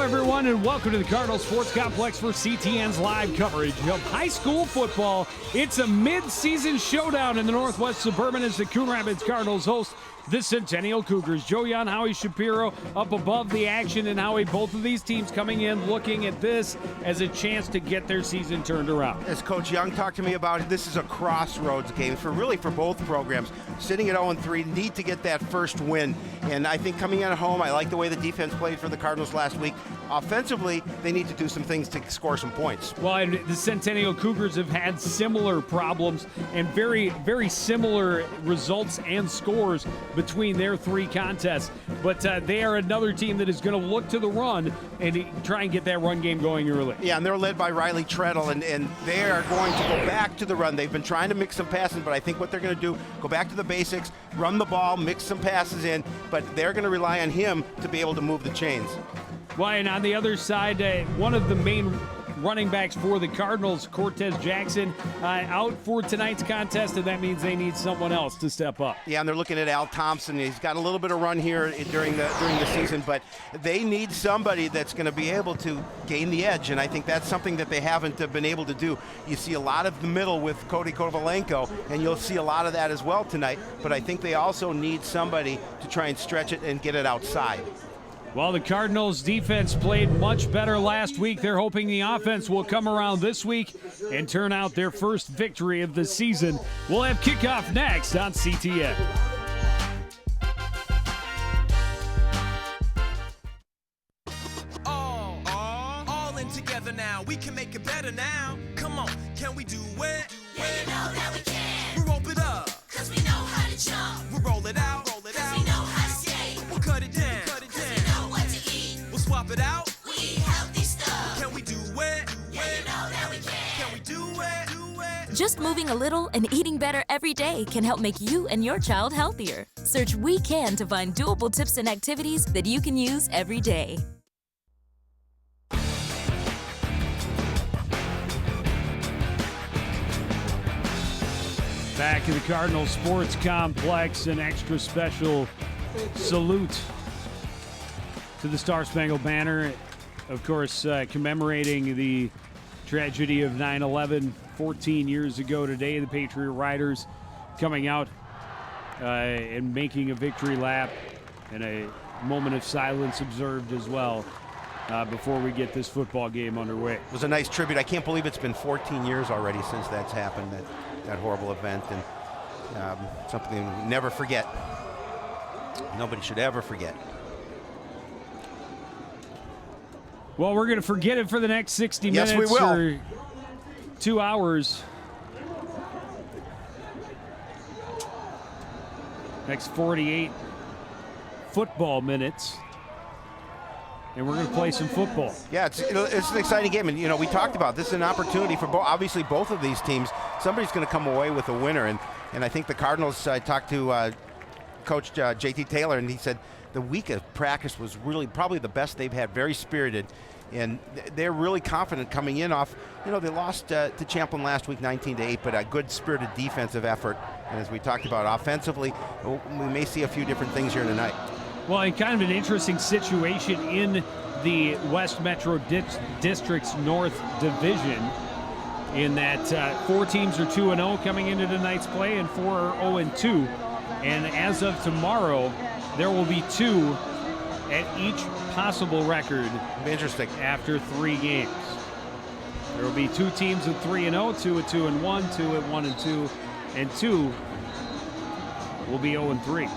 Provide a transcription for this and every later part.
everyone, and welcome to the Cardinal Sports Complex for CTN's live coverage of high school football. It's a mid-season showdown in the Northwest Suburban as the Coon Rapids Cardinals host the Centennial Cougars. Joe Young, Howie Shapiro up above the action, and Howie, both of these teams coming in looking at this as a chance to get their season turned around. As Coach Young talked to me about, this is a crossroads game for both programs. Sitting at 0-3, need to get that first win. And I think coming in at home, I like the way the defense played for the Cardinals last week. Offensively, they need to do some things to score some points. Well, and the Centennial Cougars have had similar problems and very, very similar results and scores between their three contests. But they are another team that is going to look to the run and try and get that run game going early. Yeah, and they're led by Riley Treadle, and they are going to go back to the run. They've been trying to mix some passes, but I think what they're going to do, go back to the basics, run the ball, mix some passes in, but they're going to rely on him to be able to move the chains. Well, and on the other side, one of the main running backs for the Cardinals, Cortez Jackson, out for tonight's contest, and that means they need someone else to step up. Yeah, and they're looking at Al Thompson. He's got a little bit of run here during the season, but they need somebody that's going to be able to gain the edge, and I think that's something that they haven't been able to do. You see a lot of the middle with Cody Kovalenko, and you'll see a lot of that as well tonight, but I think they also need somebody to try and stretch it and get it outside. Well, the Cardinals' defense played much better last week. They're hoping the offense will come around this week and turn out their first victory of the season. We'll have kickoff next on CTN. All in together now. We can make it better now. Come on, can we do it? Yeah, you know that we can. We rope it up, Cause we know how to jump. we roll it out, Cause we know how to skate. we'll cut it down, Cause we know what to eat. we'll swap it out. We eat healthy stuff. Can we do it? Yeah, you know that we can. Can we do it? Do it? Just moving a little and eating better every day can help make you and your child healthier. Search We Can to find doable tips and activities that you can use every day. Back in the Cardinal Sports Complex, an extra special salute to the Star Spangled Banner. Of course, commemorating the tragedy of 9/11 14 years ago today. The Patriot Riders coming out and making a victory lap, and a moment of silence observed as well before we get this football game underway. It was a nice tribute. I can't believe it's been 14 years already since that's happened, that horrible event, and something we never forget. Nobody should ever forget. Well, we're going to forget it for the next 60 Yes, minutes we will. or 2 hours. Next 48 football minutes. And we're going to play some football. Yeah, it's an exciting game, and we talked about this is an opportunity for obviously both of these teams. Somebody's going to come away with a winner, and I think the Cardinals. I talked to Coach JT Taylor, and he said the week of practice was really probably the best they've had. Very spirited, and they're really confident coming in off. They lost to Champlin last week, 19-8, but a good spirited defensive effort. And as we talked about offensively, we may see a few different things here tonight. Well, and kind of an interesting situation in the West Metro District's North Division, in that 4 teams are 2-0 coming into tonight's play, and 4 are 0-2. And as of tomorrow, there will be 2 at each possible record. Interesting. After 3 games. There will be 2 teams at 3-0, 2 at 2-1, 2 at 1-2, and 2 will be 0-3.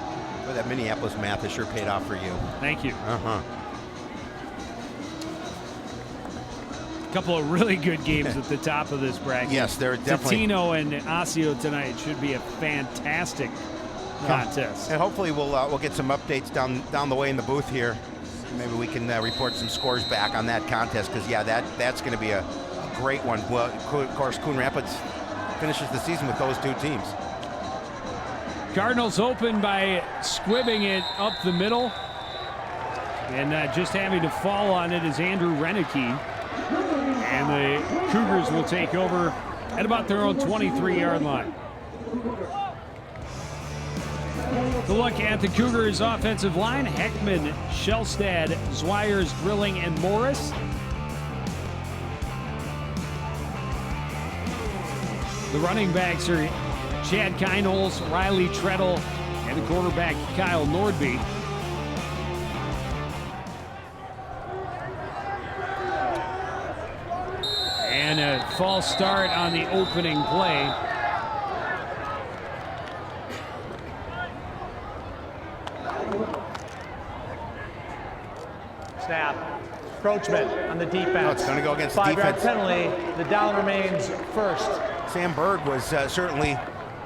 Well, that Minneapolis math has sure paid off for you. Thank you. Uh-huh. A couple of really good games at the top of this bracket. Yes, they're definitely. Tino and Osseo tonight should be a fantastic contest. And hopefully we'll get some updates down the way in the booth here. Maybe we can report some scores back on that contest, because that's going to be a great one. Well, of course, Coon Rapids finishes the season with those 2 teams. Cardinals open by squibbing it up the middle, and just having to fall on it is Andrew Renicky. And the Cougars will take over at about their own 23-yard line. The look at the Cougars offensive line: Heckman, Shellstad, Zwires, Drilling, and Morris. The running backs are Chad Keinholz, Riley Treadle, and the quarterback Kyle Nordby. And a false start on the opening play. Snap. Encroachment on the defense. Oh, it's going to go against the 5-yard defense. penalty. The down remains first. Sam Berg was certainly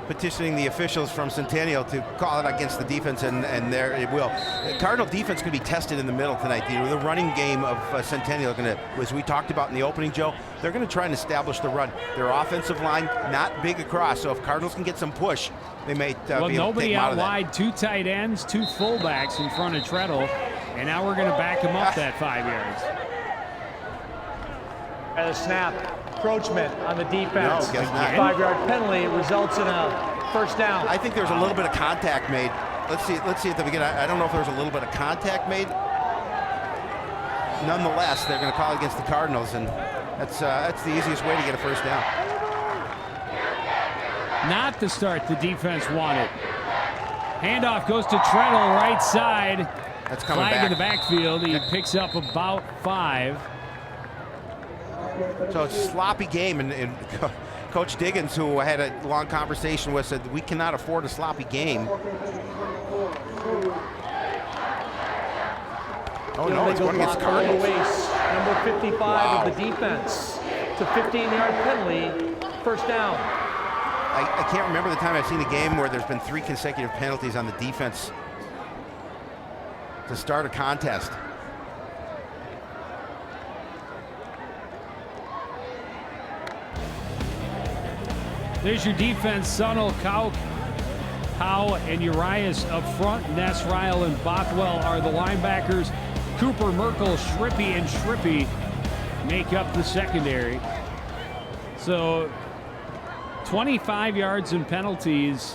petitioning the officials from Centennial to call it against the defense, and there it will. The Cardinal defense can be tested in the middle tonight. The running game of Centennial are going to, as we talked about in the opening, Joe, they're going to try and establish the run. Their offensive line not big across, so if Cardinals can get some push, they may be able to take nobody them out out of that. wide, 2 tight ends, 2 fullbacks in front of Treadle, and now we're going to back him up that 5 yards. And a snap. Encroachment on the defense. No, guess not. 5-yard penalty results in a first down. I think there's a little bit of contact made. Let's see at the beginning. I don't know if there's a little bit of contact made. Nonetheless, they're going to call it against the Cardinals, and that's the easiest way to get a first down. Not the start the defense wanted. Handoff goes to Treadle, right side. That's coming Flag back. in the backfield. He picks up about 5. So it's a sloppy game, and Coach Diggins, who I had a long conversation with, said we cannot afford a sloppy game. Oh no, it's going against the Cardinals. Number 55 of the defense. It's a 15-yard penalty. First down. I can't remember the time I've seen a game where there's been 3 consecutive penalties on the defense to start a contest. There's your defense. Sunnell, Howe, and Urias up front. Ness, Ryle, and Bothwell are the linebackers. Cooper, Merkel, Shrippy, and Shrippy make up the secondary. So 25 yards in penalties.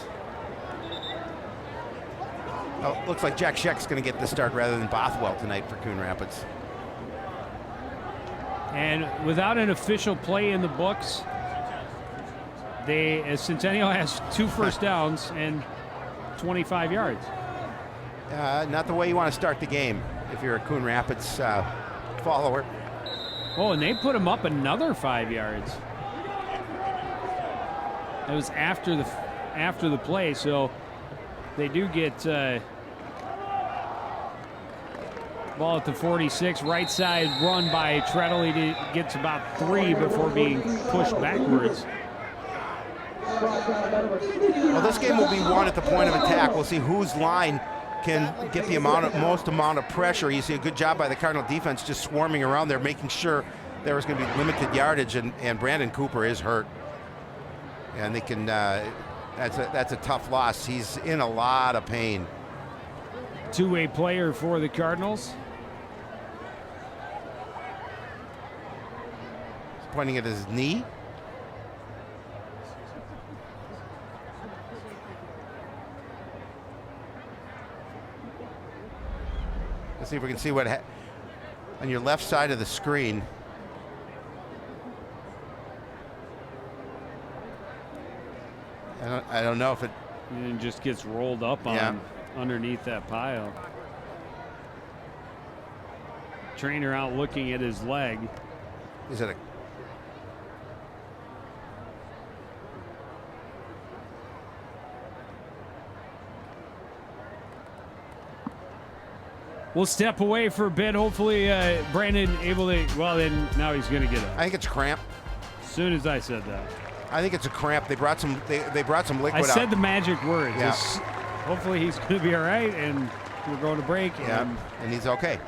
Oh, looks like Jack Scheck's going to get the start rather than Bothwell tonight for Coon Rapids. And without an official play in the books, Centennial has 2 first downs and 25 yards. Not the way you want to start the game if you're a Coon Rapids follower. Oh, and they put him up another 5 yards. That was after the play, so they do get ball at the 46. Right side run by Treadle. He gets about 3 before being pushed backwards. Well, this game will be won at the point of attack. We'll see whose line can get the most amount of pressure. You see a good job by the Cardinal defense just swarming around there, making sure there was going to be limited yardage, and Brandon Cooper is hurt. And they can, that's a tough loss. He's in a lot of pain. Two-way player for the Cardinals. He's pointing at his knee. Let's see if we can see what on your left side of the screen. I don't know if it And just gets rolled up on underneath that pile. Trainer out looking at his leg. is it a We'll step away for a bit. Hopefully, Brandon able to. Well, then now he's going to get up. I think it's cramp. As soon as I said that, I think it's a cramp. They brought some. They brought some liquid I out. said the magic word. Yeah. Hopefully, he's going to be all right, and we're going to break. Yeah, and he's okay.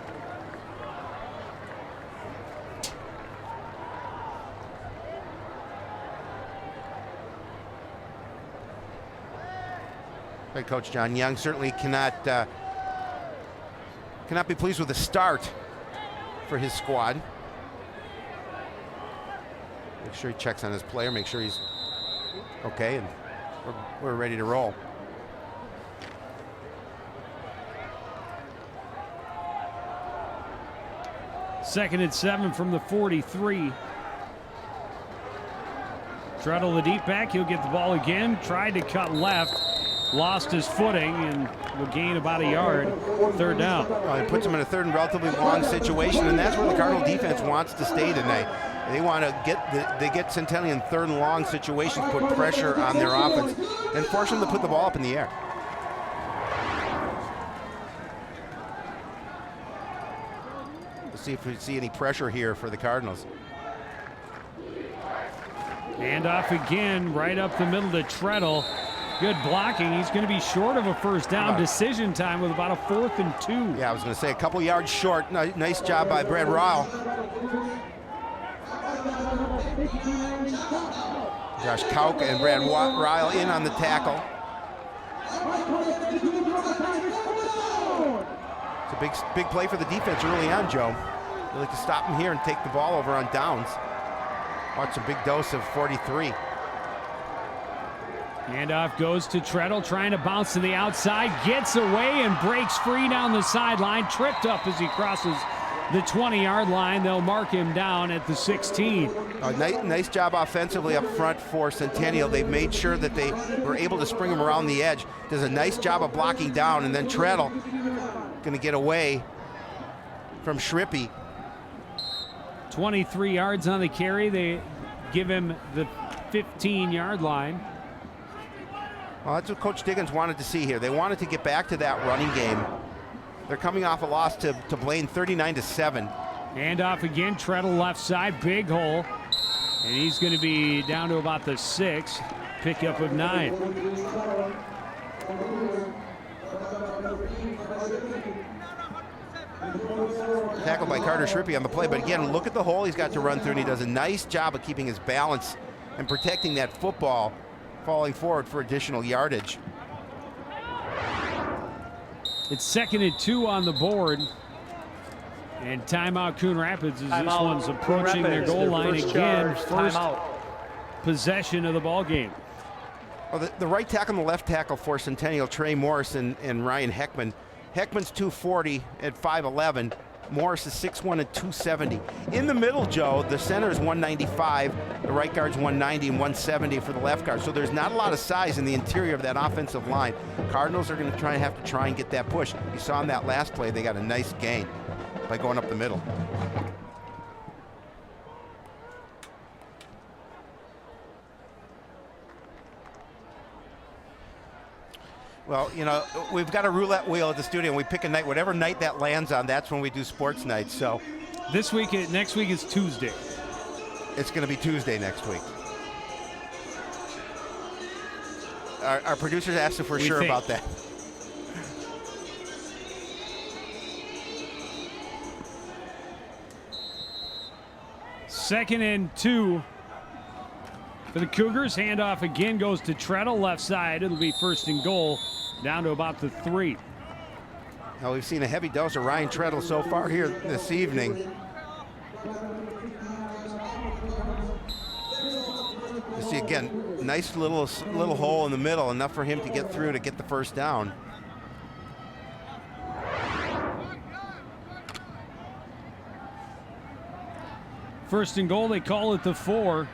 Head coach John Young certainly cannot be pleased with the start for his squad. Make sure he checks on his player, make sure he's okay, and we're ready to roll. 2nd and 7 from the 43. Treadle the deep back. He'll get the ball again. Tried to cut left. Lost his footing and will gain about a yard. 3rd down. It puts them in a 3rd and relatively long situation, and that's where the Cardinal defense wants to stay tonight. They want to get Centennial in 3rd and long situations, put pressure on their offense, and force them to put the ball up in the air. Let's see if we see any pressure here for the Cardinals. And off again, right up the middle to Treadle. Good blocking. He's going to be short of a 1st down. Decision time with about a 4th and 2. Yeah, I was going to say a couple yards short. Nice job by Brad Ryle. Josh Kauk and Brad Ryle in on the tackle. It's a big play for the defense early on, Joe. They like to stop him here and take the ball over on downs. Watch a big dose of 43. Handoff goes to Treadle, trying to bounce to the outside, gets away and breaks free down the sideline, tripped up as he crosses the 20-yard line. They'll mark him down at the 16. Nice job offensively up front for Centennial. They've made sure that they were able to spring him around the edge. Does a nice job of blocking down, and then Treadle going to get away from Schrippy. 23 yards on the carry. They give him the 15-yard line. Well, that's what Coach Diggins wanted to see here. They wanted to get back to that running game. They're coming off a loss to Blaine, 39-7. Handoff again, Treadle left side, big hole. And he's going to be down to about the 6, pickup of 9. Tackled by Carter Schrippy on the play, but again, look at the hole he's got to run through, and he does a nice job of keeping his balance and protecting that football, falling forward for additional yardage. It's 2nd and 2 on the board. And timeout Coon Rapids as this one's approaching their goal line again. First possession of the ball game. Well, the right tackle and the left tackle for Centennial, Trey Morris and Ryan Heckman. Heckman's 240 at 5'11". Morris is 6'1" and 270. In the middle, Joe, the center is 195, the right guard's 190 and 170 for the left guard. So there's not a lot of size in the interior of that offensive line. Cardinals are going to have to try and get that push. You saw in that last play, they got a nice gain by going up the middle. Well, you know, we've got a roulette wheel at the studio, and we pick a night. Whatever night that lands on, that's when we do sports nights. So next week is Tuesday. It's going to be Tuesday next week. Our producers asked if we're sure about that. Second and 2 for the Cougars. Handoff again goes to Treadle, left side. It'll be 1st and goal, down to about the 3. Now we've seen a heavy dose of Ryan Treadle so far here this evening. You see again, nice little hole in the middle, enough for him to get through to get the 1st down. First and goal, they call it the 4.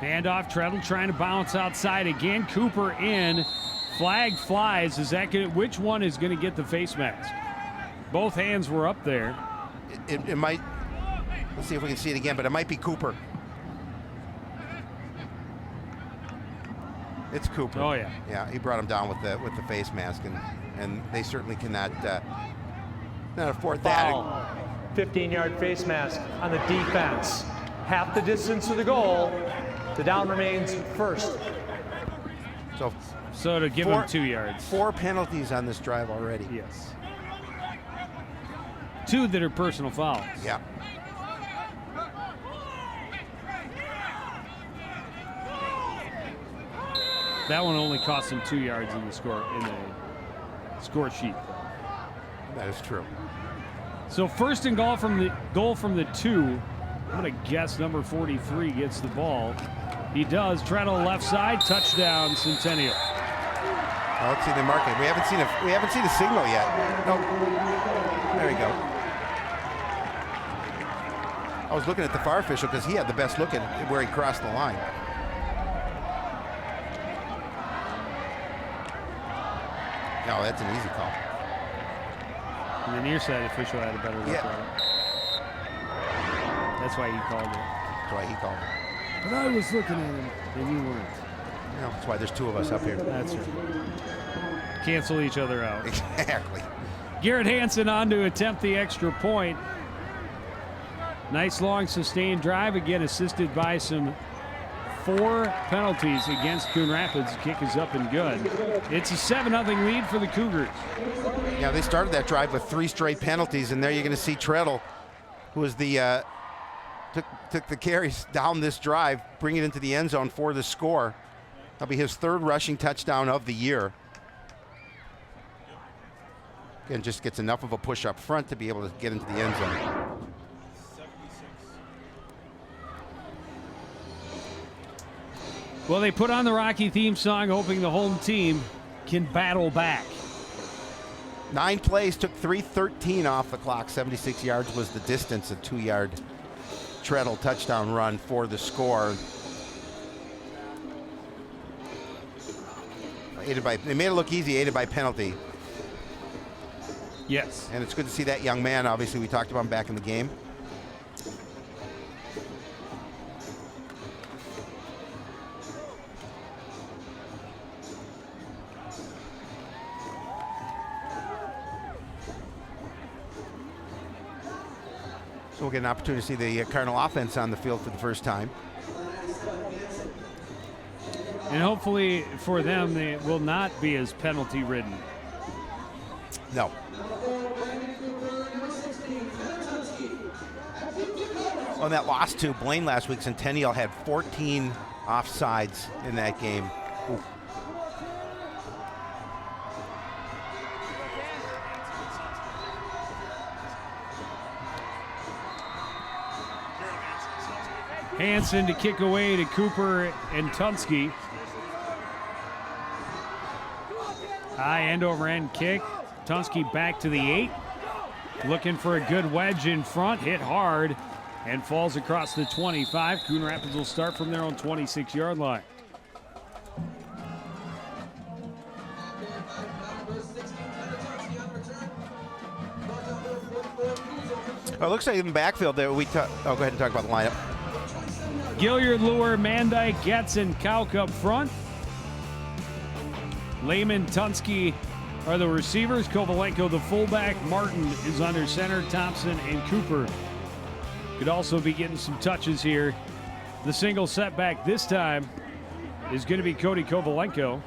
Handoff, Treadle trying to bounce outside again. Cooper in. Flag flies. Is that good? Which one is going to get the face mask? Both hands were up there. It might. Let's see if we can see it again, but it might be Cooper. It's Cooper. Oh yeah. Yeah, he brought him down with the face mask, and they certainly cannot not afford that. 15-yard face mask on the defense. Half the distance to the goal. The down remains 1st. So to give him 2 yards. 4 penalties on this drive already. Yes. 2 that are personal fouls. Yeah. That one only cost him 2 yards in the score score sheet. That is true. So 1st and goal from the 2. I'm going to guess number 43 gets the ball. He does. Treadle left side, touchdown Centennial. Well, let's see the market. We haven't seen a signal yet. Nope. There we go. I was looking at the far official because he had the best look at where he crossed the line. No, that's an easy call. And the near side official had a better look at it. That's why he called it. That's why he called it. But I was looking at him, and you weren't. No, that's why there's two of us up here. That's right. Cancel each other out. Exactly. Garrett Hansen on to attempt the extra point. Nice long sustained drive, again assisted by some 4 penalties against Coon Rapids. The kick is up and good. It's a 7-0 lead for the Cougars. Yeah, they started that drive with 3 straight penalties, and there you're going to see Treadle, who was the took the carries down this drive, bring it into the end zone for the score. That'll be his 3rd rushing touchdown of the year. Again, just gets enough of a push up front to be able to get into the end zone. Well, they put on the Rocky theme song, hoping the home team can battle back. 9 plays, took 3:13 off the clock. 76 yards was the distance, a 2-yard Treadle touchdown run for the score. They made it look easy, aided by penalty. Yes. And it's good to see that young man. Obviously, we talked about him back in the game. So we'll get an opportunity to see the Cardinal offense on the field for the first time. And hopefully for them, they will not be as penalty ridden. No. On that loss to Blaine last week, Centennial had 14 offsides in that game. Ooh. Hansen to kick away to Cooper and Tunsky. High end over end kick. Tunsky back to the 8. Looking for a good wedge in front. Hit hard and falls across the 25. Coon Rapids will start from their own 26-yard line. Oh, it looks like in the backfield there, go ahead and talk about the lineup. Gilliard, Lure, Mandyke, Getz, and Kauk up front. Lehman, Tunsky are the receivers. Kovalenko, the fullback. Martin is under center. Thompson and Cooper could also be getting some touches here. The single setback this time is going to be Cody Kovalenko.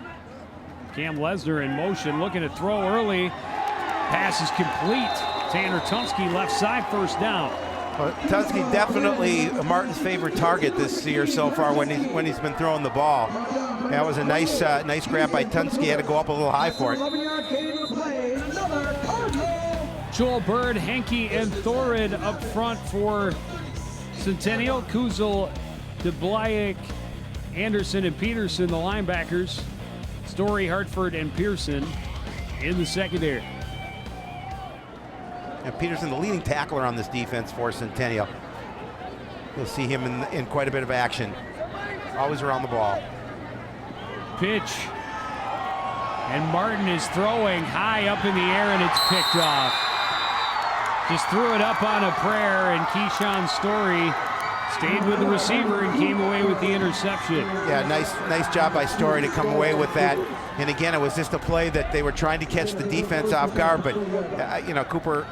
Cam Lesnar in motion, looking to throw early. Pass is complete. Tanner Tunsky left side, first down. Tunsky definitely Martin's favorite target this year so far when he's been throwing the ball. That was a nice grab by Tunsky. Had to go up a little high for it. Joel Bird, Henke, and Thorid up front for Centennial. Kuzel, DeBlayek, Anderson, and Peterson, the linebackers. Story, Hartford, and Pearson in the secondary. And Peterson, the leading tackler on this defense for Centennial. You'll see him in quite a bit of action. Always around the ball. Pitch. And Martin is throwing high up in the air, and it's picked off. Just threw it up on a prayer, and Keyshawn Story stayed with the receiver and came away with the interception. Yeah, nice job by Story to come away with that. And again, it was just a play that they were trying to catch the defense off guard, but Cooper,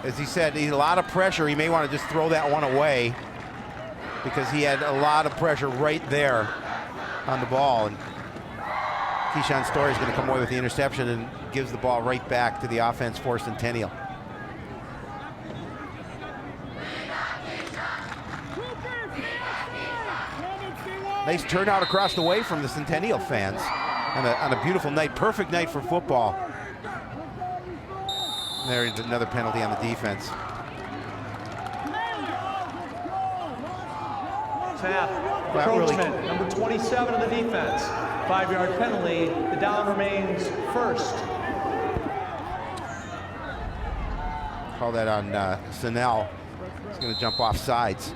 as he said, he had a lot of pressure. He may want to just throw that one away because he had a lot of pressure right there on the ball. And Keyshawn Story is going to come away with the interception and gives the ball right back to the offense for Centennial. Nice turnout across the way from the Centennial fans on a beautiful night, perfect night for football. There's another penalty on the defense. Snap. Not really. Encroachment, number 27 of the defense. 5-yard penalty. The down remains first. Call that on Centennial. He's going to jump off sides.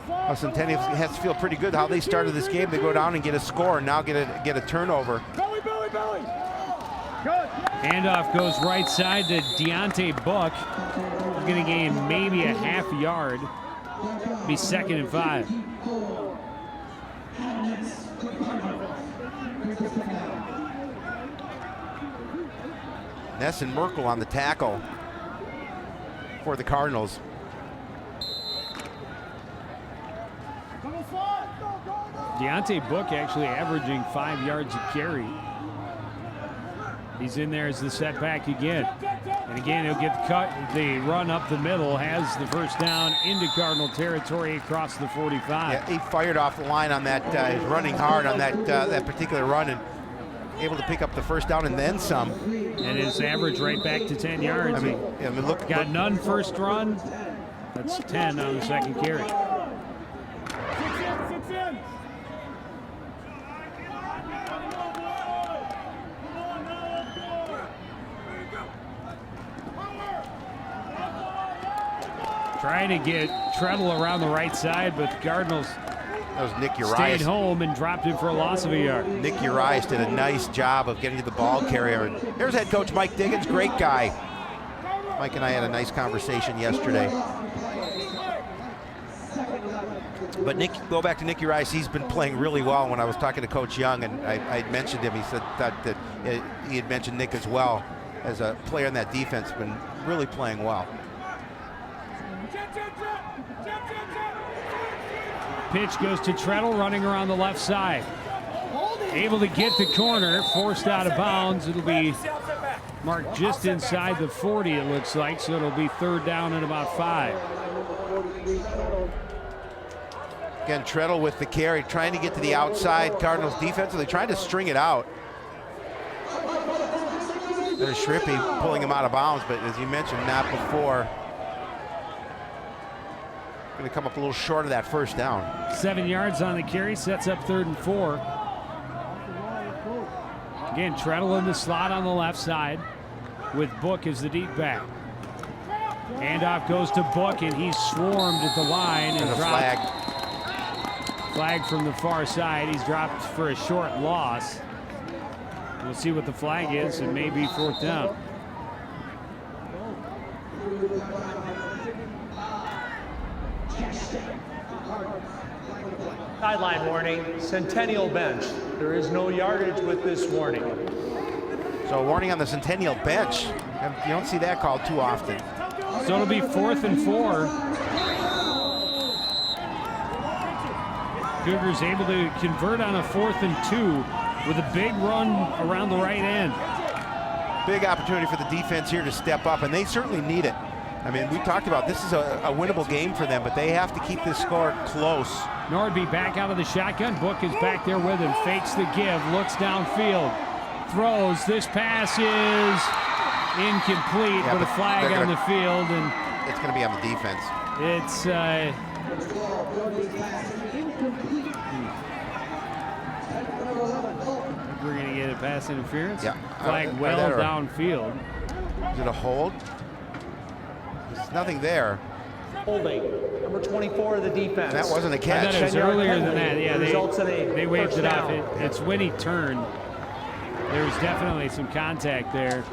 Well, Centennial has to feel pretty good how they started this game. They go down and get a score and now get a turnover. Handoff goes right side to Deontay Book. He's going to gain maybe a half yard. Be 2nd and 5. Ness and Merkel on the tackle for the Cardinals. Deontay Book actually averaging 5 yards a carry. He's in there as the setback again. And again, he'll get the run up the middle, has the first down into Cardinal territory across the 45. Yeah, he fired off the line on that, he's running hard on that particular run and able to pick up the first down and then some. And his average right back to 10 yards. I mean look. Got none first run. That's 10 on the second carry. Trying to get Treadle around the right side, but the Cardinals That was Nick Urias. stayed home and dropped it for a loss of a yard. Nick Urias did a nice job of getting to the ball carrier. And here's head coach Mike Diggins, great guy. Mike and I had a nice conversation yesterday. But go back to Nick Urias, he's been playing really well. When I was talking to Coach Young and I mentioned him, he said that he had mentioned Nick as well as a player in that defense, been really playing well. Pitch goes to Treadle, running around the left side. Able to get the corner, forced out of bounds. It'll be marked just inside the 40, it looks like, so it'll be 3rd down and about 5. Again, Treadle with the carry, trying to get to the outside. Cardinals defensively trying to string it out. There's Shrippy pulling him out of bounds, but as you mentioned, not before. Going to come up a little short of that first down. 7 yards on the carry, sets up 3rd and 4. Again, Treadle in the slot on the left side with Book as the deep back. Handoff goes to Book, and he's swarmed at the line and dropped. Flag from the far side. He's dropped for a short loss. We'll see what the flag is, and maybe 4th down. Sideline warning, Centennial bench. There is no yardage with this warning. So a warning on the Centennial bench. You don't see that called too often. So it'll be 4th and 4. Cougars able to convert on a 4th and 2 with a big run around the right end. Big opportunity for the defense here to step up, and they certainly need it. I mean, we talked about this is a winnable game for them, but they have to keep this score close. Nordby back out of the shotgun. Book is back there with him. Fakes the give. Looks downfield. Throws. This pass is incomplete, Yeah, but a flag on the field. And it's going to be on the defense. It's we're going to get a pass interference. Yeah. Flag well downfield. Is it a hold? There's nothing there. Holding, number 24 of the defense. That wasn't a I catch. thought it was earlier than that. Yeah, they waved it off. down. It's when he turned. There was definitely some contact there.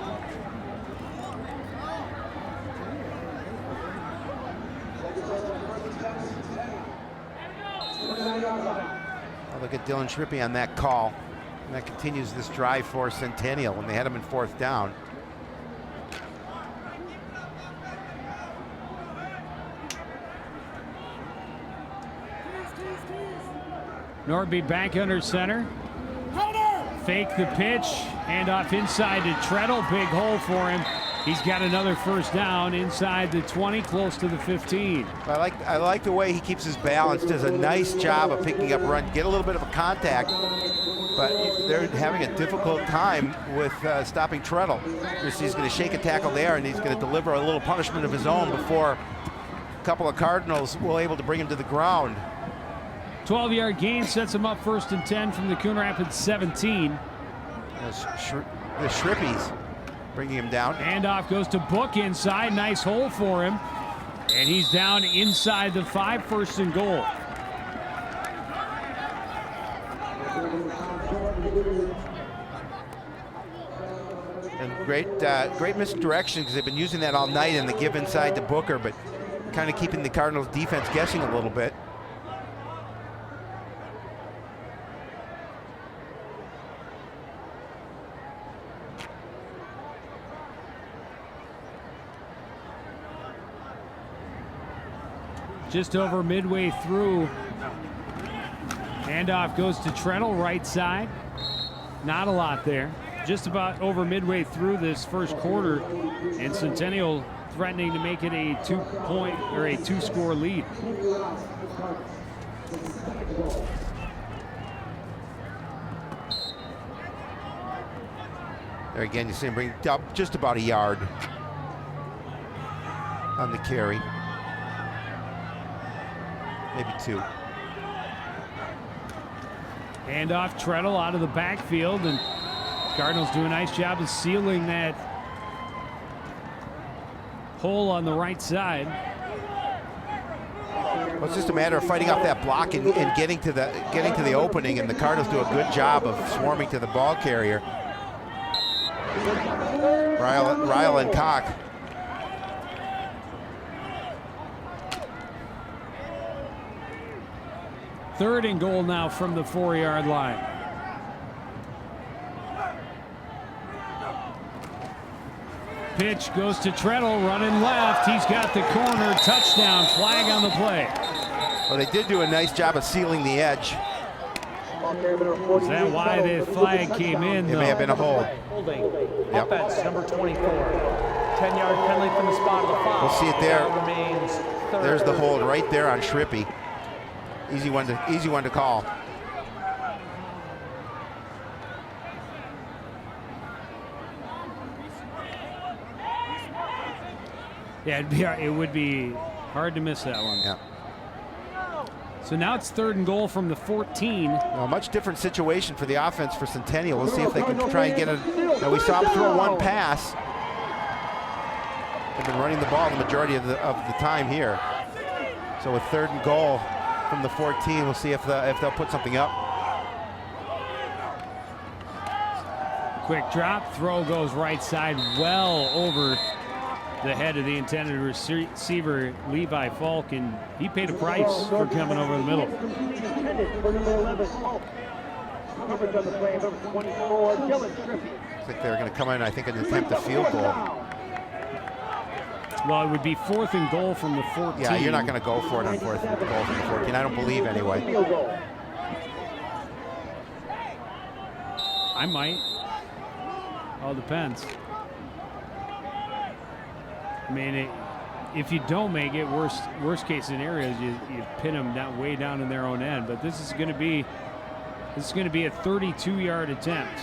I'll look at Dylan Shrippy on that call. And that continues this drive for Centennial when they had him in 4th down. Nordby back under center. Fake the pitch. Handoff inside to Treadle. Big hole for him. He's got another first down inside the 20, close to the 15. I like the way he keeps his balance. Does a nice job of picking up run. Get a little bit of a contact. but they're having a difficult time with stopping Treadle. He's going to shake a tackle there, and he's going to deliver a little punishment of his own before a couple of Cardinals will able to bring him to the ground. 12-yard gain sets him up 1st and 10 from the Coon Rapids 17. The Shrippies bringing him down. Handoff goes to Book inside. Nice hole for him. And he's down inside the 5, 1st and goal. And great misdirection, because they've been using that all night in the give inside to Booker, but kind of keeping the Cardinals defense guessing a little bit. Just over midway through. Handoff goes to Treadle, right side. Not a lot there. Just about over midway through this first quarter, and Centennial threatening to make it a 2-point or a 2-score lead. There again, you see him bring up just about a yard on the carry. Maybe 2. Handoff, Treadle out of the backfield, and Cardinals do a nice job of sealing that hole on the right side. Well, it's just a matter of fighting off that block and getting to the opening, and the Cardinals do a good job of swarming to the ball carrier. Ryle and Cock. Third and goal now from the 4-yard line. Pitch goes to Treadle, running left. He's got the corner, touchdown, flag on the play. Well, they did do a nice job of sealing the edge. Is that why the flag came in, It may have been a hold. Holding. Yep. Offense, number 24. 10-yard penalty from the spot of the foul. We'll see it there. Ball remains third. There's the hold right there on Shrippy. Easy one to call. Yeah, it would be hard to miss that one. Yeah. So now it's 3rd and goal from the 14. Well, a much different situation for the offense for Centennial. We'll see if they can try and get it. Now, we saw them throw one pass. They've been running the ball the majority of the time here. So with 3rd and goal from the 14, we'll see if they'll put something up. Quick drop, throw goes right side, well over the head of the intended receiver, Levi Falk, and he paid a price for coming over the middle. Looks like they're going to come in, I think, and attempt a field goal. Well, it would be 4th and goal from the 14. Yeah, you're not going to go for it on 4th and goal from the 14. I don't believe anyway. I might. All depends. I mean, if you don't make it, worst case scenario is you pin them down way down in their own end. But this is going to be a 32-yard attempt.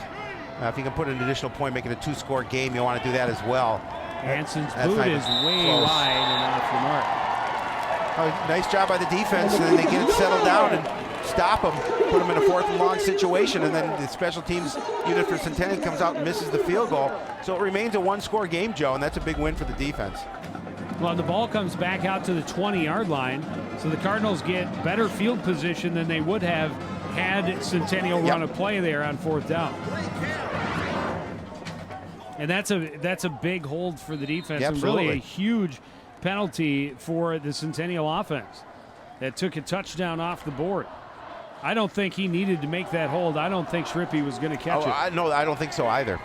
If you can put an additional point, make it a 2-score game, you want to do that as well. Hanson's That's boot not is way close. wide and off the mark. Oh, nice job by the defense, and then they get it settled down and stop them, put them in a 4th and long situation, and then the special teams unit for Centennial comes out and misses the field goal. So it remains a 1-score game, Joe, and that's a big win for the defense. Well, the ball comes back out to the 20-yard line, so the Cardinals get better field position than they would have had Centennial run a play there on 4th down. And that's a big hold for the defense, Yeah, and really a absolutely. huge penalty for the Centennial offense that took a touchdown off the board. I don't think he needed to make that hold. I don't think Shrippy was going to catch it. No, I don't think so either.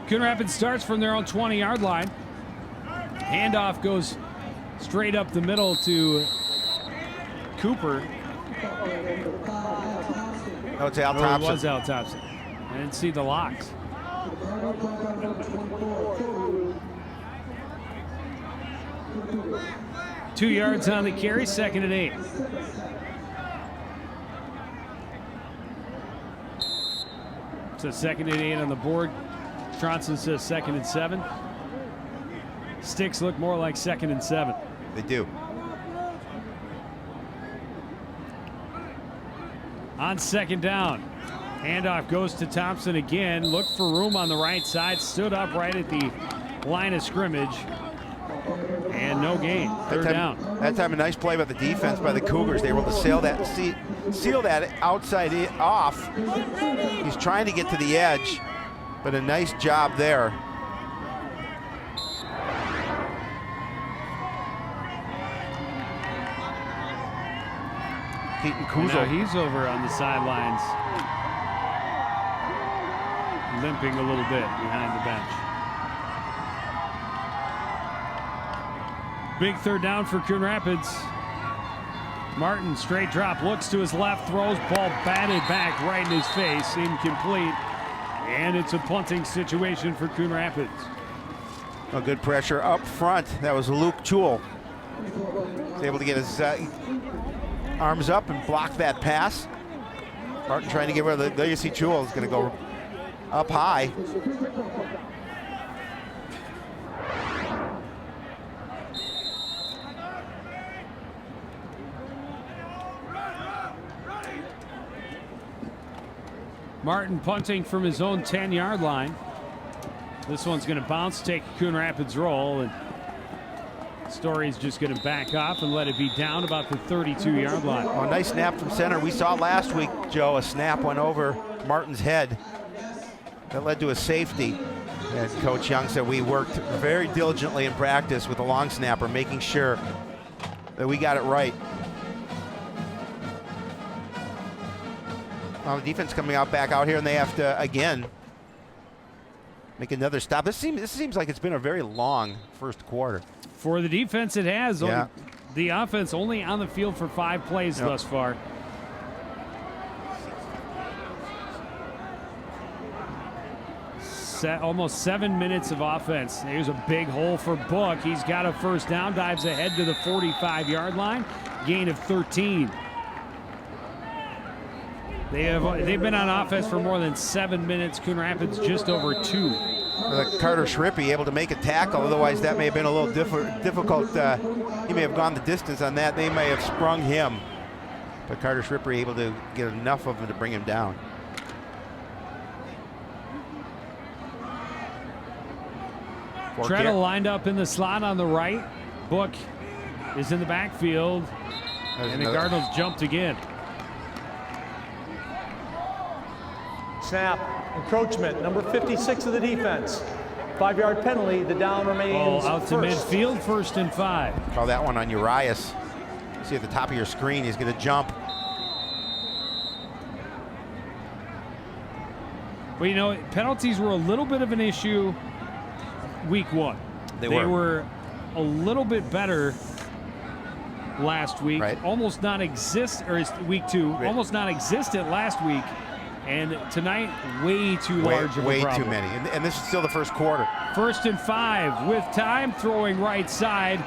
Coon Rapids starts from their own 20-yard line. Handoff goes straight up the middle to Cooper. No, it's Al Oh, it Thompson. was Al Thompson. I didn't see the locks. 2 yards on the carry, 2nd and 8. So 2nd and 8 on the board. Tronson says 2nd and 7. Sticks look more like 2nd and 7. They do. On 2nd down, handoff goes to Thompson again. Looked for room on the right side. Stood up right at the line of scrimmage. And no gain. 3rd down. That time a nice play by the defense by the Cougars. They were able to seal that outside off. He's trying to get to the edge, but a nice job there. Keaton Kuzel. Now he's over on the sidelines, limping a little bit behind the bench. Big 3rd down for Coon Rapids. Martin, straight drop, looks to his left, throws, ball batted back right in his face, incomplete. And it's a punting situation for Coon Rapids. A good pressure up front. That was Luke Chul. He's able to get his arms up and block that pass. Martin trying to get rid of the, there you see Chul is going to go up high. Martin punting from his own 10-yard line. This one's going to bounce, take Coon Rapids roll, and Story's just going to back off and let it be down about the 32-yard line. Oh, nice snap from center. We saw last week, Joe, a snap went over Martin's head. That led to a safety. And Coach Young said we worked very diligently in practice with the long snapper, making sure that we got it right. Well, the defense coming out back out here, and they have to again make another stop. This seems like it's been a very long first quarter. For the defense, it has. Yeah. The offense only on the field for 5 plays thus far. Almost 7 minutes of offense. Here's a big hole for Book. He's got a 1st down, dives ahead to the 45-yard line, gain of 13. They've been on offense for more than 7 minutes. Coon Rapids just over 2. Carter Schrippy able to make a tackle. Otherwise, that may have been a little difficult. He may have gone the distance on that. They may have sprung him. But Carter Schrippy able to get enough of him to bring him down. Treadle lined up in the slot on the right. Book is in the backfield. And the Cardinals jumped again. Snap, encroachment, number 56 of the defense. 5-yard penalty, the down remains Ball out to first. midfield, 1st and 5. Call that one on Urias. See at the top of your screen, he's going to jump. Well, you know, penalties were a little bit of an issue week 1. They were a little bit better last week. Right. Almost non-existent, or week 2, right. Almost non-existent last week. And tonight, way too large of a way problem. too many. And this is still the first quarter. 1st and 5 with time, throwing right side.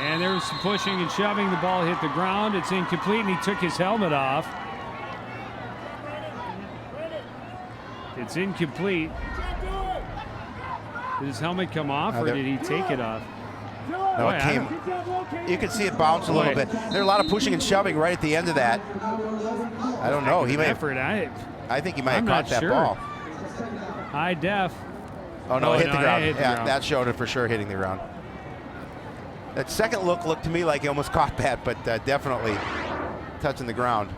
And there was some pushing and shoving. The ball hit the ground. It's incomplete, and he took his helmet off. It's incomplete. Did his helmet come off, or did he take it off? No, it came. You could see it bounce a little bit. There are a lot of pushing and shoving right at the end of that. I don't know. He may have. I think he might have caught that ball. High def. Oh no, it hit the ground. Hit the ground. That showed it for sure hitting the ground. That second look looked to me like he almost caught that, but definitely touching the ground.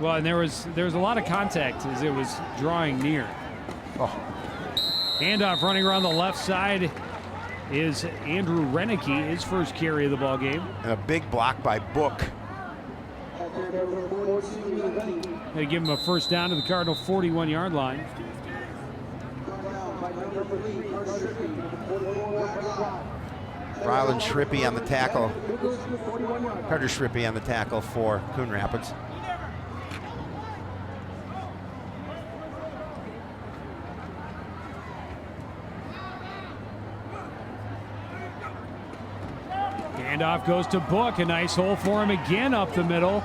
Well, and there was a lot of contact as it was drawing near. Oh. Handoff running around the left side is Andrew Renicky, his first carry of the ball game. And a big block by Book. They give him a 1st down to the Cardinal 41-yard line. Rylan Schrippy on the tackle. Carter Schrippy on the tackle for Coon Rapids. Handoff goes to Book. A nice hole for him again up the middle.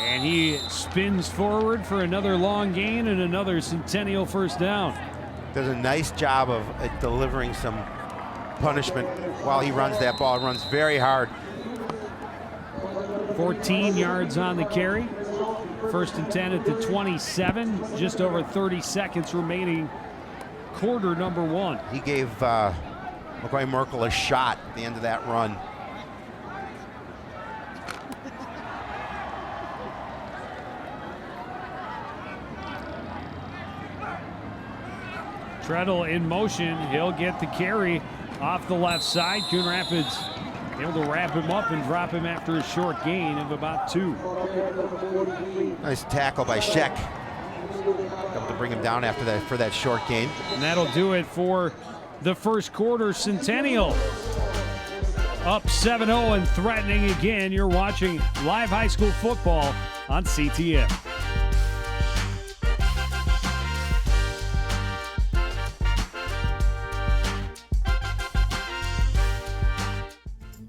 And he spins forward for another long gain and another Centennial first down. Does a nice job of delivering some punishment while he runs that ball. Runs very hard. 14 yards on the carry. First and 10 at the 27. Just over 30 seconds remaining. Quarter number 1. He gave McCoy Merkel a shot at the end of that run. Treadle in motion. He'll get the carry off the left side. Coon Rapids able to wrap him up and drop him after a short gain of about 2. Nice tackle by Sheck. Able to bring him down after that for that short gain. And that'll do it for the first quarter. Centennial up 7-0 and threatening again. You're watching live high school football on CTN.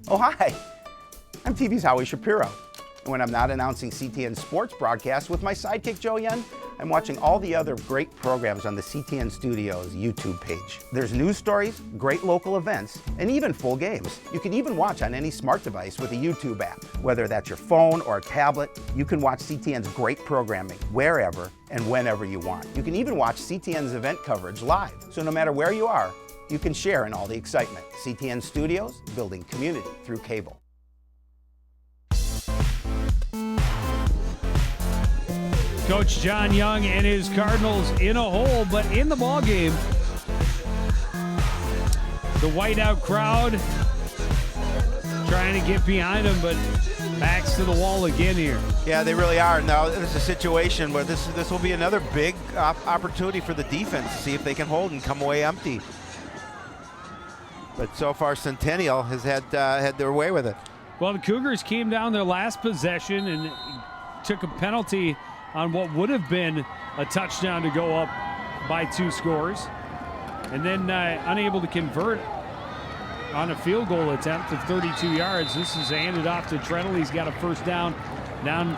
Oh, hi. I'm TV's Howie Shapiro. And when I'm not announcing CTN sports broadcasts with my sidekick Joe Yen, I'm watching all the other great programs on the CTN Studios YouTube page. There's news stories, great local events, and even full games. You can even watch on any smart device with a YouTube app. Whether that's your phone or a tablet, you can watch CTN's great programming wherever and whenever you want. You can even watch CTN's event coverage live. So no matter where you are, you can share in all the excitement. CTN Studios, building community through cable. Coach John Young and his Cardinals in a hole, but in the ball game. The whiteout crowd trying to get behind him, but backs to the wall again here. Yeah, they really are. Now, there's a situation where this will be another big opportunity for the defense to see if they can hold and come away empty. But so far, Centennial has had their way with it. Well, the Cougars came down their last possession and took a penalty on what would have been a touchdown to go up by 2 scores. And then unable to convert on a field goal attempt of 32 yards. This is handed off to Treadle. He's got a first down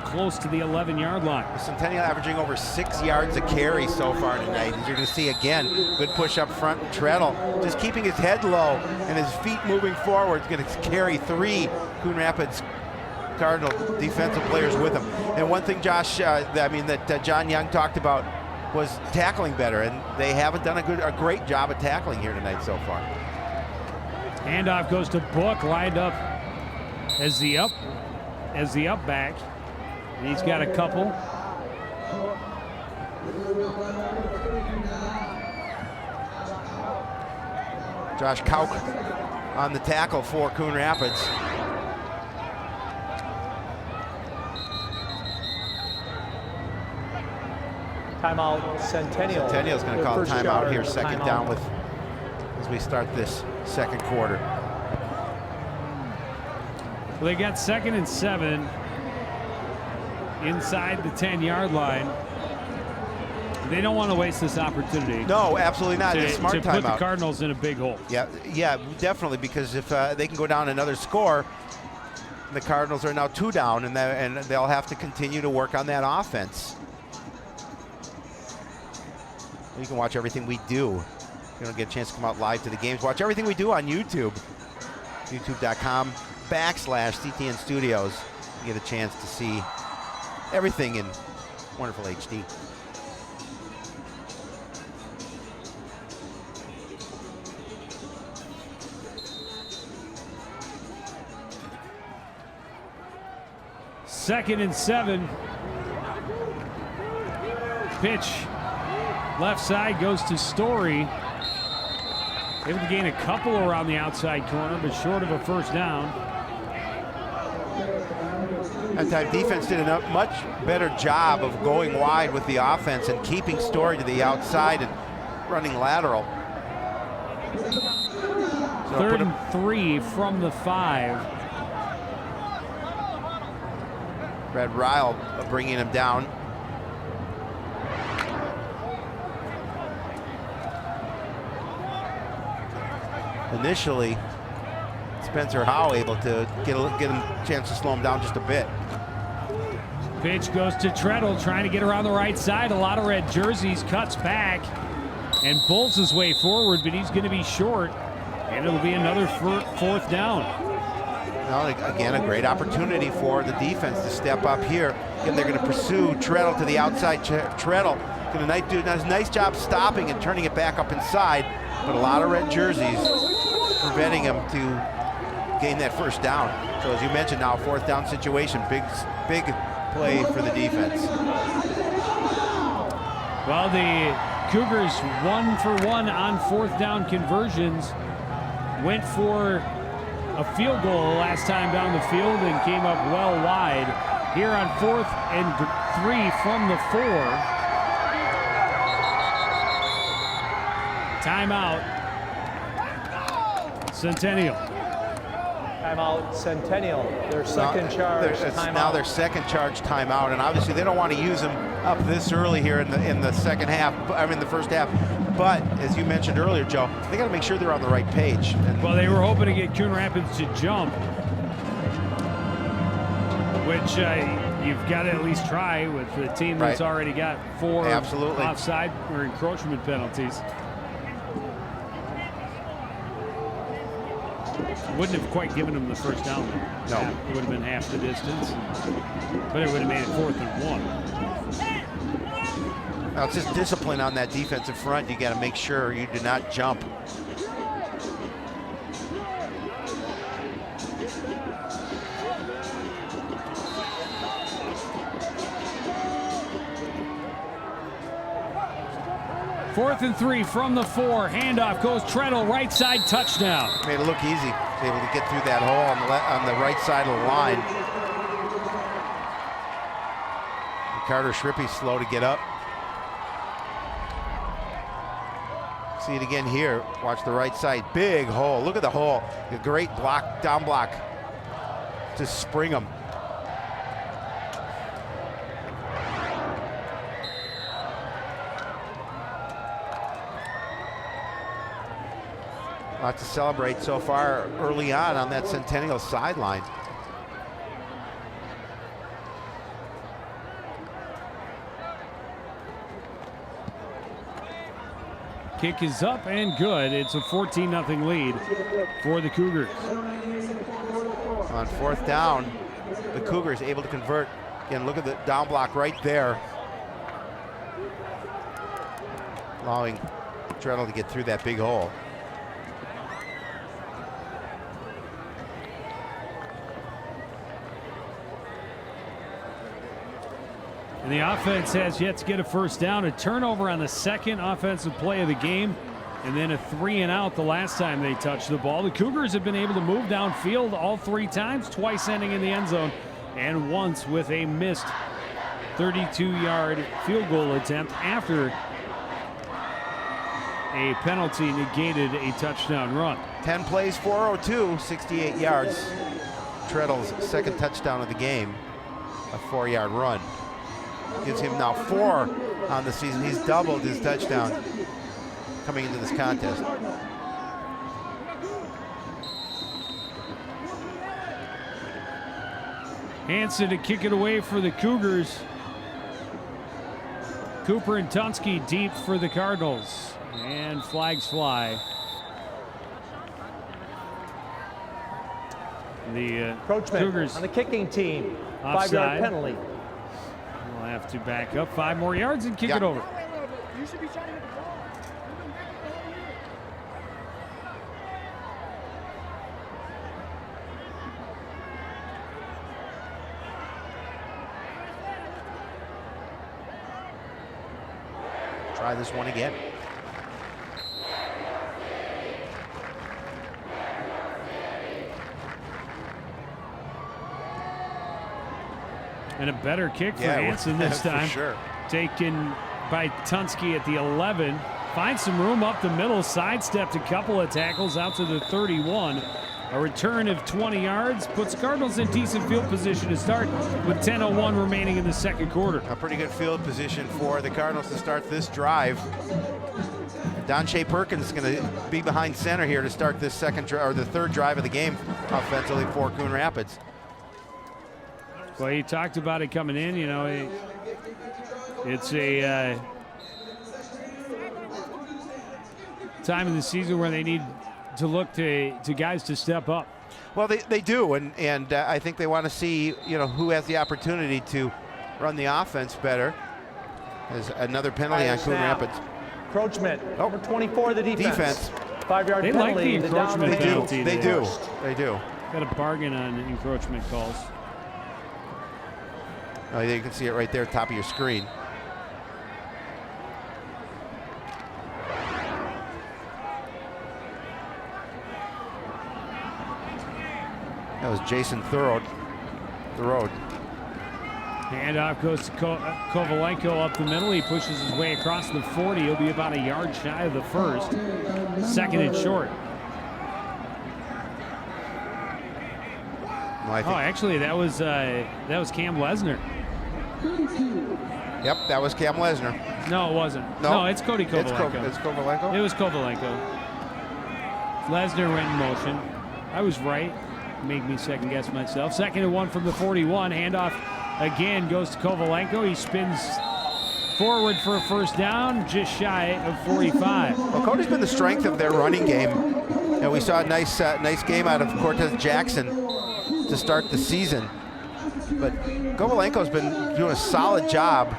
close to the 11-yard line. Centennial averaging over 6 yards a carry so far tonight. As you're going to see again, good push up front. Treadle just keeping his head low and his feet moving forward. He's going to carry 3 Coon Rapids Cardinal defensive players with him. And one thing, Josh, that John Young talked about was tackling better, and they haven't done a great job of tackling here tonight so far. Handoff goes to Book, lined up as the up back. And he's got a couple. Josh Kauk on the tackle for Coon Rapids. Timeout, Centennial. Centennial's going to call a First timeout yard, here, second timeout. down as we start this second quarter. Well, they got 2nd and 7 inside the 10-yard line. They don't want to waste this opportunity. No, absolutely not. It's a smart to put the timeout. Cardinals in a big hole. Yeah, definitely, because if they can go down another score, the Cardinals are now 2 down, and they'll have to continue to work on that offense. You can watch everything we do. You don't get a chance to come out live to the games. Watch everything we do on YouTube. YouTube.com/CTN Studios. You get a chance to see everything in wonderful HD. Second and 7. Pitch left side goes to Story. Able to gain a couple around the outside corner, but short of a first down. That time defense did a much better job of going wide with the offense and keeping Story to the outside and running lateral. So 3rd and 3 from the 5. Brad Ryle bringing him down. Initially, Spencer Howe able to get him a chance to slow him down just a bit. Pitch goes to Treadle, trying to get around the right side. A lot of red jerseys, cuts back and pulls his way forward, but he's going to be short, and it'll be another fourth down. Well, again, a great opportunity for the defense to step up here. Again, they're going to pursue Treadle to the outside. Treadle going to do a nice job stopping and turning it back up inside, but a lot of red jerseys preventing him to gain that first down. So as you mentioned, now a fourth down situation, big play for the defense. Well, the Cougars 1 for 1 on fourth down conversions. Went for a field goal last time down the field and came up well wide. Here on 4th and 3 from the 4. Timeout. Centennial. Timeout, Centennial. Their second charge timeout. Now their second charge timeout, and obviously they don't want to use them up this early here in the second half. I mean the first half. But as you mentioned earlier, Joe, they got to make sure they're on the right page. Well, they were hoping to get Coon Rapids to jump, which you've got to at least try with the team that's already got 4 offside or encroachment penalties. Wouldn't have quite given them the first down. No. It would have been half the distance, but it would have made it 4th and 1. Now it's just discipline on that defensive front. You got to make sure you do not jump. Fourth and 3 from the 4. Handoff goes Treadle, right side, touchdown. Made it look easy. Able to get through that hole on the right side of the line. And Carter Shrippy's slow to get up. See it again here. Watch the right side. Big hole. Look at the hole. A great block, down block to spring him. A lot to celebrate so far early on that Centennial sideline. Kick is up and good. It's a 14-0 lead for the Cougars. On fourth down, the Cougars able to convert. Again, look at the down block right there. Allowing Treadle to get through that big hole. And the offense has yet to get a first down. A turnover on the second offensive play of the game, and then a 3-and-out the last time they touched the ball. The Cougars have been able to move downfield all 3 times, twice ending in the end zone, and once with a missed 32-yard field goal attempt after a penalty negated a touchdown run. 10 plays, 402, 68 yards. Treadle's second touchdown of the game, a 4-yard run. Gives him now 4 on the season. He's doubled his touchdown coming into this contest. Hansen to kick it away for the Cougars. Cooper and Tunsky deep for the Cardinals. And flags fly. The Cougars on the kicking team. Offside. 5-yard penalty. We'll have to back up 5 more yards and kick it over. You should be trying to get the ball. Try this one again. And a better kick for Hansen this time. For sure. Taken by Tunsky at the 11. Finds some room up the middle, sidestepped a couple of tackles out to the 31. A return of 20 yards puts Cardinals in decent field position to start with 10:01 remaining in the second quarter. A pretty good field position for the Cardinals to start this drive. Don Shea Perkins is going to be behind center here to start this the third drive of the game offensively for Coon Rapids. Well, he talked about it coming in. You know, it's a time in the season where they need to look to guys to step up. Well, they do, and I think they want to see, you know, who has the opportunity to run the offense better. There's another penalty on Coon Rapids. Encroachment. Number 24, the defense. 5-yard They penalty. like the encroachment penalty. They do. Got a bargain on encroachment calls. Oh, you can see it right there, top of your screen. That was Jason Thorold. Handoff goes to Kovalenko up the middle. He pushes his way across the 40. He'll be about a yard shy of the first. Second and short. Well, actually, that was Cam Lesnar. Yep, that was Cam Lesnar. No, it wasn't. No, it's Cody Kovalenko. It's Kovalenko? It was Kovalenko. Lesnar went in motion. I was right. Made me second guess myself. Second and 1 from the 41. Handoff again goes to Kovalenko. He spins forward for a first down, just shy of 45. Well, Cody's been the strength of their running game. And we saw a nice game out of Cortez Jackson to start the season. But Kovalenko's been doing a solid job.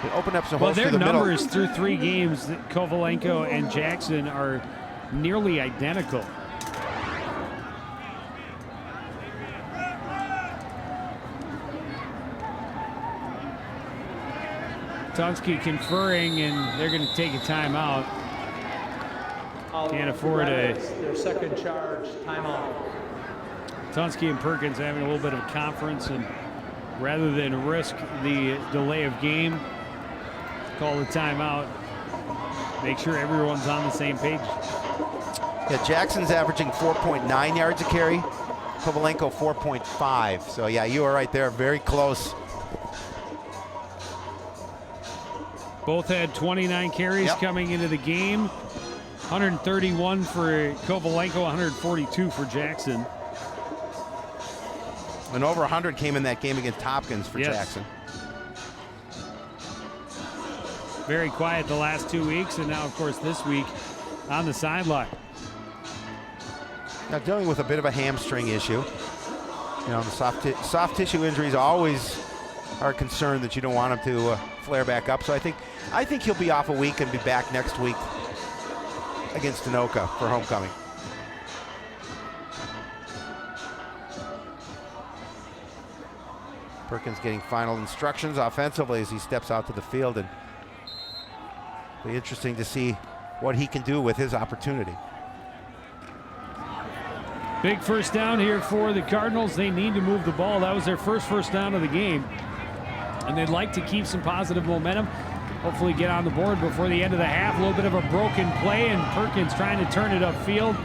They opened up some holes through the middle. Well, their numbers through 3 games, Kovalenko and Jackson, are nearly identical. Tunsky conferring, and they're going to take a timeout. Can't afford their second charge timeout. Tunsky and Perkins having a little bit of a conference, and rather than risk the delay of game, call the timeout. Make sure everyone's on the same page. Yeah, Jackson's averaging 4.9 yards a carry. Kovalenko 4.5. So yeah, you were right there, very close. Both had 29 carries coming into the game. 131 for Kovalenko, 142 for Jackson. And over 100 came in that game against Hopkins for Jackson. Very quiet the last 2 weeks, and now, of course, this week on the sideline. Now dealing with a bit of a hamstring issue. You know, the soft tissue injuries always are a concern that you don't want him to flare back up. So I think he'll be off a week and be back next week against Anoka for homecoming. Perkins getting final instructions offensively as he steps out to the field, and it'll be interesting to see what he can do with his opportunity. Big first down here for the Cardinals. They need to move the ball. That was their first down of the game, and they'd like to keep some positive momentum. Hopefully get on the board before the end of the half. A little bit of a broken play, and Perkins trying to turn it upfield.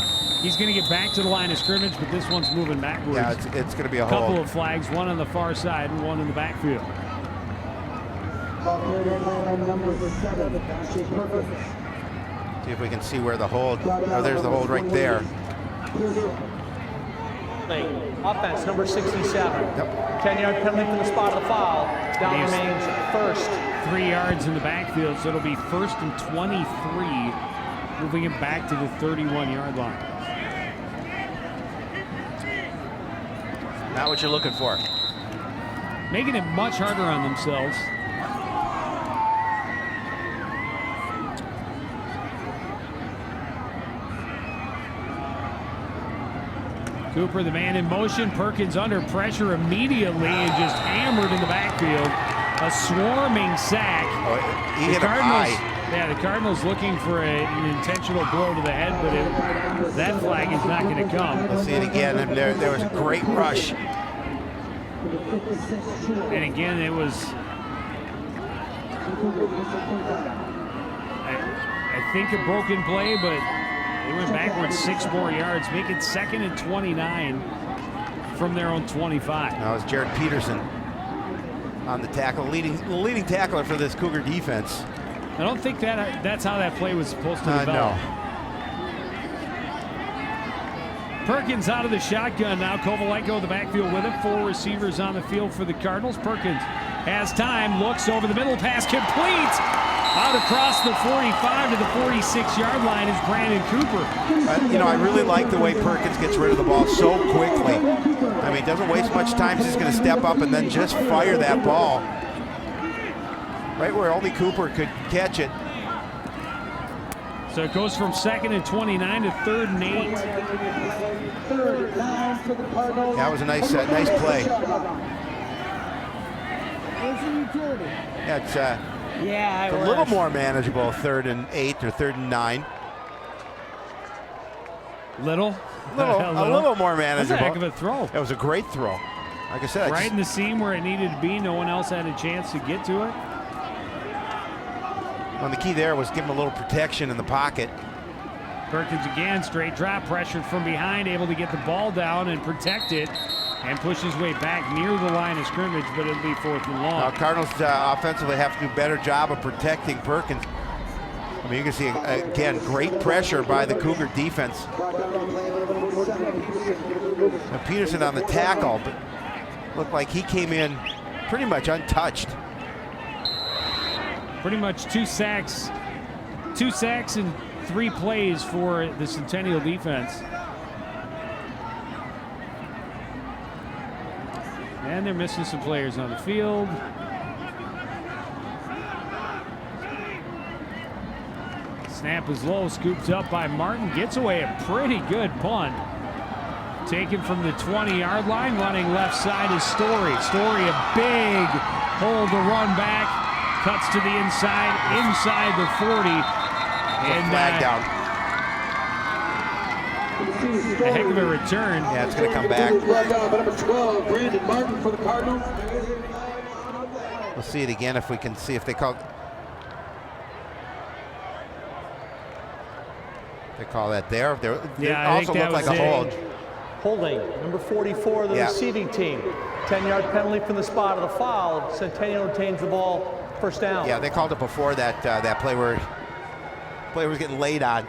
He's going to get back to the line of scrimmage, but this one's moving backwards. Yeah, it's going to be a couple hold. of flags, one on the far side and one in the backfield. See if we can see where the hold. Oh, there's the hold right there. Offense, number 67. 10-yard penalty from the spot of the foul. Down remains first. 3 yards in the backfield, so it'll be 1st and 23, moving it back to the 31-yard line. Not what you're looking for. Making it much harder on themselves. Cooper, the man in motion. Perkins under pressure immediately and just hammered in the backfield. A swarming sack. Oh, he hit him high. Yeah, the Cardinals looking for an intentional blow to the head, but that flag is not going to come. We'll see it again, and there was a great rush. And again, it was, I think, a broken play, but they went backwards 6 more yards, make it 2nd and 29 from their own 25. Now it's Jared Peterson on the tackle, leading tackler for this Cougar defense. I don't think that's how that play was supposed to develop. No. Perkins out of the shotgun now. Kovalenko the backfield with him. 4 receivers on the field for the Cardinals. Perkins has time, looks over the middle, pass complete. Out across the 45 to the 46-yard line is Brandon Cooper. I really like the way Perkins gets rid of the ball so quickly. I mean, doesn't waste much time. He's just going to step up and then just fire that ball right where only Cooper could catch it. So it goes from 2nd and 29 to 3rd and 8. That was a nice play. Yeah, it's a little more manageable, 3rd and 8 or 3rd and 9. A little more manageable. That's a heck of a throw. That was a great throw. Like I said, right in the seam where it needed to be. No one else had a chance to get to it. Well, the key there was give him a little protection in the pocket. Perkins again, straight drop, pressured from behind, able to get the ball down and protect it, and push his way back near the line of scrimmage, but it'll be 4th and long. Cardinals offensively have to do a better job of protecting Perkins. I mean, you can see, again, great pressure by the Cougar defense. Now, Peterson on the tackle, but looked like he came in pretty much untouched. Pretty much 2 sacks and 3 plays for the Centennial defense. And they're missing some players on the field. Snap is low, scooped up by Martin. Gets away a pretty good punt. Taken from the 20-yard line, running left side is Story. Story, a big hole to run back. Cuts to the inside the 40. And flag down. A heck of a return. Yeah, it's going to come back. Number 12, Brandon Martin for the Cardinals. We'll see it again if we can see if they call. They call that there. It also looked like a hold. Holding, number 44 of the receiving team. 10-yard penalty from the spot of the foul. Centennial obtains the ball. 1st down. Yeah, they called it before that that play where player was getting laid on.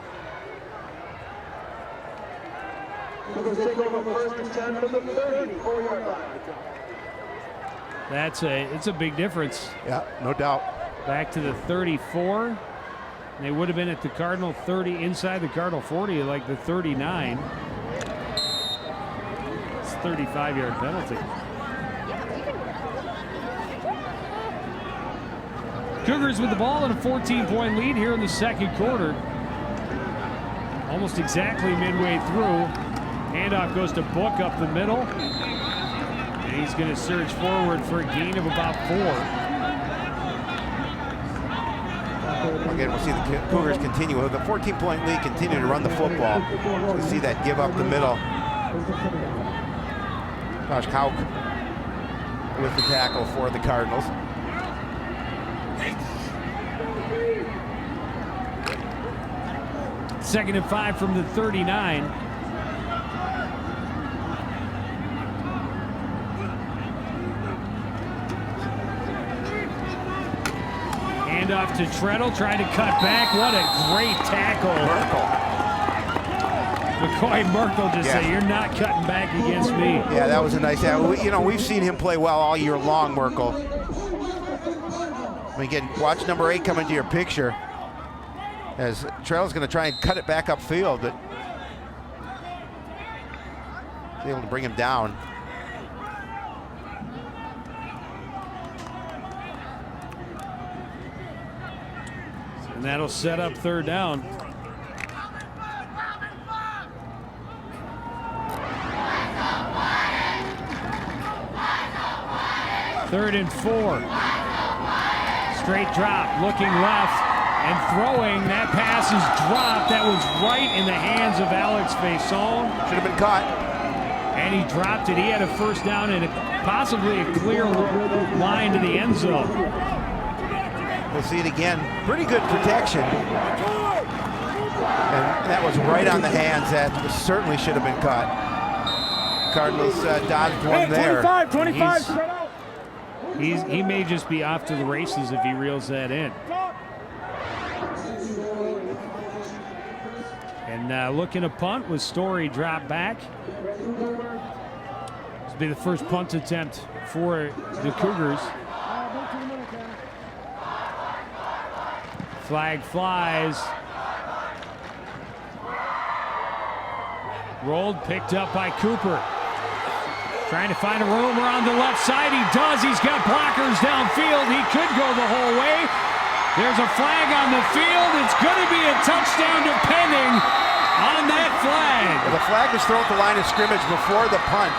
It's a big difference. Yeah, no doubt. Back to the 34. They would have been at the Cardinal 30, inside the Cardinal 40, like the 39. It's a 35-yard penalty. Cougars with the ball and a 14-point lead here in the 2nd quarter. Almost exactly midway through. Handoff goes to Book up the middle. And he's going to surge forward for a gain of about 4. Again, we'll see the Cougars continue with a 14-point lead, continue to run the football. We'll see that give up the middle. Josh Hauk with the tackle for the Cardinals. Second and 5 from the 39. Handoff to Treadle, trying to cut back. What a great tackle. McCoy Merkel just said, "You're not cutting back against me." Yeah, that was a nice. We've seen him play well all year long, Merkel. I mean, again, watch number 8 come into your picture. As Treadle's going to try and cut it back upfield, but he's able to bring him down. And that'll set up 3rd down. Third and 4. Straight drop, looking left. And throwing, that pass is dropped. That was right in the hands of Alex Faison. Should have been caught. And he dropped it. He had a 1st down and possibly a clear line to the end zone. We'll see it again. Pretty good protection. And that was right on the hands. That certainly should have been caught. Cardinals dodged one there. 25. He may just be off to the races if he reels that in. And looking to punt with Story drop back. This will be the first punt attempt for the Cougars. Flag flies. Rolled, picked up by Cooper. Trying to find a room around the left side. He does. He's got blockers downfield. He could go the whole way. There's a flag on the field. It's going to be a touchdown depending on that flag. Well, the flag was thrown at the line of scrimmage before the punt.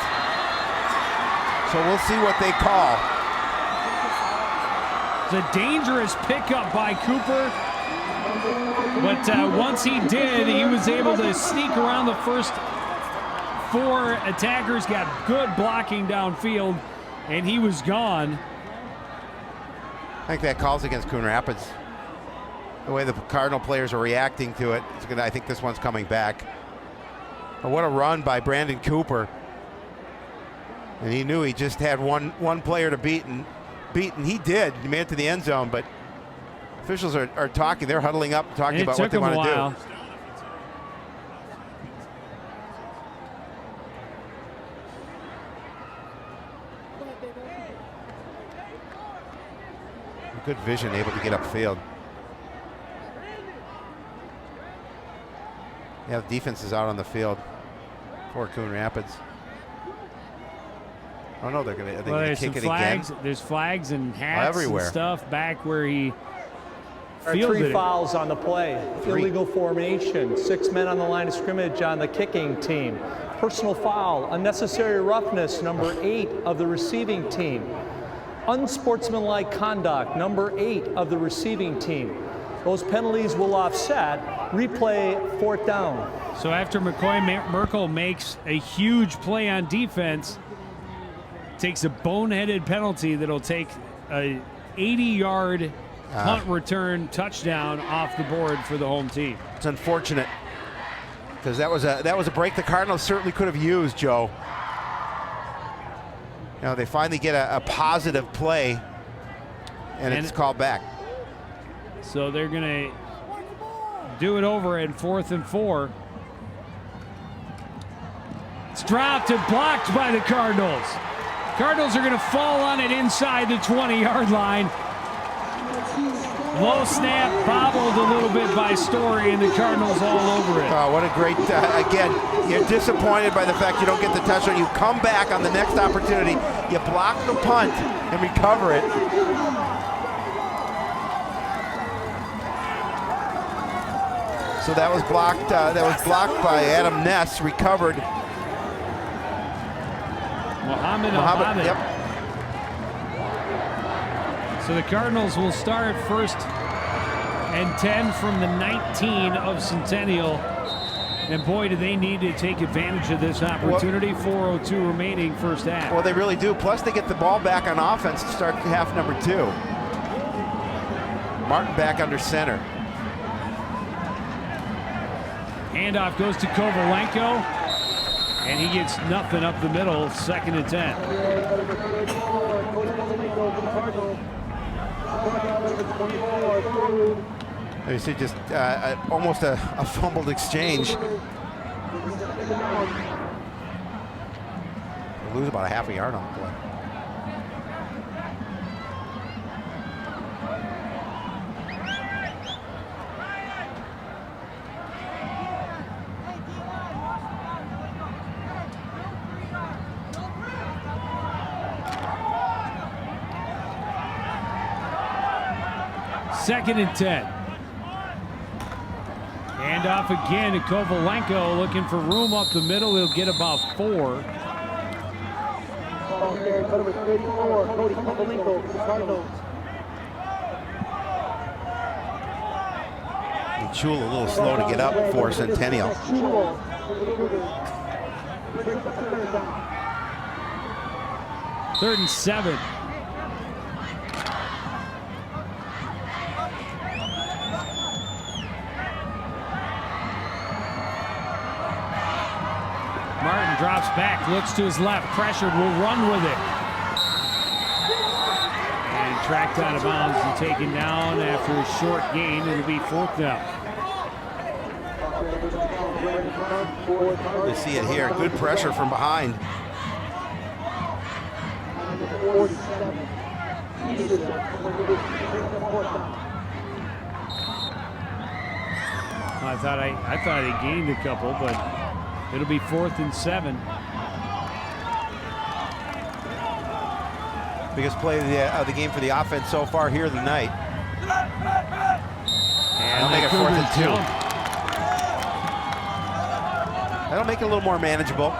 So we'll see what they call. It's a dangerous pickup by Cooper. But once he did, he was able to sneak around the first 4 attackers, got good blocking downfield, and he was gone. I think that calls against Coon Rapids. The way the Cardinal players are reacting to it, I think this one's coming back. But what a run by Brandon Cooper. And he knew he just had one player to beat, and he did. He made it to the end zone, but officials are talking. They're huddling up, talking about what they want to do. Good vision, able to get upfield. Yeah, the defense is out on the field for Coon Rapids. Oh no, they're going to kick it flags, again. There's flags and hats everywhere. and stuff back where he There are fielded 3 it. fouls on the play. 3. Illegal formation. 6 men on the line of scrimmage on the kicking team. Personal foul. Unnecessary roughness, number 8 of the receiving team. Unsportsmanlike conduct, number 8 of the receiving team. Those penalties will offset. Replay, 4th down. So after Merkel makes a huge play on defense, takes a boneheaded penalty that'll take a 80-yard punt return touchdown off the board for the home team. It's unfortunate because that was a break the Cardinals certainly could have used, Joe. You know, they finally get a positive play, and it's called back. So they're going to do it over at 4th and 4. It's dropped and blocked by the Cardinals. Cardinals are going to fall on it inside the 20-yard line. Low snap, bobbled a little bit by Story, and the Cardinals all over it. Oh, what a great, again, you're disappointed by the fact you don't get the touchdown. You come back on the next opportunity, you block the punt and recover it. So that was blocked by Adam Ness, recovered. Muhammad. Yep. So the Cardinals will start 1st and 10 from the 19 of Centennial. And boy, do they need to take advantage of this opportunity. 4:02 remaining first half. Well, they really do. Plus, they get the ball back on offense to start half number 2. Martin back under center. Handoff goes to Kovalenko, and he gets nothing up the middle. 2nd and 10. You see just almost a fumbled exchange. We'll lose about a half a yard on the play. Second and 10. Handoff again to Kovalenko, looking for room up the middle. He'll get about 4. And Chula a little slow to get up for Centennial. 3rd and 7. Martin drops back, looks to his left, pressured, will run with it. And tracked out of bounds and taken down after a short gain. It'll be 4th down. You see it here. Good pressure from behind. I thought he gained a couple, but it'll be 4th and 7. Biggest play of the game for the offense so far here tonight. And That'll make it 4th and 2. jump. That'll make it a little more manageable.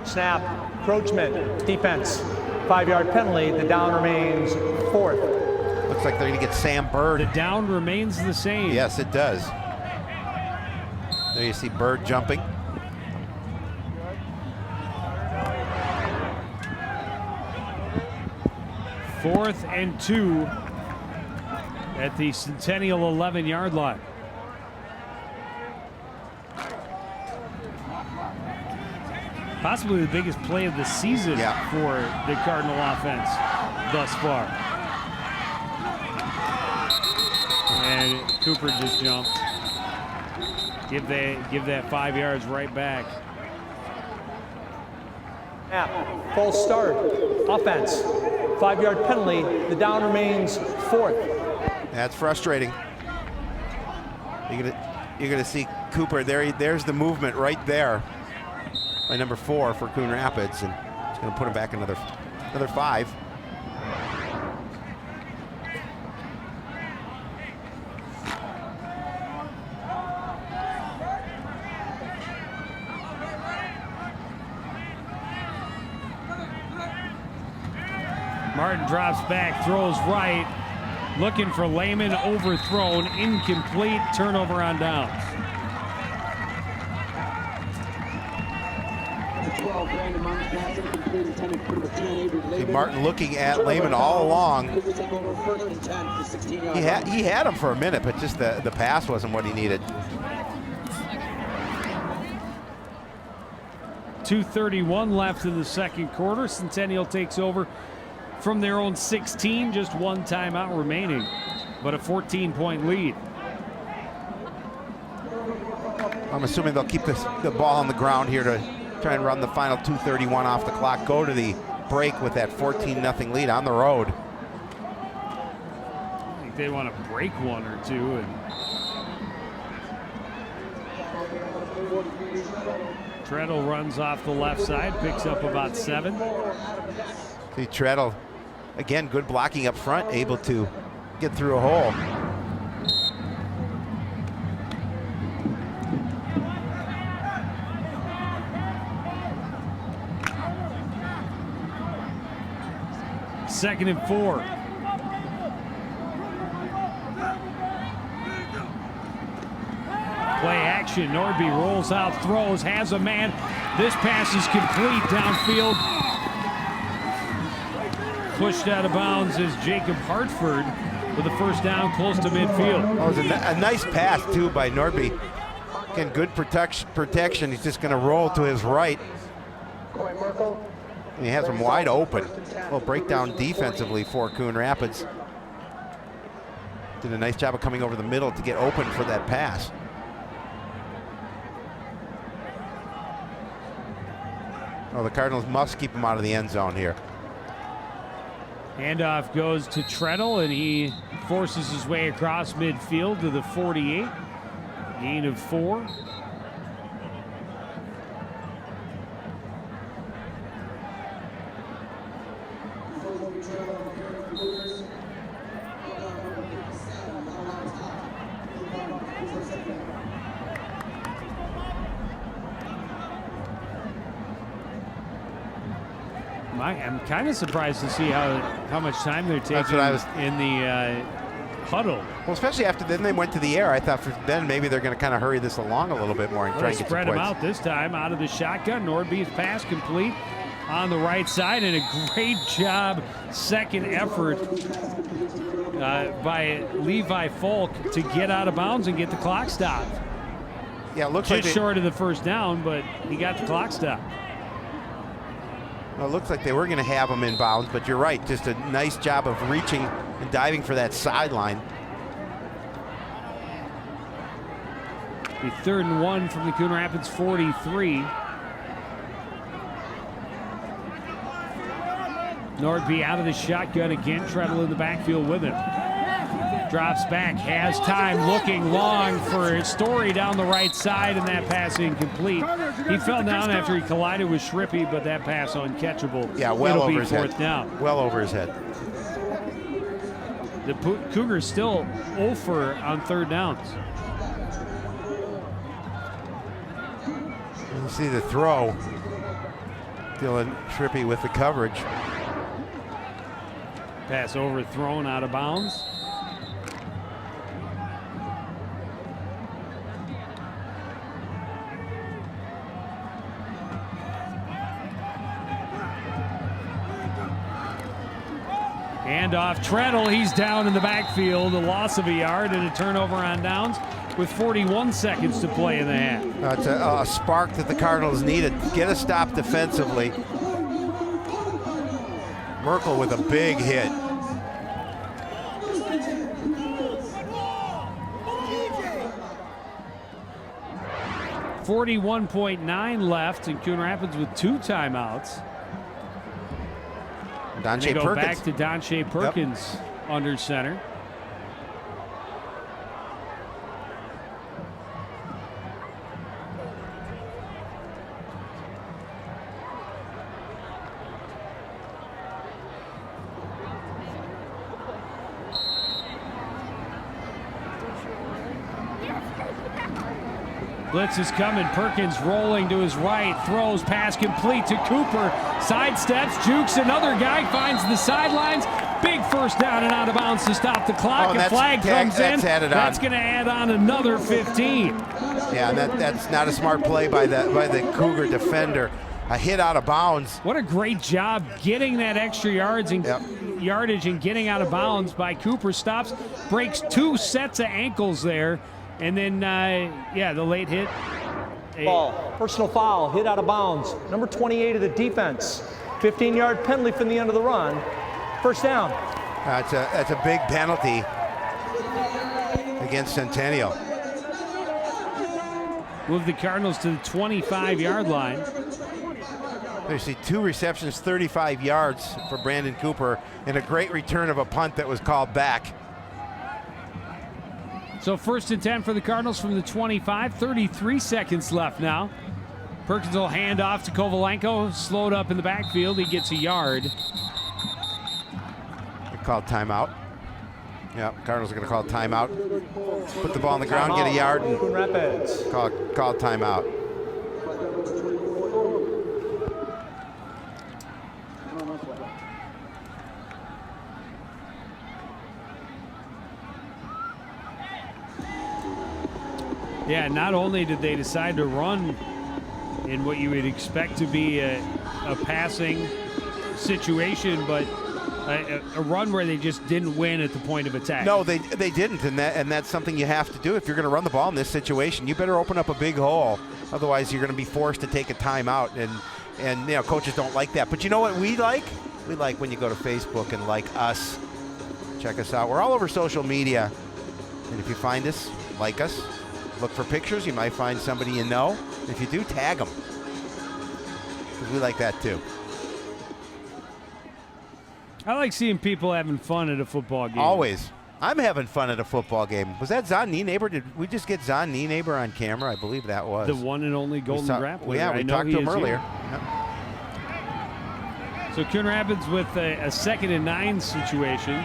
Snap, encroachment, defense, 5-yard penalty. The down remains 4th. Looks like they're going to get Sam Bird. The down remains the same. Yes, it does. There you see Bird jumping. Fourth and 2 at the Centennial 11-yard line. Possibly the biggest play of the season for the Cardinal offense thus far. And Cooper just jumped. Give that 5 yards right back. Snap, false start, offense, 5-yard penalty. The down remains 4th. That's frustrating. You're gonna see Cooper there. There's the movement right there by number 4 for Coon Rapids, and it's gonna put him back another 5. Martin drops back, throws right, looking for Lehman, overthrown, incomplete, turnover on downs. See Martin looking at Lehman all along. He had him for a minute, but just the pass wasn't what he needed. 2:31 left in the second quarter. Centennial takes over from their own 16, just one timeout remaining, but a 14-point lead. I'm assuming they'll keep the ball on the ground here to try and run the final 2:31 off the clock, go to the break with that 14-0 lead on the road. I think they want to break one or two. And Treadle runs off the left side, picks up about 7. See Treadle, again, good blocking up front, able to get through a hole. Second and 4. Play action. Nordby rolls out, throws, has a man. This pass is complete downfield. Pushed out of bounds is Jacob Hartford with a first down close to midfield. Oh, it was a nice pass, too, by Nordby. Again, good protection. He's just going to roll to his right. And he has him wide open. A little breakdown defensively for Coon Rapids. Did a nice job of coming over the middle to get open for that pass. Oh, the Cardinals must keep him out of the end zone here. Handoff goes to Treadle, and he forces his way across midfield to the 48. Gain of 4. I'm kind of surprised to see how much time they're taking in the huddle. Well, especially after then they went to the air. I thought for then maybe they're going to kind of hurry this along a little bit more and try and get some spread them points. out this time out of the shotgun. Nordby's pass complete on the right side, and a great job, second effort by Levi Folk to get out of bounds and get the clock stopped. Yeah, it looks just like short of the first down, but he got the clock stopped. Well, it looks like they were going to have him in bounds, but you're right. Just a nice job of reaching and diving for that sideline. The 3rd and 1 from the Coon Rapids 43. Nordby out of the shotgun again. Treadle in the backfield with him. Drops back, has time, looking long for Story down the right side, and that pass incomplete. He fell down after he collided with Shrippy, but that pass uncatchable. Yeah, well It'll over be his fourth head. down. Well over his head. The Cougars still 0 for on 3rd downs. You see the throw. Dylan Shrippy with the coverage. Pass overthrown out of bounds. Handoff, Treadle, he's down in the backfield, a loss of a yard and a turnover on downs with 41 seconds to play in the half. It's a spark that the Cardinals needed. Get a stop defensively. Merkel with a big hit. .9 left, and Coon Rapids with 2 timeouts. Donche Perkins. Back to Perkins. Donche Perkins under center. Blitz is coming. Perkins rolling to his right. Throws, pass complete to Cooper. Sidesteps, jukes another guy, finds the sidelines. Big first down and out of bounds to stop the clock. A flag comes in. That's going to add on another 15. Yeah, and that's not a smart play by the Cougar defender. A hit out of bounds. What a great job getting that extra yardage and getting out of bounds by Cooper. Stops, breaks 2 sets of ankles there. And then, the late hit. Ball, personal foul, hit out of bounds. Number 28 of the defense. 15-yard penalty from the end of the run. First down. That's a big penalty against Centennial. Move the Cardinals to the 25-yard line. You see 2 receptions, 35 yards for Brandon Cooper, and a great return of a punt that was called back. So 1st and 10 for the Cardinals from the 25. 33 seconds left now. Perkins will hand off to Kovalenko. Slowed up in the backfield. He gets a yard. They called timeout. Yeah, Cardinals are going to call timeout. Put the ball on the ground, get a yard, and call timeout. Yeah, not only did they decide to run in what you would expect to be a passing situation, but a run where they just didn't win at the point of attack. No, they didn't, and that's something you have to do if you're going to run the ball in this situation. You better open up a big hole, otherwise you're going to be forced to take a timeout, and coaches don't like that. But you know what we like? We like when you go to Facebook and like us. Check us out. We're all over social media, and if you find us, like us. Look for pictures. You might find somebody you know. If you do, tag them. Because we like that too. I like seeing people having fun at a football game. Always. I'm having fun at a football game. Was that Zahn Nienaber? Did we just get Zahn Nienaber on camera? I believe that was. The one and only Golden Grappler. Yeah, we talked to him earlier. Yep. So Coon Rapids with a 2nd and 9 situation.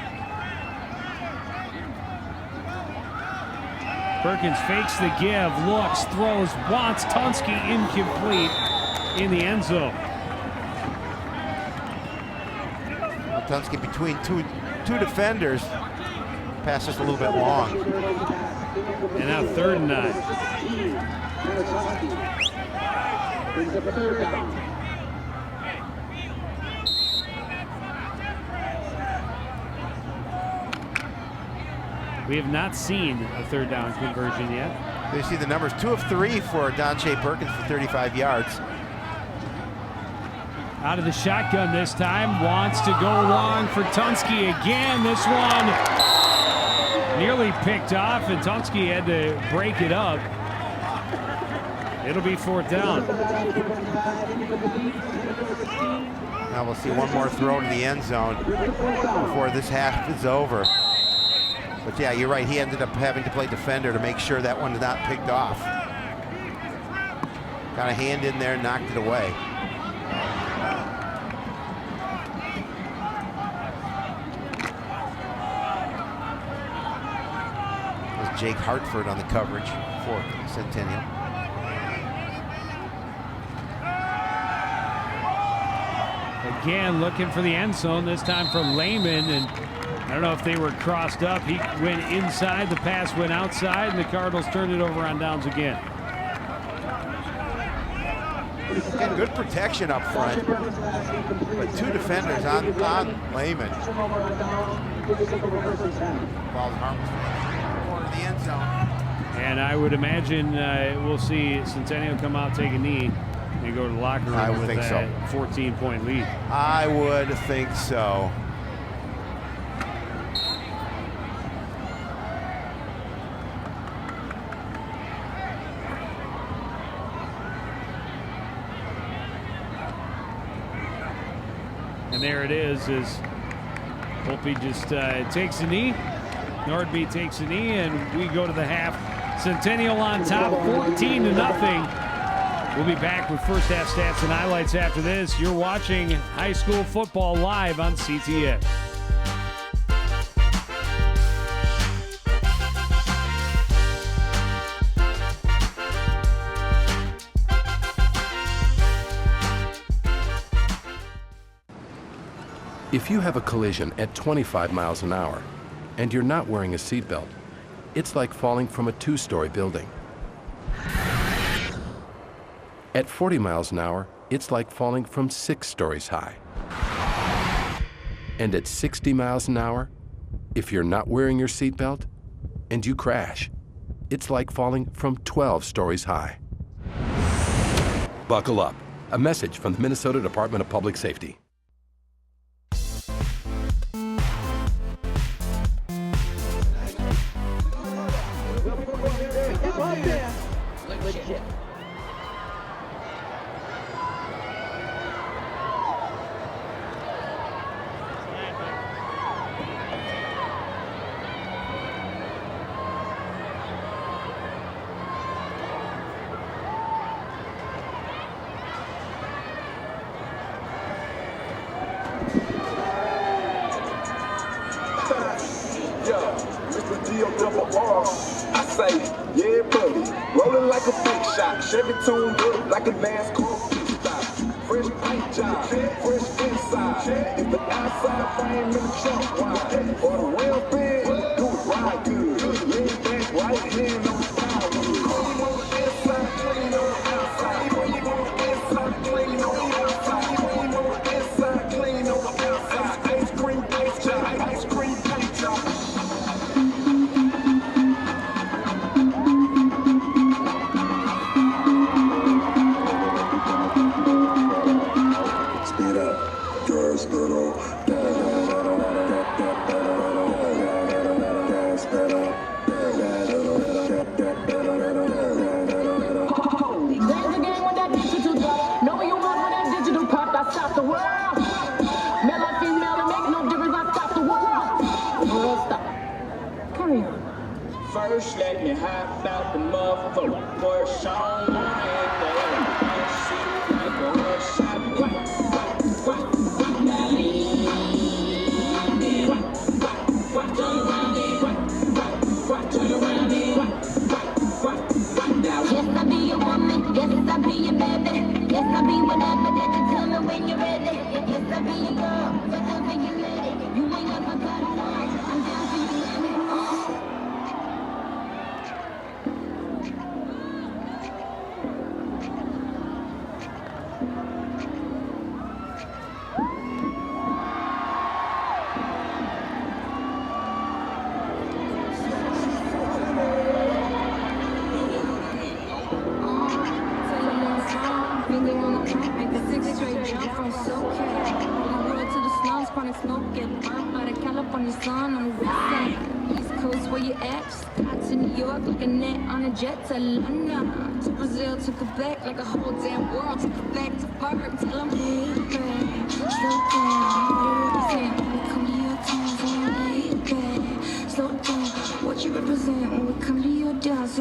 Perkins fakes the give, looks, throws, wants Tunsky, incomplete in the end zone. Tunsky between two defenders. Pass just a little bit long. And now 3rd and 9. We have not seen a 3rd down conversion yet. There you see the numbers, 2 of 3 for Donche Perkins for 35 yards. Out of the shotgun this time, wants to go long for Tunsky again. This one nearly picked off, and Tunsky had to break it up. It'll be 4th down. Now we'll see one more throw to the end zone before this half is over. But yeah, you're right. He ended up having to play defender to make sure that one was not picked off. Got a hand in there, knocked it away. There's Jake Hartford on the coverage for Centennial. Again, looking for the end zone, this time for Lehman, and I don't know if they were crossed up. He went inside, the pass went outside, and the Cardinals turned it over on downs again. Again, good protection up front, but 2 defenders on Lehman. Ball harmless corner of the end zone. And I would imagine we'll see Centennial come out, take a knee, and go to the locker room I would with think that so. 14-point lead. I would think so. And there it is, as Volpe just takes a knee. Nordby takes a knee, and we go to the half. Centennial on top, 14-0. We'll be back with first half stats and highlights after this. You're watching high school football live on CTS. If you have a collision at 25 miles an hour and you're not wearing a seatbelt, it's like falling from a 2-story building. At 40 miles an hour, it's like falling from 6 stories high. And at 60 miles an hour, if you're not wearing your seatbelt and you crash, it's like falling from 12 stories high. Buckle up. A message from the Minnesota Department of Public Safety. I say, yeah, buddy, rolling like a big shot, Chevy tuned up like a NASCAR pit stop. Fresh paint job, fresh inside. If the outside frame in the trunk wide, or the rail big, do it right good. Lean back, right hand on the power. Clean on the inside, clean on the outside. Clean on the inside, clean on the outside. Clean on the inside, clean on the outside. Ice cream paint job, ice cream paint job. First, let me hop out the motherfucker Porsche on and see like a rush shot. Yes, I be your woman. Yes, I be your baby. Yes, I be whatever that you tell me when you're ready. Yes, I be your girl. Whatever you ready. You ain't never got it wrong. I'm down for you. Smoke, get burnt by the California sun on the west side. East Coast, where you at? Start to New York like a net on a jet to London. To Brazil, to Quebec, like a whole damn world. To Quebec, to Bart, tell them, hey, babe, slow down. What do you represent when we come to your town? Hey, babe, slow down. What you represent when we come to your dance?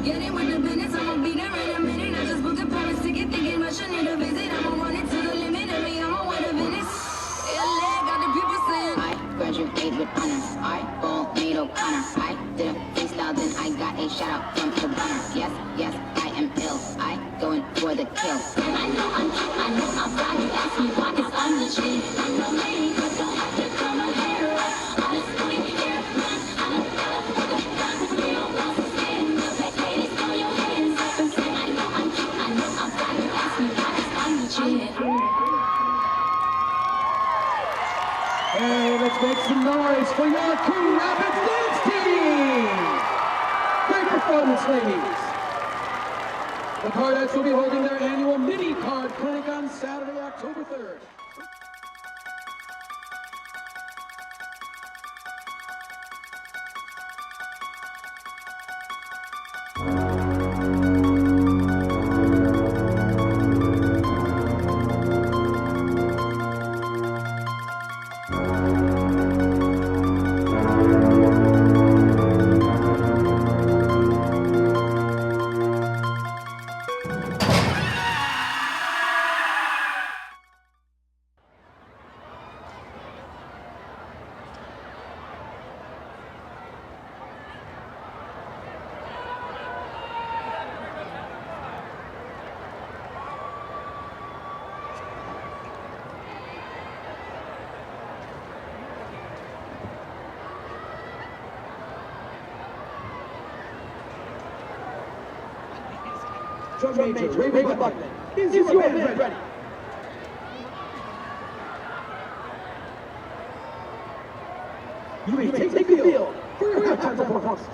Get in with the business, I'ma be there in a minute. I just booked a Paris ticket, thinking Russia need a visit. I'ma run it to the limit, and me, I'ma win a Venice. LA got the people saying, I graduated with honors. I won't need O'Connor. I did a freestyle, then I got a shout out from the runner. Yes, yes, I am ill. I going for the kill. And I know I'm cute, I know I'm fly. You ask me why, 'cause I'm the shit. I'm no lady, but don't have to come on here. Honestly, here, man, I'm a fella with a gun. We don't want to stand up. Ladies, throw your hands up and say, I know I'm cute, I know I'm fly. You ask me why, 'cause I'm the shit. Hey, let's make some noise for your Coon Rapids dance team! Great performance, ladies! The Cardites will be holding their annual mini card clinic on Saturday, October 3rd. Drum Major, Raven Buckman, is your band ready? You may take the field for your halftime performance.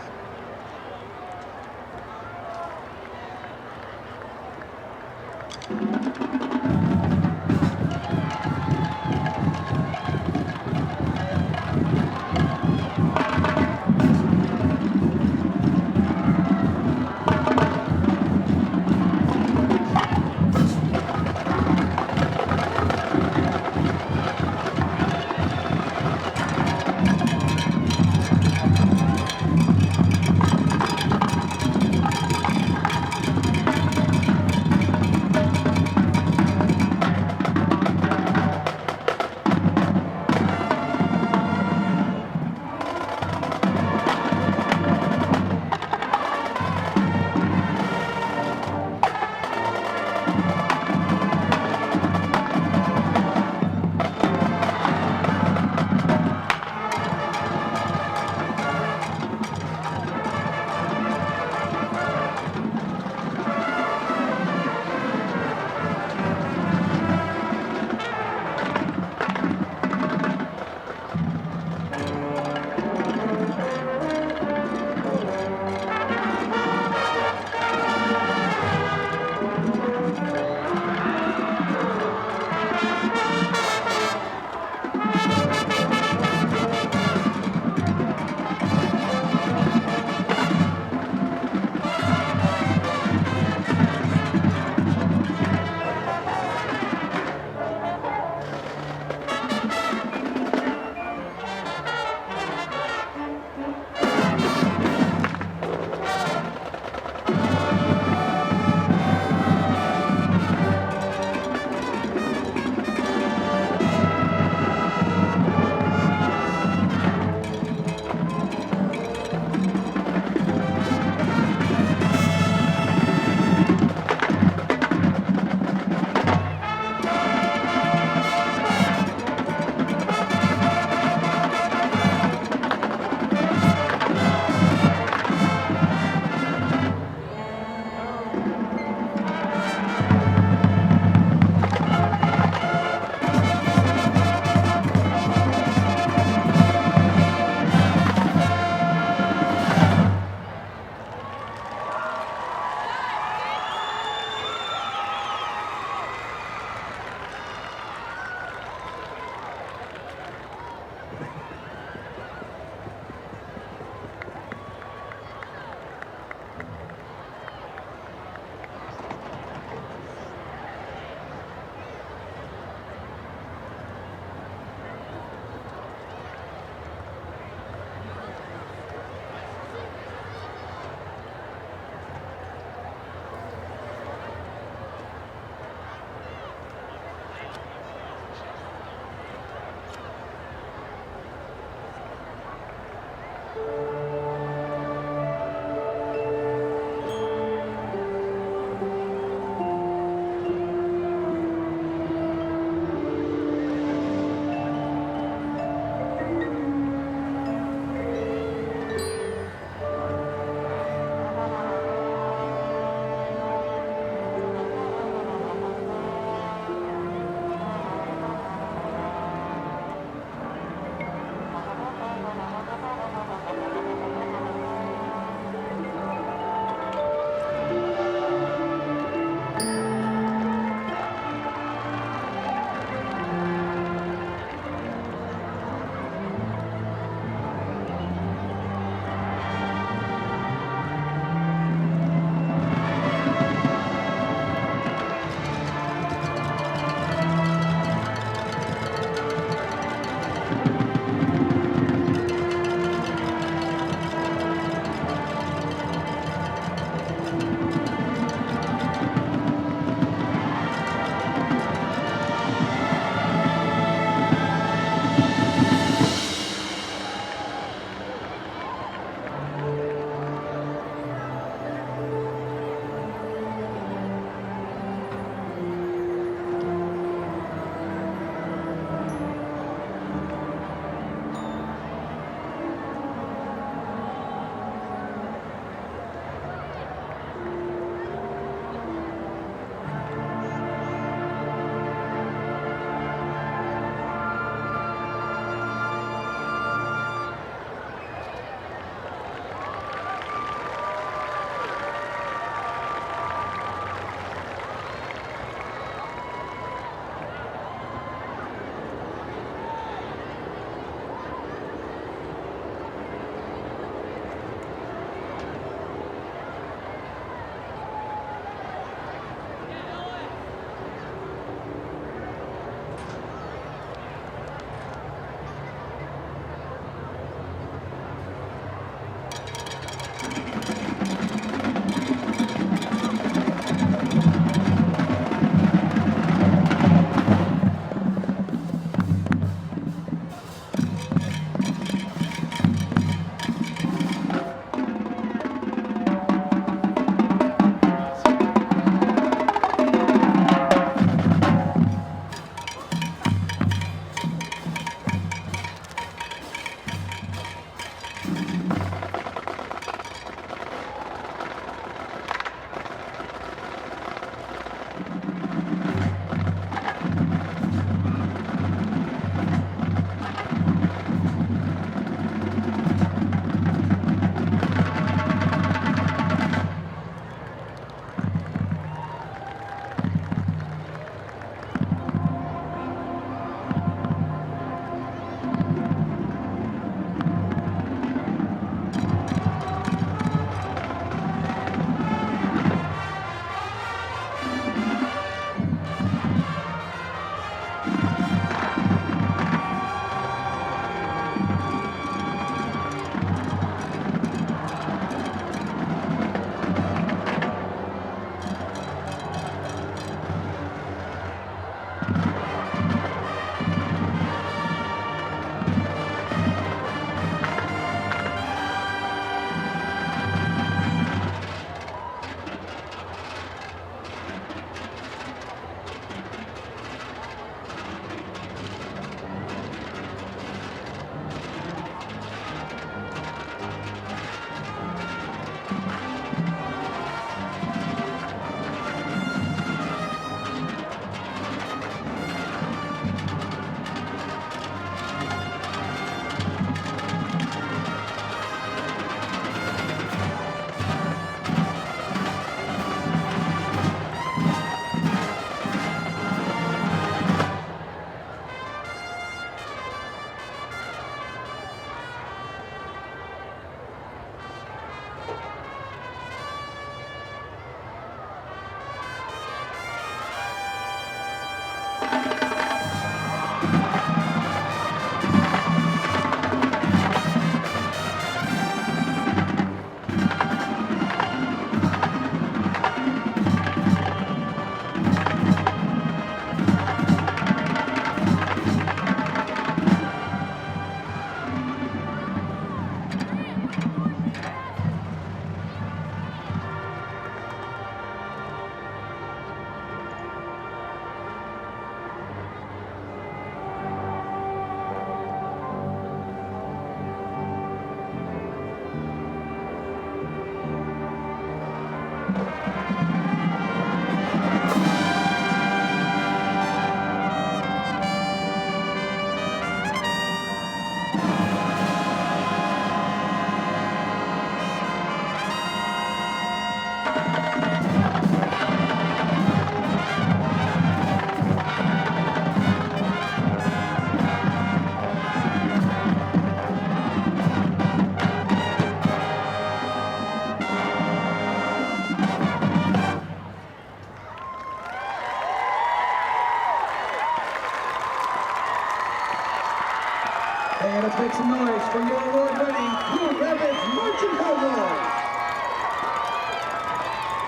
And let's make some noise for your award-winning Coon Rapids Marching Cowboys.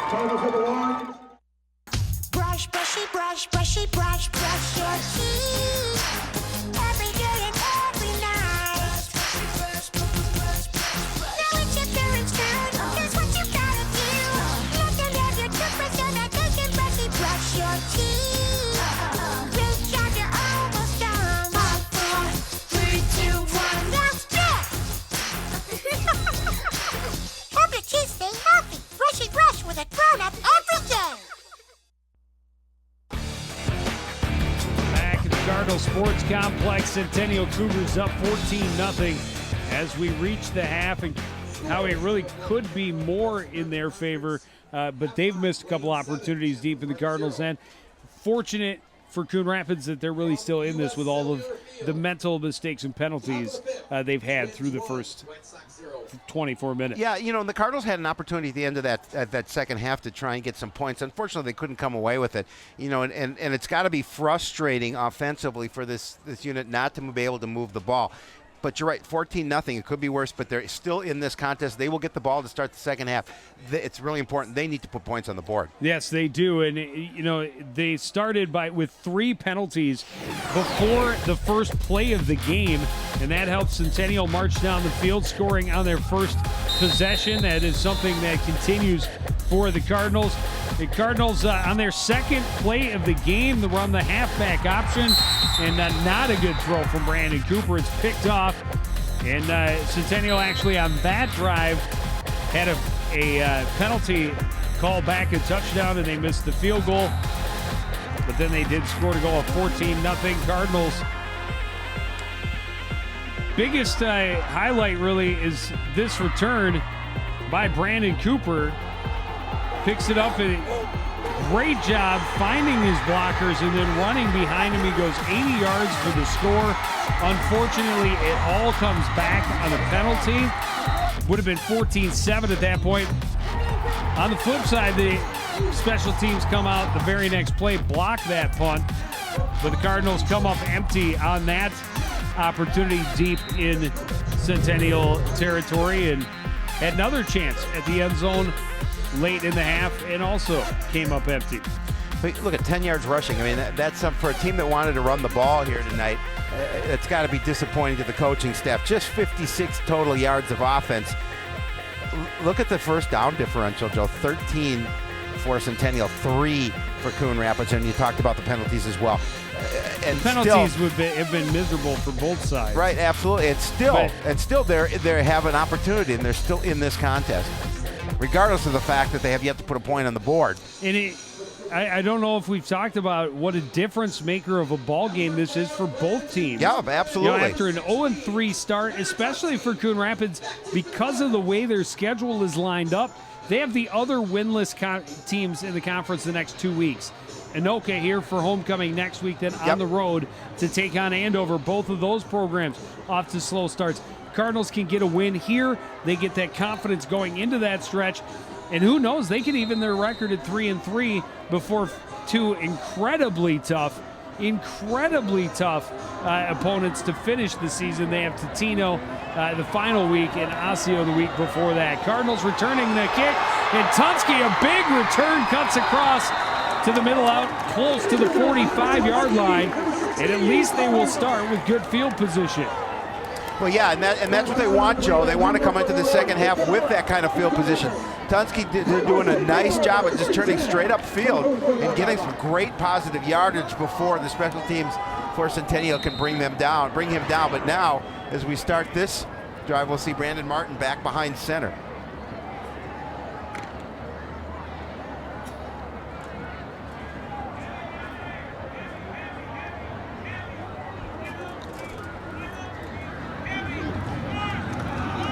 Cowboys have award. Brush, brushy, brush, brushy, brush, brush your teeth. Every day and every night. Now it's your parents' turn. Here's what you gotta do. Let them have your toothbrush so that they can brushy brush your teeth. Great job, you're almost done. 5, 4, 3, 2, 1. Now spit! Help your teeth stay healthy. Brushy brush with a grown-up every day. Cardinal Sports Complex, Centennial Cougars up 14-0 as we reach the half, and how it really could be more in their favor, but they've missed a couple opportunities deep in the Cardinals' end. Fortunate for Coon Rapids that they're really still in this with all of the mental mistakes and penalties they've had through the first 24 minutes. Yeah, you know, and the Cardinals had an opportunity at the end of that second half to try and get some points. Unfortunately, they couldn't come away with it. You know, and it's got to be frustrating offensively for this unit not to be able to move the ball. But you're right, 14-0. It could be worse, but they're still in this contest. They will get the ball to start the second half. It's really important. They need to put points on the board. Yes, they do. And, you know, they started with 3 penalties before the first play of the game, and that helped Centennial march down the field, scoring on their first possession. That is something that continues for the Cardinals. The Cardinals on their second play of the game, they run the halfback option, and not a good throw from Brandon Cooper. It's picked off, and Centennial actually on that drive had a penalty call back a touchdown, and they missed the field goal. But then they did score to go up 14-0 Cardinals. Biggest highlight really is this return by Brandon Cooper. Picks it up, and great job finding his blockers and then running behind him. He goes 80 yards for the score. Unfortunately, it all comes back on a penalty. Would have been 14-7 at that point. On the flip side, the special teams come out the very next play, block that punt, but the Cardinals come up empty on that opportunity deep in Centennial territory, and had another chance at the end zone late in the half and also came up empty. But look at 10 yards rushing. I mean, that's for a team that wanted to run the ball here tonight. It's got to be disappointing to the coaching staff. Just 56 total yards of offense. Look at the first down differential, Joe. 13 for Centennial, 3 for Coon Rapids, and you talked about the penalties as well. And the penalties have been miserable for both sides. Right, absolutely. And still they have an opportunity, and they're still in this contest, regardless of the fact that they have yet to put a point on the board. And I don't know if we've talked about what a difference maker of a ball game this is for both teams. Yeah, absolutely. You know, after an 0-3 start, especially for Coon Rapids, because of the way their schedule is lined up, they have the other winless teams in the conference the next 2 weeks. Anoka here for homecoming next week, then on the road to take on Andover. Both of those programs off to slow starts. Cardinals can get a win here. They get that confidence going into that stretch. And who knows, they could even their record at 3-3 before 2 incredibly tough opponents to finish the season. They have Totino the final week and Osseo the week before that. Cardinals returning the kick, and Tunsky, a big return, cuts across to the middle out, close to the 45-yard line, and at least they will start with good field position. Well, yeah, and that's what they want, Joe. They want to come into the second half with that kind of field position. Tunsky doing a nice job at just turning straight up field and getting some great positive yardage before the special teams for Centennial can bring him down. But now, as we start this drive, we'll see Brandon Martin back behind center.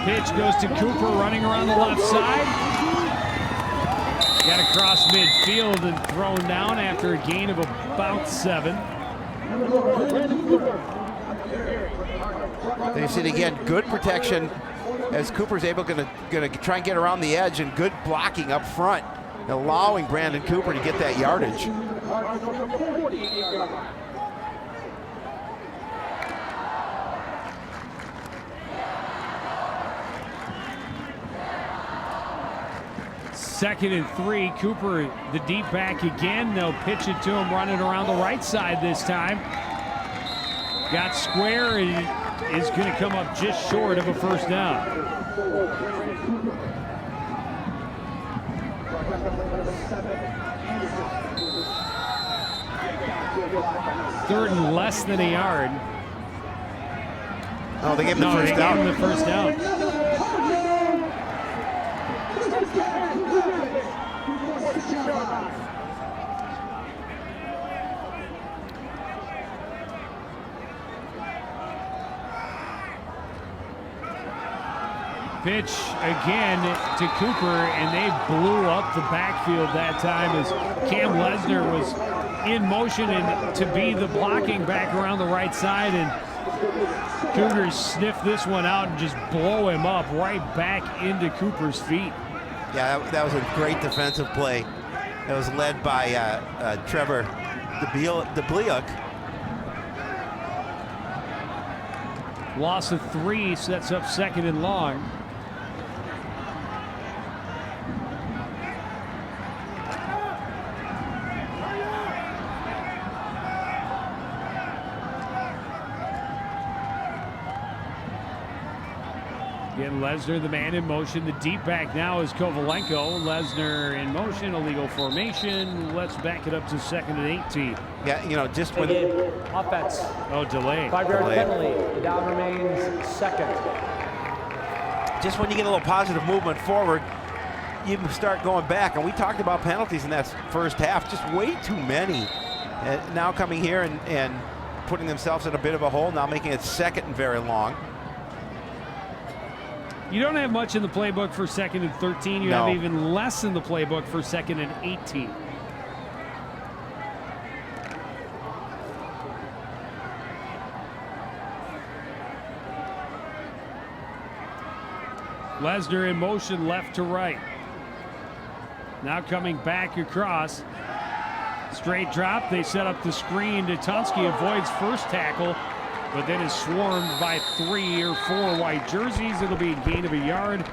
Pitch goes to Cooper, running around the left side. Got across midfield and thrown down after a gain of about 7. Then you see it again, good protection as Cooper's gonna try and get around the edge, and good blocking up front, allowing Brandon Cooper to get that yardage. 2nd and 3. Cooper, the deep back again. They'll pitch it to him running around the right side this time. Got square and is going to come up just short of a first down. Third and less than a yard. Oh, they gave him the first down. Gave him the first down. Pitch again to Cooper, and they blew up the backfield that time as Cam Lesnar was in motion and to be the blocking back around the right side, and Cougars sniff this one out and just blow him up right back into Cooper's feet. Yeah, that was a great defensive play. It was led by Trevor DeBliuk. Loss of 3 sets up 2nd and long. Again, Lesnar, the man in motion. The deep back now is Kovalenko. Lesnar in motion, illegal formation. Let's back it up to 2nd and 18. Yeah, you know, just when... Offense. Oh, delay. 5-yard penalty. The down remains 2nd. Just when you get a little positive movement forward, you start going back. And we talked about penalties in that first half. Just way too many. And now coming here and putting themselves in a bit of a hole. Now making it 2nd and very long. You don't have much in the playbook for 2nd and 13. You have even less in the playbook for 2nd and 18. Lesnar in motion left to right. Now coming back across. Straight drop. They set up the screen. Tunsky avoids first tackle, but then is swarmed by 3 or 4 white jerseys. It'll be a gain of a yard,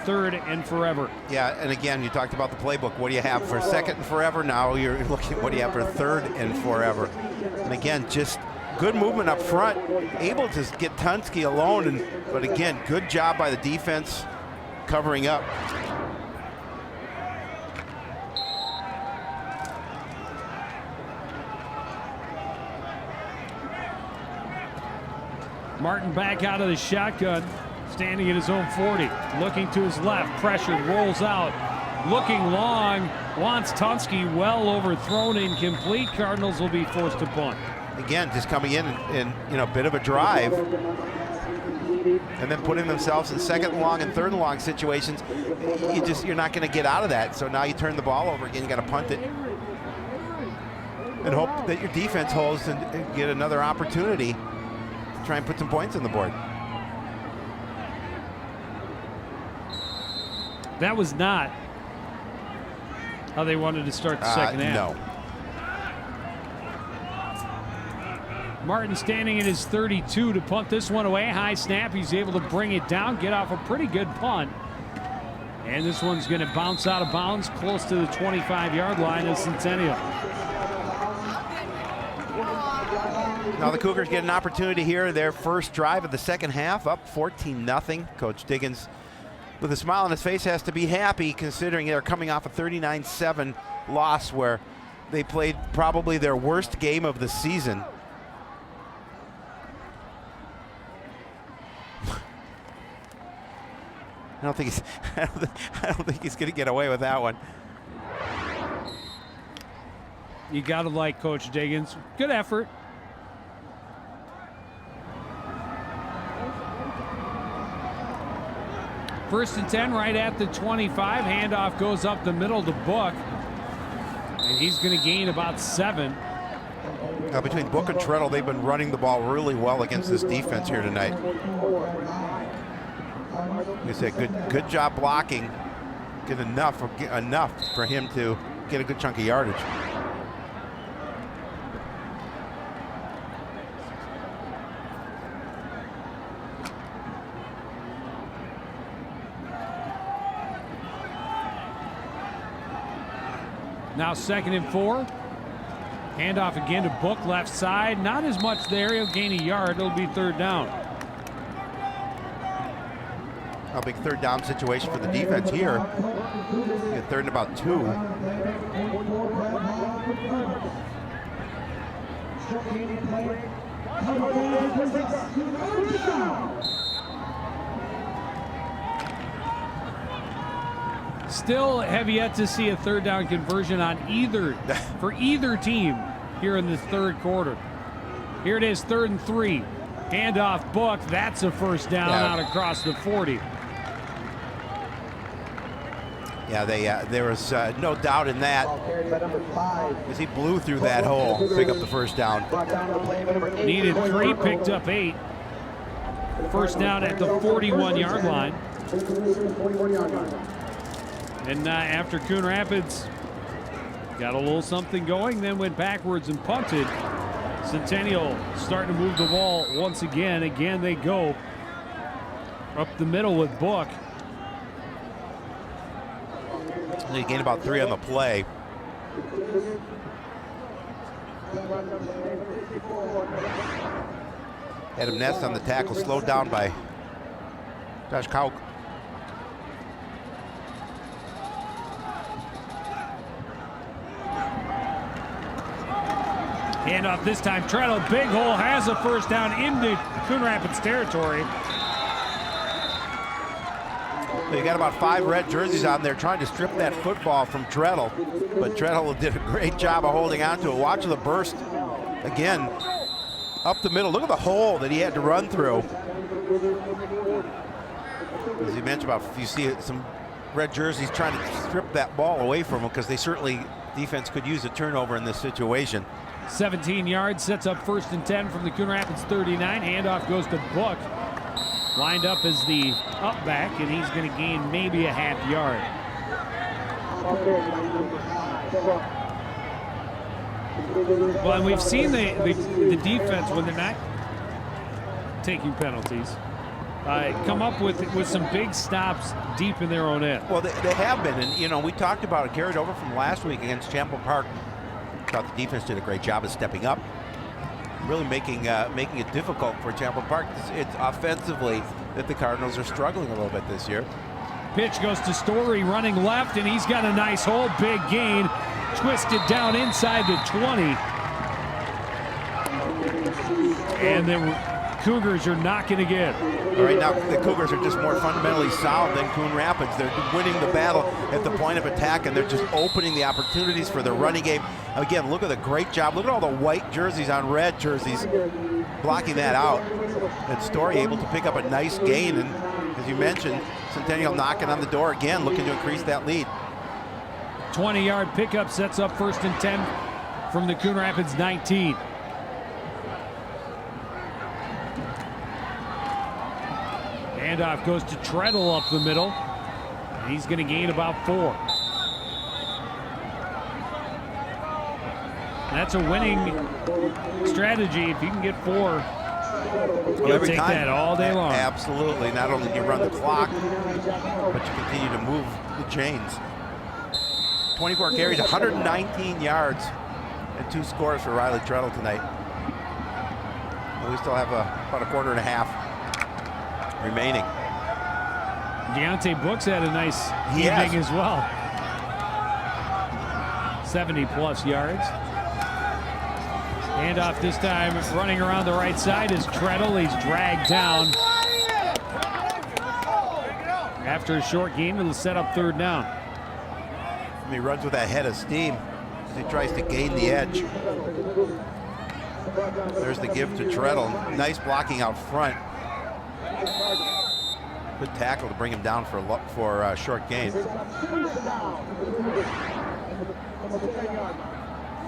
3rd and forever. Yeah, and again, you talked about the playbook. What do you have for 2nd and forever? Now you're looking at what do you have for 3rd and forever. And again, just good movement up front, able to get Tunsky alone. But again, good job by the defense covering up. Martin back out of the shotgun, standing at his own 40, looking to his left, pressured, rolls out, looking long, wants Tunsky, well overthrown, incomplete. Cardinals will be forced to punt. Again, just coming in you know, a bit of a drive, and then putting themselves in 2nd and long and 3rd and long situations. You're not going to get out of that. So now you turn the ball over again. You got to punt it and hope that your defense holds and get another opportunity. Try and put some points on the board. That was not how they wanted to start the second half. No. Martin standing at his 32 to punt this one away. High snap. He's able to bring it down, get off a pretty good punt. And this one's going to bounce out of bounds close to the 25-yard line of Centennial. Now the Cougars get an opportunity here. Their first drive of the second half, up 14-0. Coach Diggins, with a smile on his face, has to be happy considering they're coming off a 39-7 loss where they played probably their worst game of the season. I don't think he's going to get away with that one. You got to like Coach Diggins. Good effort. First and 10 right at the 25. Handoff goes up the middle to Book. And he's going to gain about 7. Now between Book and Treadle, they've been running the ball really well against this defense here tonight. Like I said, good job blocking. Get enough for him to get a good chunk of yardage. Now 2nd and 4. Handoff again to Book, left side. Not as much there. He'll gain a yard. It'll be 3rd down. A big 3rd down situation for the defense here. Get 3rd and about 2. Still have yet to see a 3rd down conversion on for either team here in this 3rd quarter. Here it is, 3rd and 3. Handoff Book. That's a 1st down out across the 40. Yeah, there was no doubt in that, as he blew through that hole to pick up the 1st down. Needed 3, picked up 8. 1st down at the 41-yard line. And after Coon Rapids got a little something going, then went backwards and punted. Centennial starting to move the ball once again. Again, they go up the middle with Book. They gained about 3 on the play. Adam Ness on the tackle, slowed down by Josh Kauk. Handoff this time. Treadle, big hole, has a 1st down into Coon Rapids territory. You got about 5 red jerseys on there trying to strip that football from Treadle, but Treadle did a great job of holding on to it. Watch the burst again up the middle. Look at the hole that he had to run through. As you mentioned about, you see some red jerseys trying to strip that ball away from him because they certainly, defense could use a turnover in this situation. 17 yards, sets up 1st and 10 from the Coon Rapids 39. Handoff goes to Book. Lined up as the up back, and he's going to gain maybe a half yard. Well, and we've seen the defense, when they're not taking penalties, come up with some big stops deep in their own end. Well, they have been, and you know, we talked about it, carried over from last week against Champlain Park. Thought the defense did a great job of stepping up, really making it difficult for Champlain Park. It's offensively that the Cardinals are struggling a little bit this year. Pitch goes to Story, running left, and he's got a nice hole, big gain, twisted down inside the 20. And the Cougars are knocking again. Right now, the Cougars are just more fundamentally solid than Coon Rapids. They're winning the battle at the point of attack, and they're just opening the opportunities for their running game. Again, look at the great job. Look at all the white jerseys on red jerseys, blocking that out. And Story able to pick up a nice gain. And as you mentioned, Centennial knocking on the door again, looking to increase that lead. 20-yard pickup sets up 1st and 10 from the Coon Rapids 19. Handoff goes to Treadle up the middle. He's going to gain about 4. That's a winning strategy. If you can get 4, you'll take that all day long. Absolutely. Not only do you run the clock, but you continue to move the chains. 24 carries, 119 yards, and 2 scores for Riley Treadle tonight. And we still have about a quarter and a half remaining. Deontay Brooks had a nice evening as well. 70-plus yards. Handoff this time, running around the right side is Treadle. He's dragged down. After a short game, it'll set up 3rd down. And he runs with that head of steam as he tries to gain the edge. There's the give to Treadle. Nice blocking out front. Good tackle to bring him down for a short gain.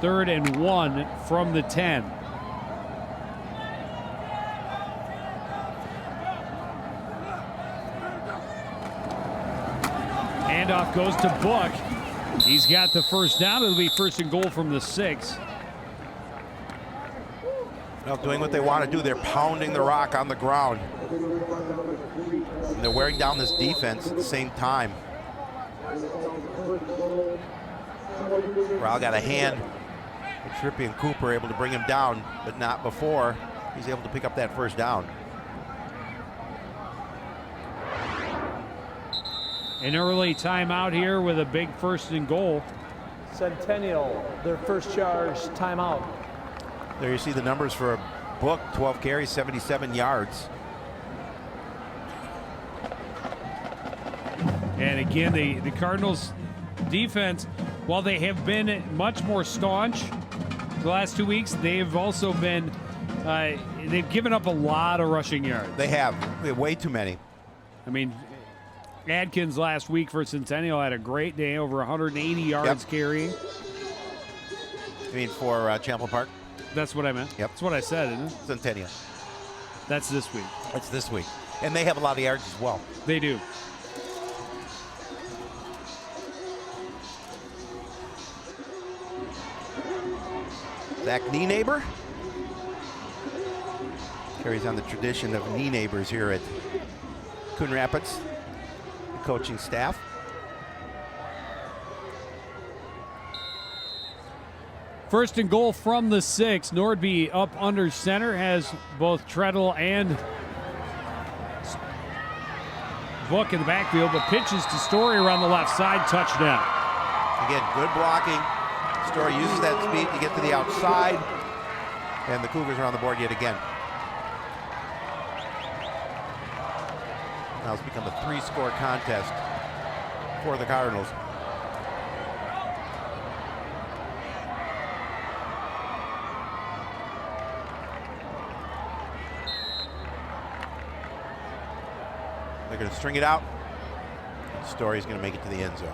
3rd and 1 from the 10. Handoff goes to Book. He's got the 1st down. It'll be 1st and goal from the 6. Well, doing what they want to do. They're pounding the rock on the ground. And they're wearing down this defense at the same time. Corral got a hand. Trippy and Cooper able to bring him down, but not before he's able to pick up that first down. An early timeout here with a big 1st and goal. Centennial, their first charge timeout. There you see the numbers for Book, 12 carries, 77 yards. And again, the Cardinals defense, while they have been much more staunch the last 2 weeks, they've also been, they've given up a lot of rushing yards. They have way too many. I mean, Adkins last week for Centennial had a great day, over 180 yards carrying. You mean for Champlain Park? That's what I meant. Yep. That's what I said, isn't it? Centennial. That's this week. That's this week. And they have a lot of yards as well. They do. Zach Knee Neighbor carries on the tradition of knee neighbors here at Coon Rapids, the coaching staff. First and goal from the 6. Nordby up under center, has both Treadle and Book in the backfield, but pitches to Story around the left side, touchdown. Again, good blocking. Story uses that speed to get to the outside, and the Cougars are on the board yet again. Now it's become a 3-score contest for the Cardinals. They're going to string it out. Story's going to make it to the end zone.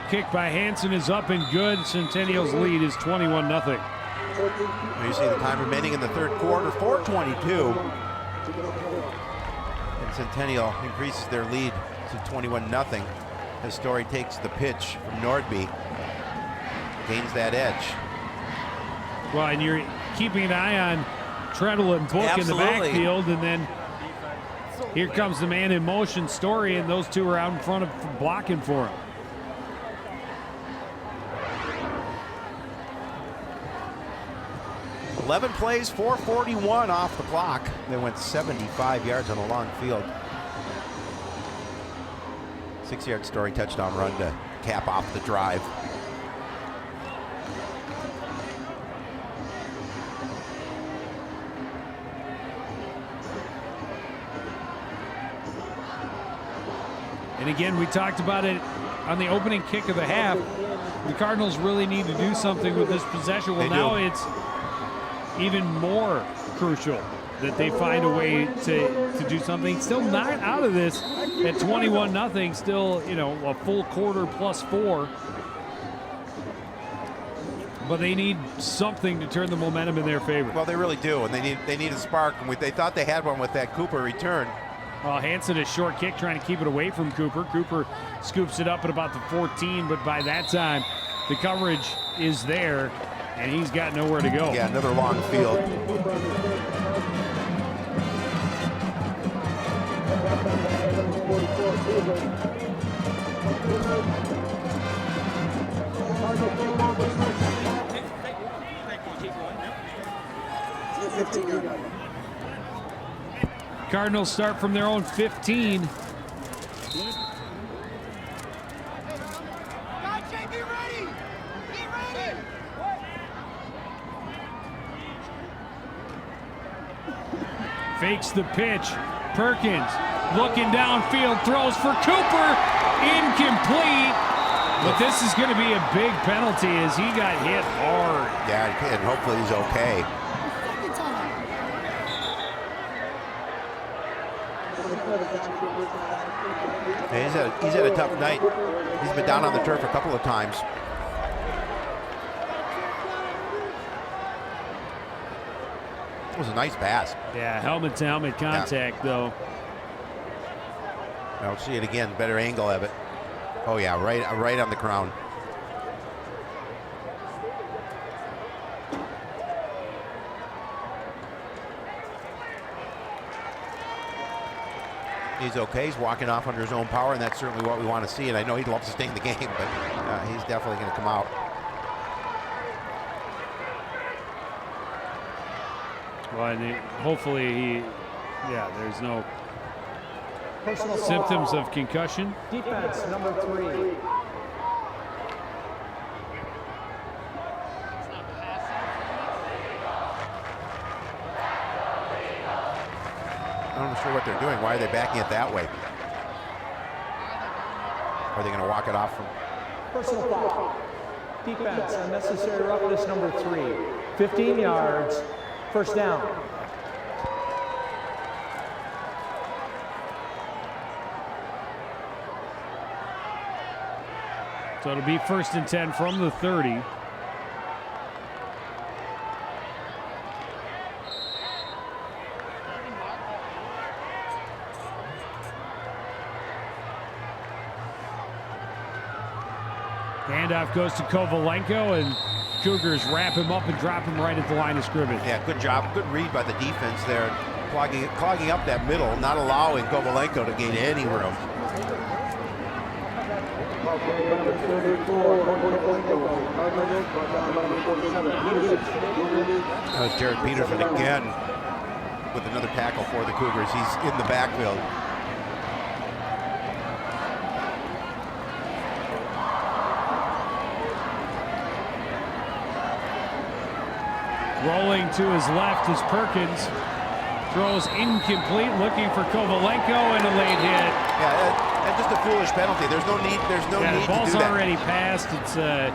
Kick by Hansen is up and good. Centennial's lead is 21-0. You see the time remaining in the third quarter, 4:22. And Centennial increases their lead to 21-0 as Story takes the pitch from Nordby, gains that edge. Well, and you're keeping an eye on Treadle and Book in the backfield, and then here comes the man in motion, Story, and those two are out in front of blocking for him. Eleven plays, 4:41 off the clock. They went 75 yards on a long field. 6-yard Story touchdown run to cap off the drive. And again, we talked about it on the opening kick of the half. The Cardinals really need to do something with this possession. Well, now it's even more crucial that they find a way to do something. Still not out of this at 21-0. Still, you know, a full quarter plus 4. But they need something to turn the momentum in their favor. Well, they really do, and they need a spark. And they thought they had one with that Cooper return. Well, Hansen, a short kick, trying to keep it away from Cooper. Cooper scoops it up at about the 14, but by that time, the coverage is there, and he's got nowhere to go. Yeah, another long field. Cardinals start from their own 15. Fakes the pitch. Perkins looking downfield, throws for Cooper, incomplete. But this is going to be a big penalty as he got hit hard. Yeah, and hopefully he's okay. Yeah, he's had a tough night. He's been down on the turf a couple of times. It was a nice pass. Yeah, helmet-to-helmet contact, though. I'll see it again, better angle of it. Oh, yeah, right on the crown. He's okay. He's walking off under his own power, and that's certainly what we want to see. And I know he'd love to stay in the game, but he's definitely going to come out. Well, and hopefully there's no symptoms of concussion. Defense, number 3. I'm not sure what they're doing. Why are they backing it that way? Are they going to walk it off from? Personal foul. Defense, unnecessary roughness, number 3. 15 yards, first down. So it'll be 1st and 10 from the 30. Handoff goes to Kovalenko, and Cougars wrap him up and drop him right at the line of scrimmage. Yeah, good job. Good read by the defense there. Clogging up that middle, not allowing Kovalenko to gain any room. That was Jared Peterson again with another tackle for the Cougars. He's in the backfield. Rolling to his left is Perkins. Throws incomplete, looking for Kovalenko, and a late hit. Yeah, and just a foolish penalty. There's no need. There's no need the ball's to do that. already passed. It's an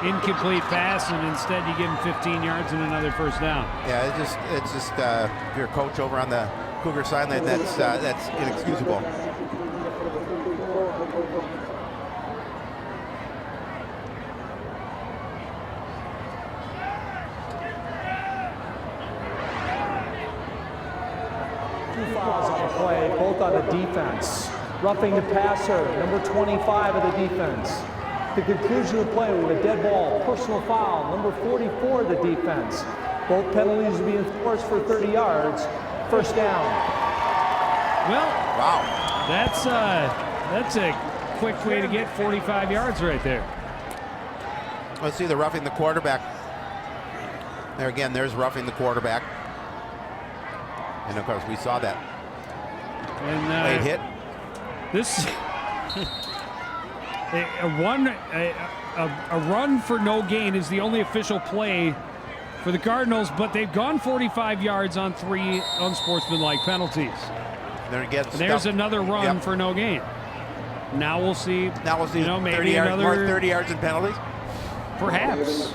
incomplete pass, and instead you give him 15 yards and another first down. Yeah, it's just if you're a coach over on the Cougar sideline, that's inexcusable. Fouls on the play, both on the defense. Roughing the passer, number 25 of the defense. The conclusion of the play with a dead ball, personal foul, number 44 of the defense. Both penalties will be enforced for 30 yards. First down. Well, wow, that's a quick way to get 45 yards right there. Let's see the roughing the quarterback. There again, there's roughing the quarterback. And of course, we saw that And late hit. This a run for no gain is the only official play for the Cardinals, but they've gone 45 yards on 3 unsportsmanlike penalties. There's another run for no gain. Now we'll see. You know, maybe more 30 yards in penalties. Perhaps.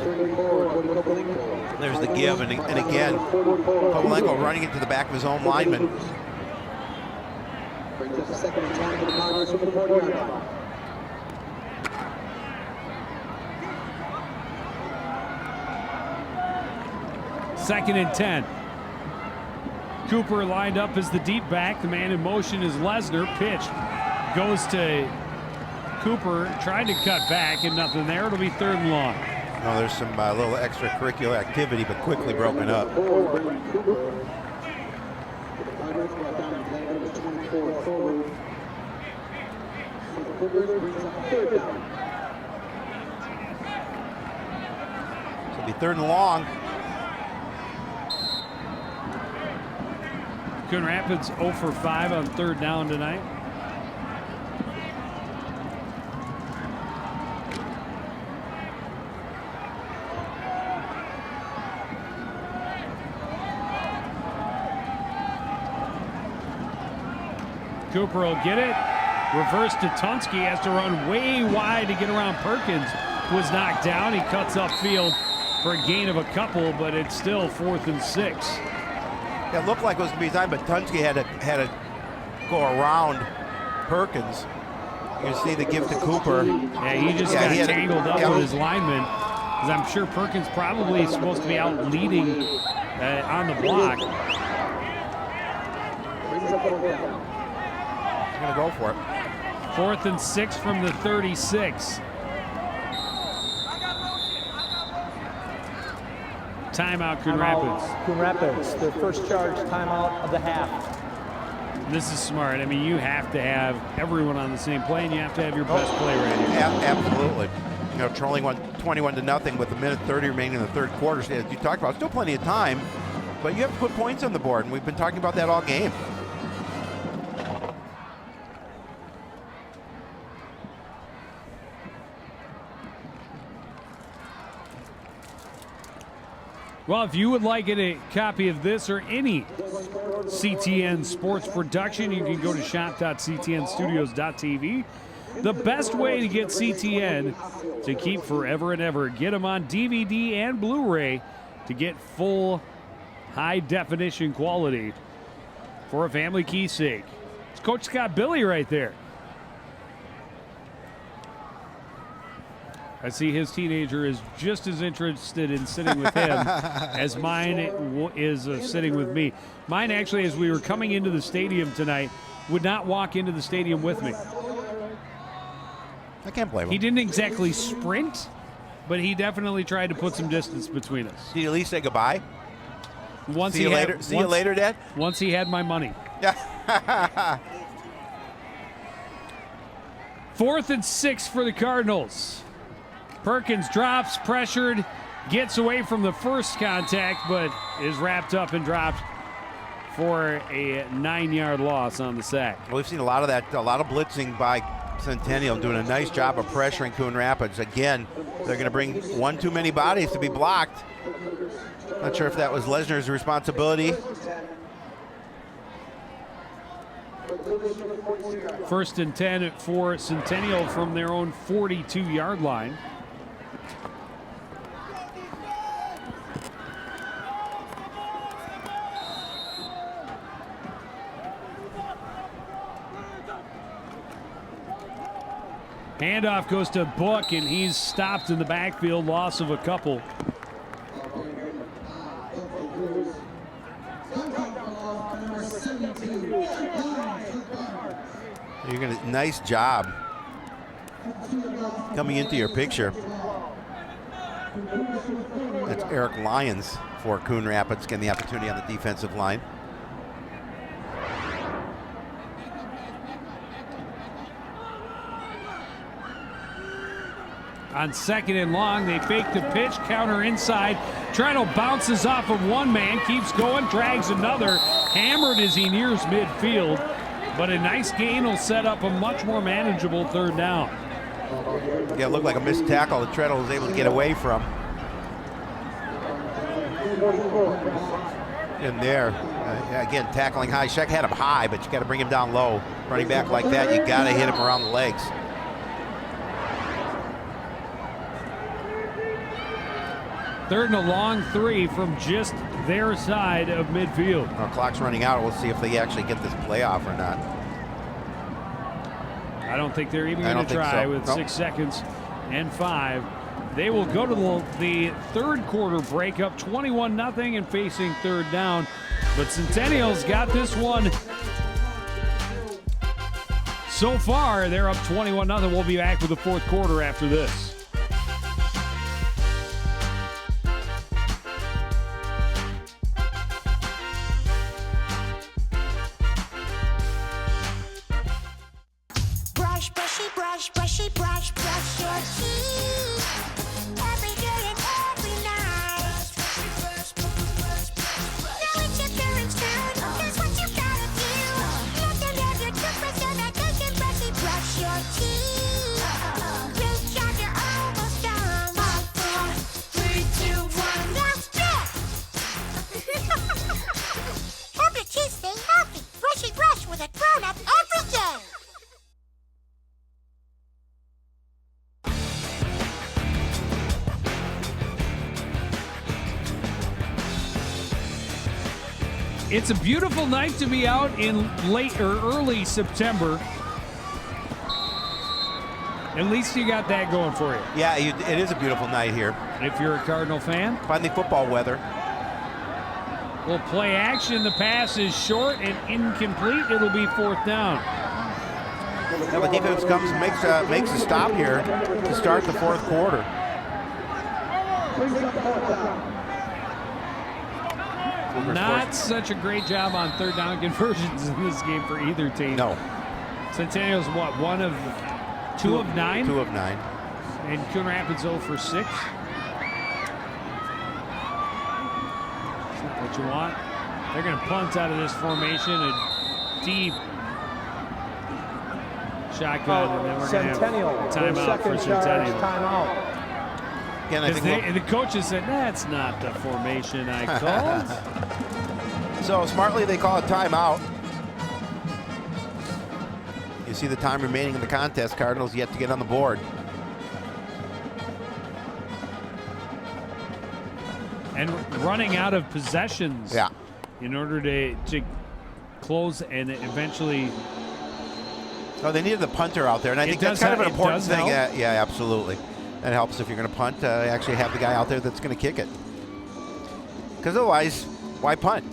There's the give, and again, Kovalenko running into the back of his own lineman. Brings us a second and 10 for the Cougars from the 40-yard line. Second and 10. Cooper lined up as the deep back. The man in motion is Lesnar. Pitch goes to Cooper, tried to cut back and nothing there. It'll be 3rd and long. Oh, there's some little extracurricular activity, but quickly broken up. It'll be 3rd and long. Coon Rapids 0 for 5 on 3rd down tonight. Cooper will get it. Reverse to Tunsky. Has to run way wide to get around Perkins. Was knocked down. He cuts upfield for a gain of a couple, but it's still 4th and 6. It looked like it was going to be time, but Tunsky had to go around Perkins. You can see the give to Cooper. Yeah, he just got tangled up with his lineman. Because I'm sure Perkins probably is supposed to be out leading on the block. He's going to go for it. 4th and 6 from the 36. Timeout, Coon Rapids. Coon Rapids, their first charge timeout of the half. This is smart. I mean, you have to have everyone on the same plane. You have to have your best play ready. Absolutely. You know, trolling 21-0 with a minute 30 remaining in the third quarter. As you talked about, still plenty of time, but you have to put points on the board, and we've been talking about that all game. Well, if you would like a copy of this or any CTN sports production, you can go to shop.ctnstudios.tv. The best way to get CTN to keep forever and ever. Get them on DVD and Blu-ray to get full high-definition quality for a family keepsake. It's Coach Scott Billy right there. I see his teenager is just as interested in sitting with him as mine is sitting with me. Mine actually, as we were coming into the stadium tonight, would not walk into the stadium with me. I can't blame him. He didn't exactly sprint, but he definitely tried to put some distance between us. Did he at least say goodbye? See you later, Dad? Once he had my money. Yeah. 4th and 6 for the Cardinals. Perkins drops, pressured, gets away from the first contact, but is wrapped up and dropped for a 9-yard loss on the sack. Well, we've seen a lot of that, a lot of blitzing by Centennial, doing a nice job of pressuring Coon Rapids. Again, they're going to bring one too many bodies to be blocked. Not sure if that was Lesnar's responsibility. 1st and 10 for Centennial from their own 42-yard line. Handoff goes to Book, and he's stopped in the backfield, loss of a couple. You're gonna, nice job coming into your picture. That's Eric Lyons for Coon Rapids getting the opportunity on the defensive line. On 2nd and long, they fake the pitch, counter inside. Treadle bounces off of one man, keeps going, drags another. Hammered as he nears midfield, but a nice gain will set up a much more manageable 3rd down. Yeah, it looked like a missed tackle that Treadle was able to get away from. In there, again, tackling high. Sheck had him high, but you got to bring him down low. Running back like that, you got to hit him around the legs. Third and a long 3 from just their side of midfield. Our clock's running out. We'll see if they actually get this play off or not. I don't think they're even going to try with 6 seconds and 5. They will go to the third quarter break up 21-0 and facing 3rd down. But Centennial's got this one. So far, they're up 21-0. We'll be back with the 4th quarter after this. Brushy, brush your teeth. Every day and every night. Now it's your parents' turn. Here's what you gotta do. Let them have your toothbrush so that they can brush your teeth. Reach out, you're almost done. 5, 4, 3, 2, 1. That's it. Help your teeth stay healthy. Brushy brush with a grown-up every day. It's a beautiful night to be out in late or early September. At least you got that going for you. Yeah, it is a beautiful night here. If you're a Cardinal fan. Finally football weather. Will play action. The pass is short and incomplete. It'll be 4th down. Now the defense comes and makes a stop here to start the 4th quarter. Cougars Not forced- such a great job on third down conversions in this game for either team. No. Centennial's what, two of nine? 2 of 9. And Coon Rapids 0 for 6. That's not what you want. They're going to punt out of this formation. A deep shotgun, and then we're going to have Centennial, a their timeout second for charge Centennial. timeout. Again, I think And the coaches said, that's not the formation I called. so smartly they call a timeout. You see the time remaining in the contest. Cardinals yet to get on the board. And running out of possessions in order to close and eventually. Oh, they needed the punter out there, and I think that's kind of an important thing. Yeah, absolutely. That helps if you're going to punt. Actually have the guy out there that's going to kick it. Because otherwise, why punt?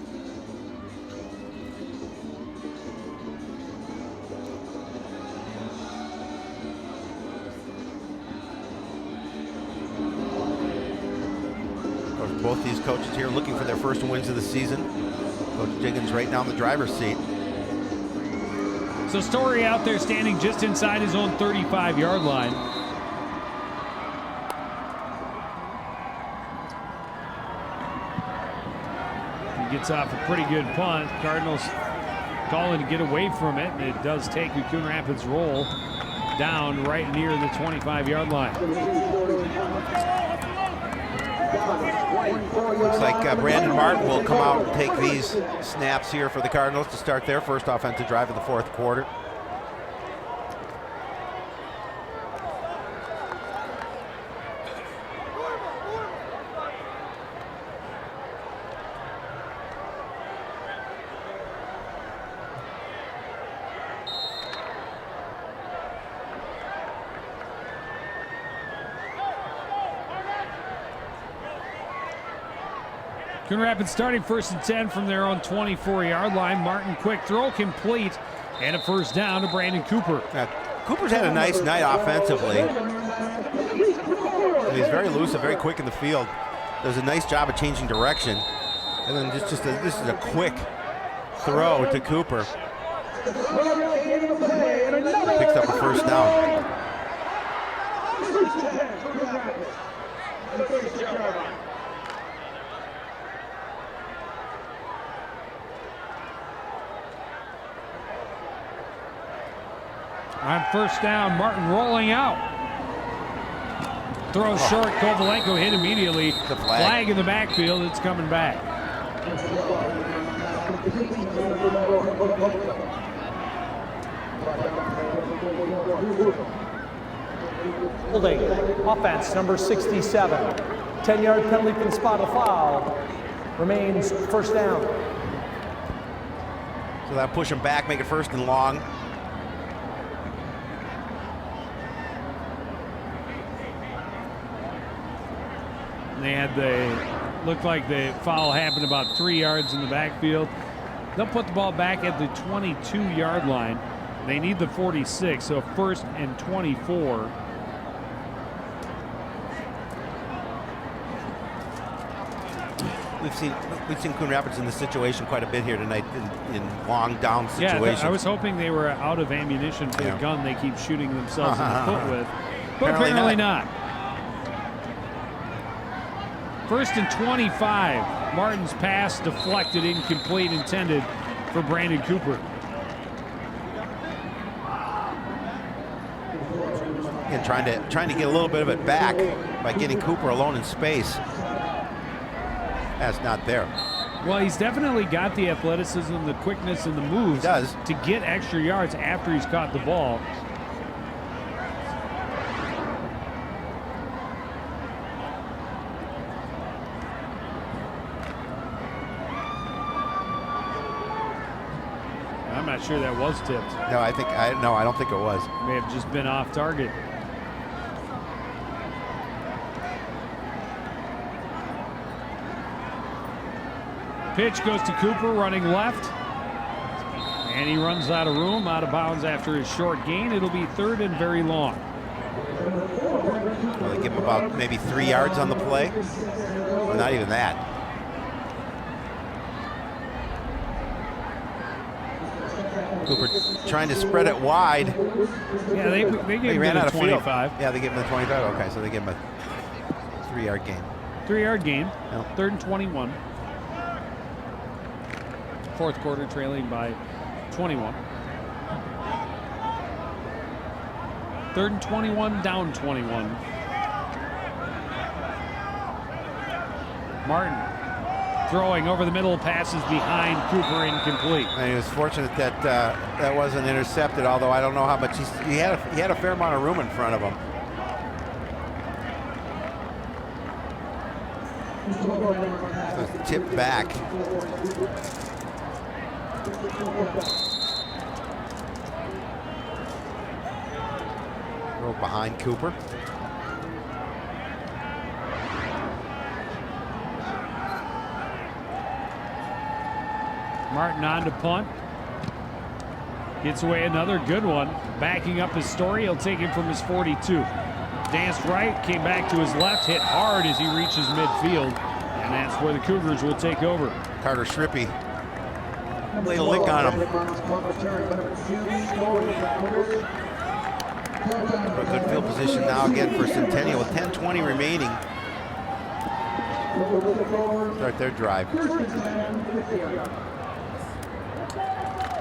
Of course, both these coaches here looking for their first wins of the season. Coach Jiggins right now in the driver's seat. So Story out there standing just inside his own 35-yard line. He gets off a pretty good punt. Cardinals calling to get away from it, and it does take a Coon Rapids roll down right near the 25-yard line. Looks like Brandon Martin will come out and take these snaps here for the Cardinals to start their first offensive drive of the fourth quarter. Coon Rapids starting 1st and 10 from their own 24-yard line. Martin, quick throw, complete, and a first down to Brandon Cooper. Cooper's had a nice night offensively. He's very elusive, very quick in the field. Does a nice job of changing direction. And then this is a quick throw to Cooper. Picks up a first down. On first down, Martin rolling out. Throws short, Kovalenko hit immediately. The flag in the backfield, it's coming back. Holding, offense number 67. 10-yard penalty from the spot of foul. Remains first down. So that'll push him back, make it first and long. They had looked like the foul happened about 3 yards in the backfield. They'll put the ball back at the 22-yard line. They need the 46, so 1st and 24. We've seen Coon Rapids in this situation quite a bit here tonight in long down situations. Yeah, I was hoping they were out of ammunition for the gun they keep shooting themselves in the foot with, but apparently not. 1st and 25. Martin's pass deflected, incomplete, intended for Brandon Cooper. And trying to get a little bit of it back by getting Cooper alone in space. That's not there. Well, he's definitely got the athleticism, the quickness, and the moves to get extra yards after he's caught the ball. I'm not sure that was tipped. No, I don't think it was. May have just been off target. Pitch goes to Cooper, running left. And he runs out of room, out of bounds after his short gain. It'll be 3rd and very long. Well, they give him about maybe 3 yards on the play. Well, not even that. Cooper trying to spread it wide. Yeah, they gave him ran the out of 25. Field. Yeah, they gave him the 25. Okay, so they gave him a 3-yard gain. 3-yard gain. Yep. 3rd and 21. Fourth quarter trailing by 21. 3rd and 21, down 21. Martin throwing over the middle, passes behind Cooper, incomplete. And he was fortunate that that wasn't intercepted, although I don't know how much he had a fair amount of room in front of him. So tip back. Throw behind Cooper. Martin on to punt. Gets away another good one. Backing up his story, he'll take him from his 42. Danced right, came back to his left, hit hard as he reaches midfield. And that's where the Cougars will take over. Carter Shrippy laid a lick on him. A good field position now again for Centennial with 10:20 remaining. Start their drive.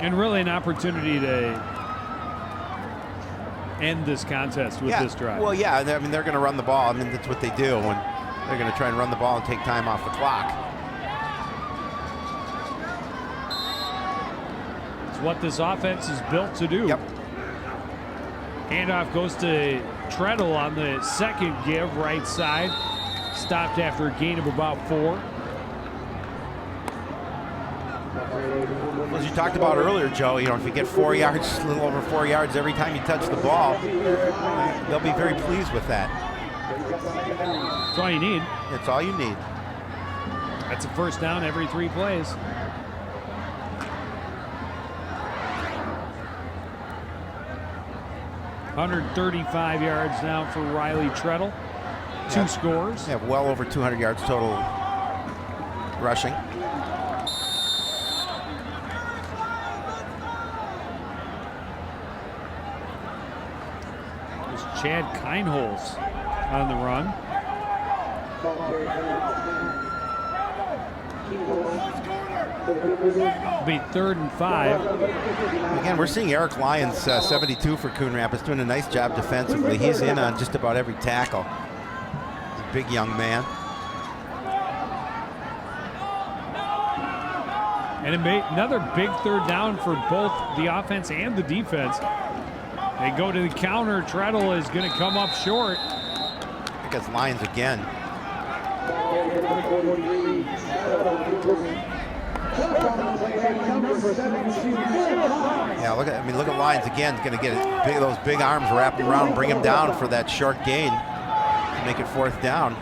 And really an opportunity to end this contest with this drive. Well, yeah, I mean, they're going to run the ball. I mean, that's what they do. When they're going to try and run the ball and take time off the clock. It's what this offense is built to do. Yep. Handoff goes to Treadle on the second give, right side. Stopped after a gain of about 4. As you talked about earlier, Joe, you know, if you get 4 yards, a little over 4 yards every time you touch the ball, they'll be very pleased with that. That's all you need. That's all you need. That's a first down every 3 plays. $135 yards now for Riley Treadle. 2 scores. Yeah, well over 200 yards total rushing. There's Chad Kindholz on the run. It'll be 3rd and 5. Again, we're seeing Eric Lyons, 72 for Coon Rapids, doing a nice job defensively. He's in on just about every tackle. Big young man. And it made another big 3rd down for both the offense and the defense. They go to the counter. Treadle is going to come up short. I think it's Lyons again. Yeah, look at Lyons again. Going to get those big arms wrapped around, bring him down for that short gain to make it 4th down.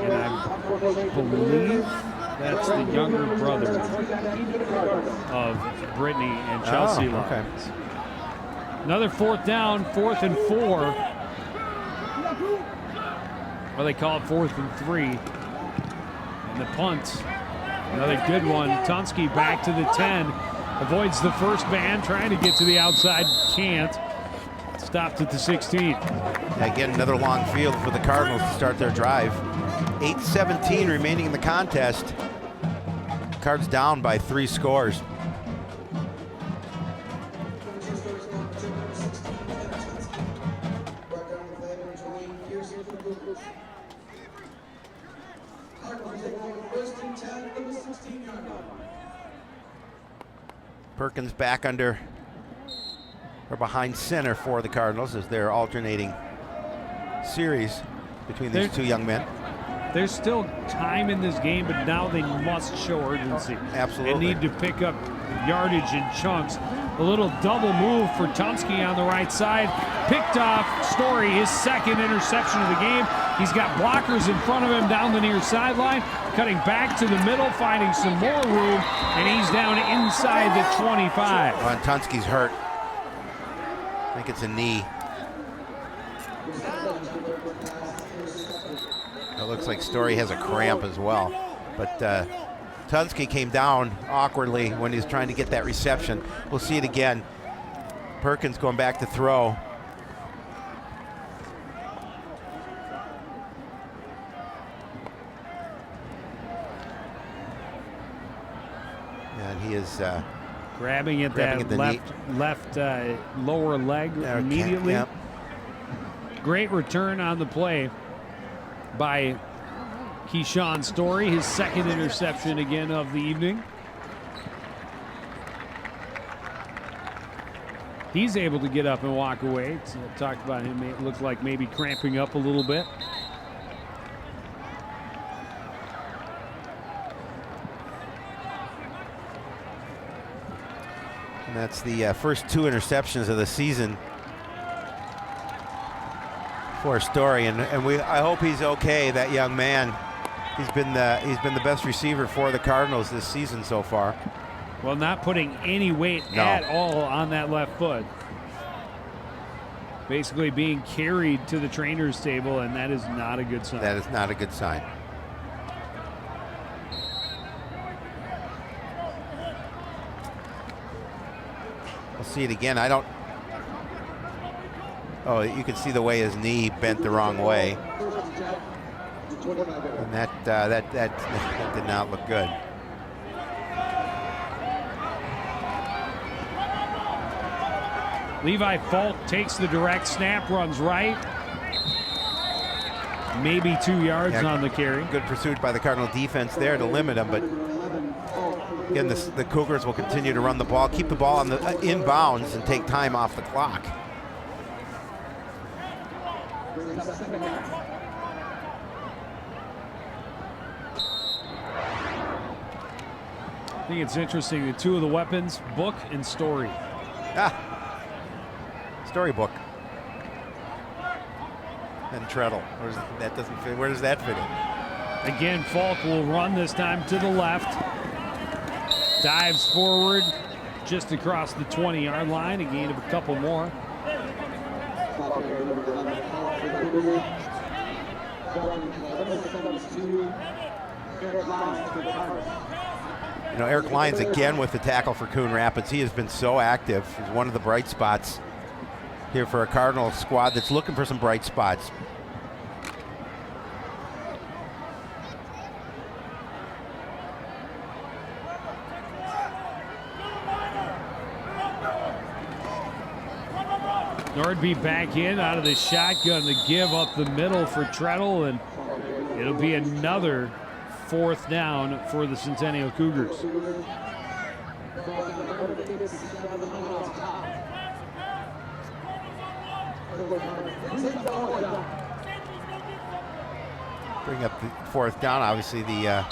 And I believe that's the younger brother of Brittany and Chelsea Lyons. Okay. Another 4th down, 4th and 4. Well, they call it 4th and 3. And the punt, another good one. Tunsky back to the 10. Avoids the first man, trying to get to the outside, can't. Stopped at the 16. Again, another long field for the Cardinals to start their drive. 8:17 remaining in the contest. Cards down by 3 scores. Perkins back under or behind center for the Cardinals as they're alternating series between these 2 young men. There's still time in this game, but now they must show urgency. Absolutely. They need to pick up yardage in chunks. A little double move for Tunsky on the right side. Picked off Story, his 2nd interception of the game. He's got blockers in front of him down the near sideline. Cutting back to the middle, finding some more room, and he's down inside the 25. Well, Tunsky's hurt. I think it's a knee. It looks like Story has a cramp as well, but Tunsky came down awkwardly when he was trying to get that reception. We'll see it again. Perkins going back to throw. And he is grabbing at that left lower leg immediately. Yep. Great return on the play by Keyshawn Story, his second interception again of the evening. He's able to get up and walk away. Talked about him, it looked like maybe cramping up a little bit. And that's the first 2 interceptions of the season for Story, and I hope he's okay. That young man, he's been the best receiver for the Cardinals this season so far. Well, not putting any weight at all on that left foot. Basically being carried to the trainer's table, and that is not a good sign. That is not a good sign. We'll see it again. Oh, you can see the way his knee bent the wrong way. And that did not look good. Levi Falk takes the direct snap, runs right. Maybe 2 yards on the carry. Good pursuit by the Cardinal defense there to limit him, but again, the Cougars will continue to run the ball, keep the ball on the inbounds, and take time off the clock. I think it's interesting, the 2 of the weapons, Book and Story. Storybook. And Treadle. Where does that fit in? Again, Falk will run this time to the left. Dives forward just across the 20-yard line, a gain of a couple more. You know, Eric Lyons again with the tackle for Coon Rapids. He has been so active. He's one of the bright spots here for a Cardinal squad that's looking for some bright spots. Nordby back in out of the shotgun, the give up the middle for Treadle, and it'll be another 4th down for the Centennial Cougars. Bring up the 4th down. Obviously, the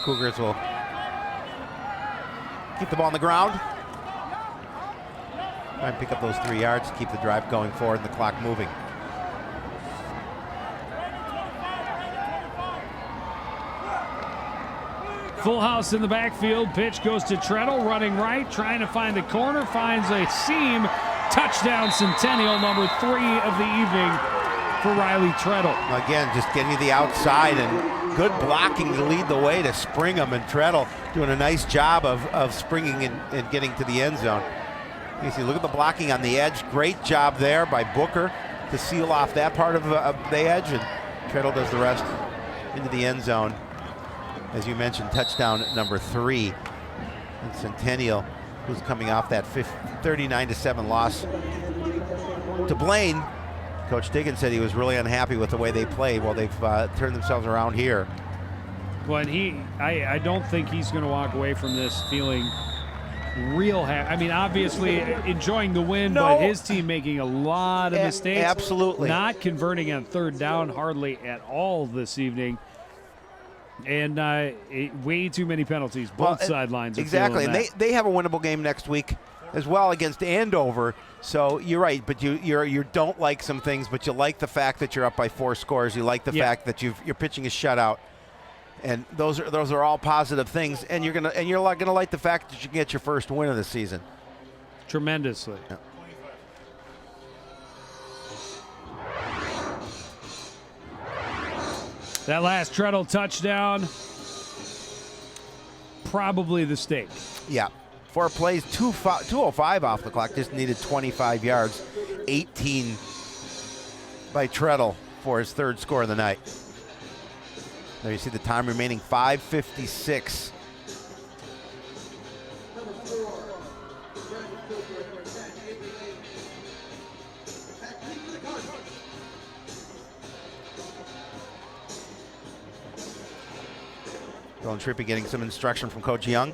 Cougars will keep the ball on the ground. Try and pick up those 3 yards, keep the drive going forward and the clock moving. Full house in the backfield. Pitch goes to Treadle, running right, trying to find the corner, finds a seam. Touchdown Centennial, number 3 of the evening for Riley Treadle. Again, just getting to the outside and good blocking to lead the way to Springham, and Treadle doing a nice job of springing and getting to the end zone. You see, look at the blocking on the edge. Great job there by Booker to seal off that part of the edge, and Treadle does the rest into the end zone. As you mentioned, touchdown number 3 in Centennial, who's coming off that 39-7 loss to Blaine. Coach Diggins said he was really unhappy with the way they played. Well, they've turned themselves around here. Well, I don't think he's going to walk away from this feeling real happy. I mean, obviously enjoying the win, but his team making a lot of mistakes. Absolutely. Not converting on 3rd down hardly at all this evening. And way too many penalties. Both sidelines are exactly, and that. they have a winnable game next week as well against Andover. So you're right, but you don't like some things, but you like the fact that you're up by 4 scores. You like the fact that you're pitching a shutout, and those are all positive things. And you're gonna like the fact that you can get your first win of the season. Tremendously. Yeah. That last Treadle touchdown probably the stake. Yeah. 4 plays, 2:05 off the clock. Just needed 25 yards. 18 by Treadle for his 3rd score of the night. There you see the time remaining, 5:56. Dylan Trippi getting some instruction from Coach Young.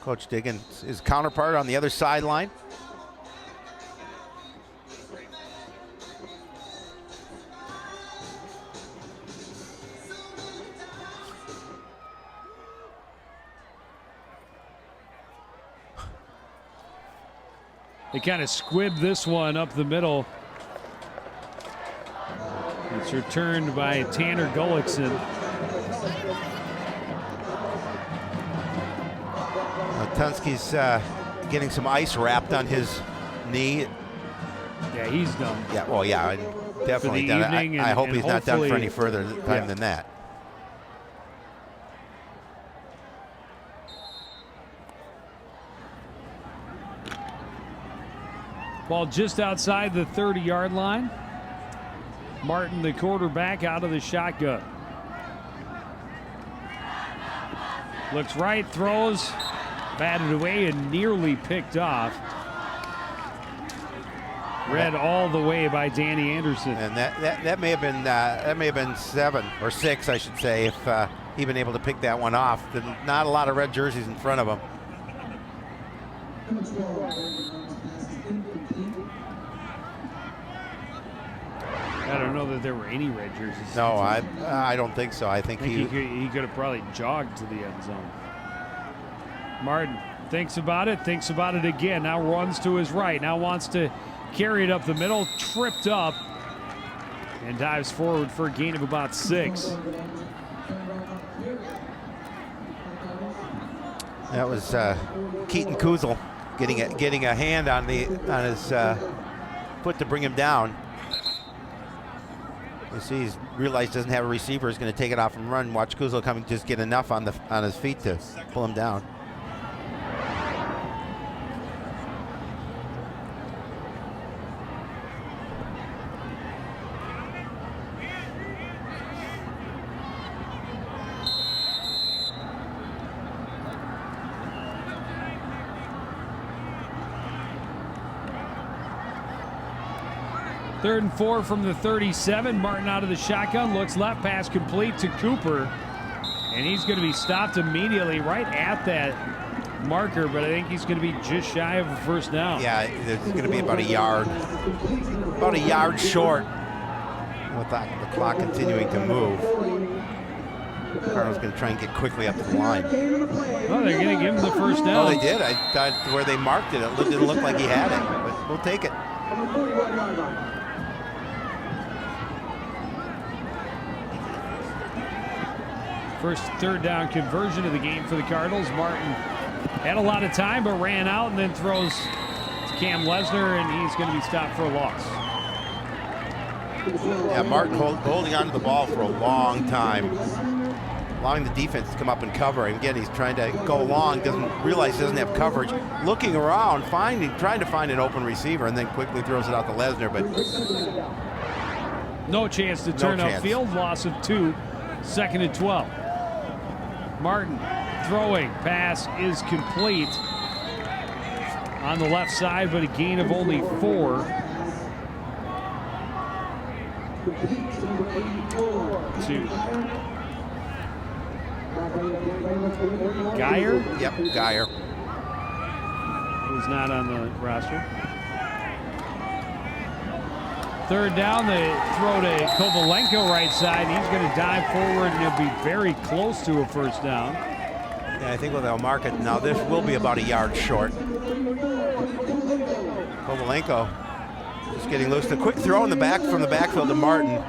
Coach Diggin, his counterpart on the other sideline. They kind of squibbed this one up the middle. It's returned by Tanner Gullickson. Tunsky's getting some ice wrapped on his knee. Yeah, he's done. Yeah, well, yeah, definitely done. I hope he's not done for any further time than that. Ball just outside the 30-yard line. Martin, the quarterback, out of the shotgun. Looks right, throws, batted away and nearly picked off. Read all the way by Danny Anderson. And that may have been 7 or 6, I should say, if he'd been able to pick that one off. Not a lot of red jerseys in front of him. I don't know that there were any red jerseys. No, I don't think so. I think he could have probably jogged to the end zone. Martin thinks about it again. Now runs to his right. Now wants to carry it up the middle. Tripped up and dives forward for a gain of about 6. That was Keaton Kuzel getting a hand on his foot to bring him down. You see, he's realized he doesn't have a receiver. He's going to take it off and run. Watch Kuzel coming, just get enough on his feet to pull him down. Third and 4 from the 37. Martin out of the shotgun, looks left, pass complete to Cooper. And he's going to be stopped immediately right at that marker, but I think he's going to be just shy of a first down. Yeah, it's going to be about a yard short with the clock continuing to move. Cardinal's going to try and get quickly up to the line. Oh, they're going to give him the first down. Oh, they did. I thought where they marked it, it didn't look like he had it, but we'll take it. First third down conversion of the game for the Cardinals. Martin had a lot of time but ran out and then throws to Cam Lesnar, and he's going to be stopped for a loss. Yeah, Martin holding on to the ball for a long time, allowing the defense to come up and cover. And again, he's trying to go long, doesn't realize he doesn't have coverage, looking around, trying to find an open receiver, and then quickly throws it out to Lesnar, but no chance to turn upfield. Loss of 2, 2nd and 12. Martin throwing, pass is complete on the left side, but a gain of only 4. To Geyer? Yep, Geyer. Who's not on the roster. Third down, they throw to Kovalenko right side. He's going to dive forward, and he'll be very close to a first down. Yeah, I think they'll mark it now. This will be about a yard short. Kovalenko just getting loose. The quick throw in the back from the backfield to Martin.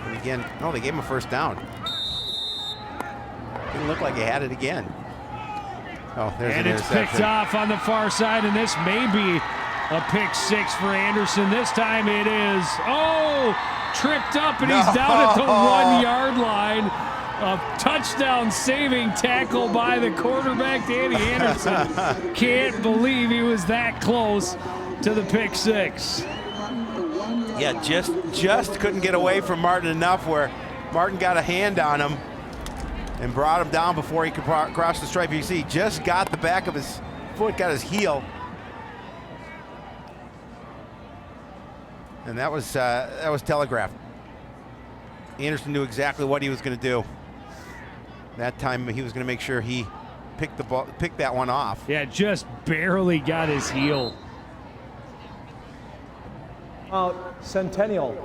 And again, no, they gave him a first down. Didn't look like he had it again. Oh, there's and an it's interception. picked off on the far side, and this may be A pick 6 for Anderson. This time it is, tripped up, and he's down at the 1-yard line. A touchdown saving tackle by the quarterback, Danny Anderson. Can't believe he was that close to the pick 6. Yeah, just couldn't get away from Martin enough where Martin got a hand on him and brought him down before he could cross the stripe. You see, he just got the back of his foot, got his heel. And that was telegraphed. Anderson knew exactly what he was going to do. That time he was going to make sure he picked that one off. Yeah, just barely got his heel. Centennial.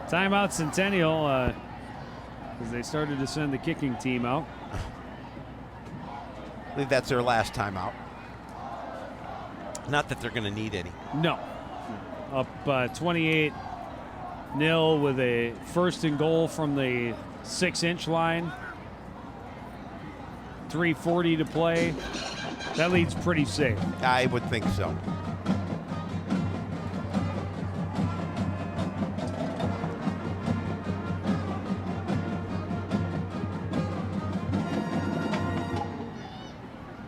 Timeout Centennial, as they started to send the kicking team out. I believe that's their last timeout. Not that they're going to need any. No. Up 28-0 with a 1st and goal from the 6-inch line. 3:40 to play. That leads pretty safe. I would think so.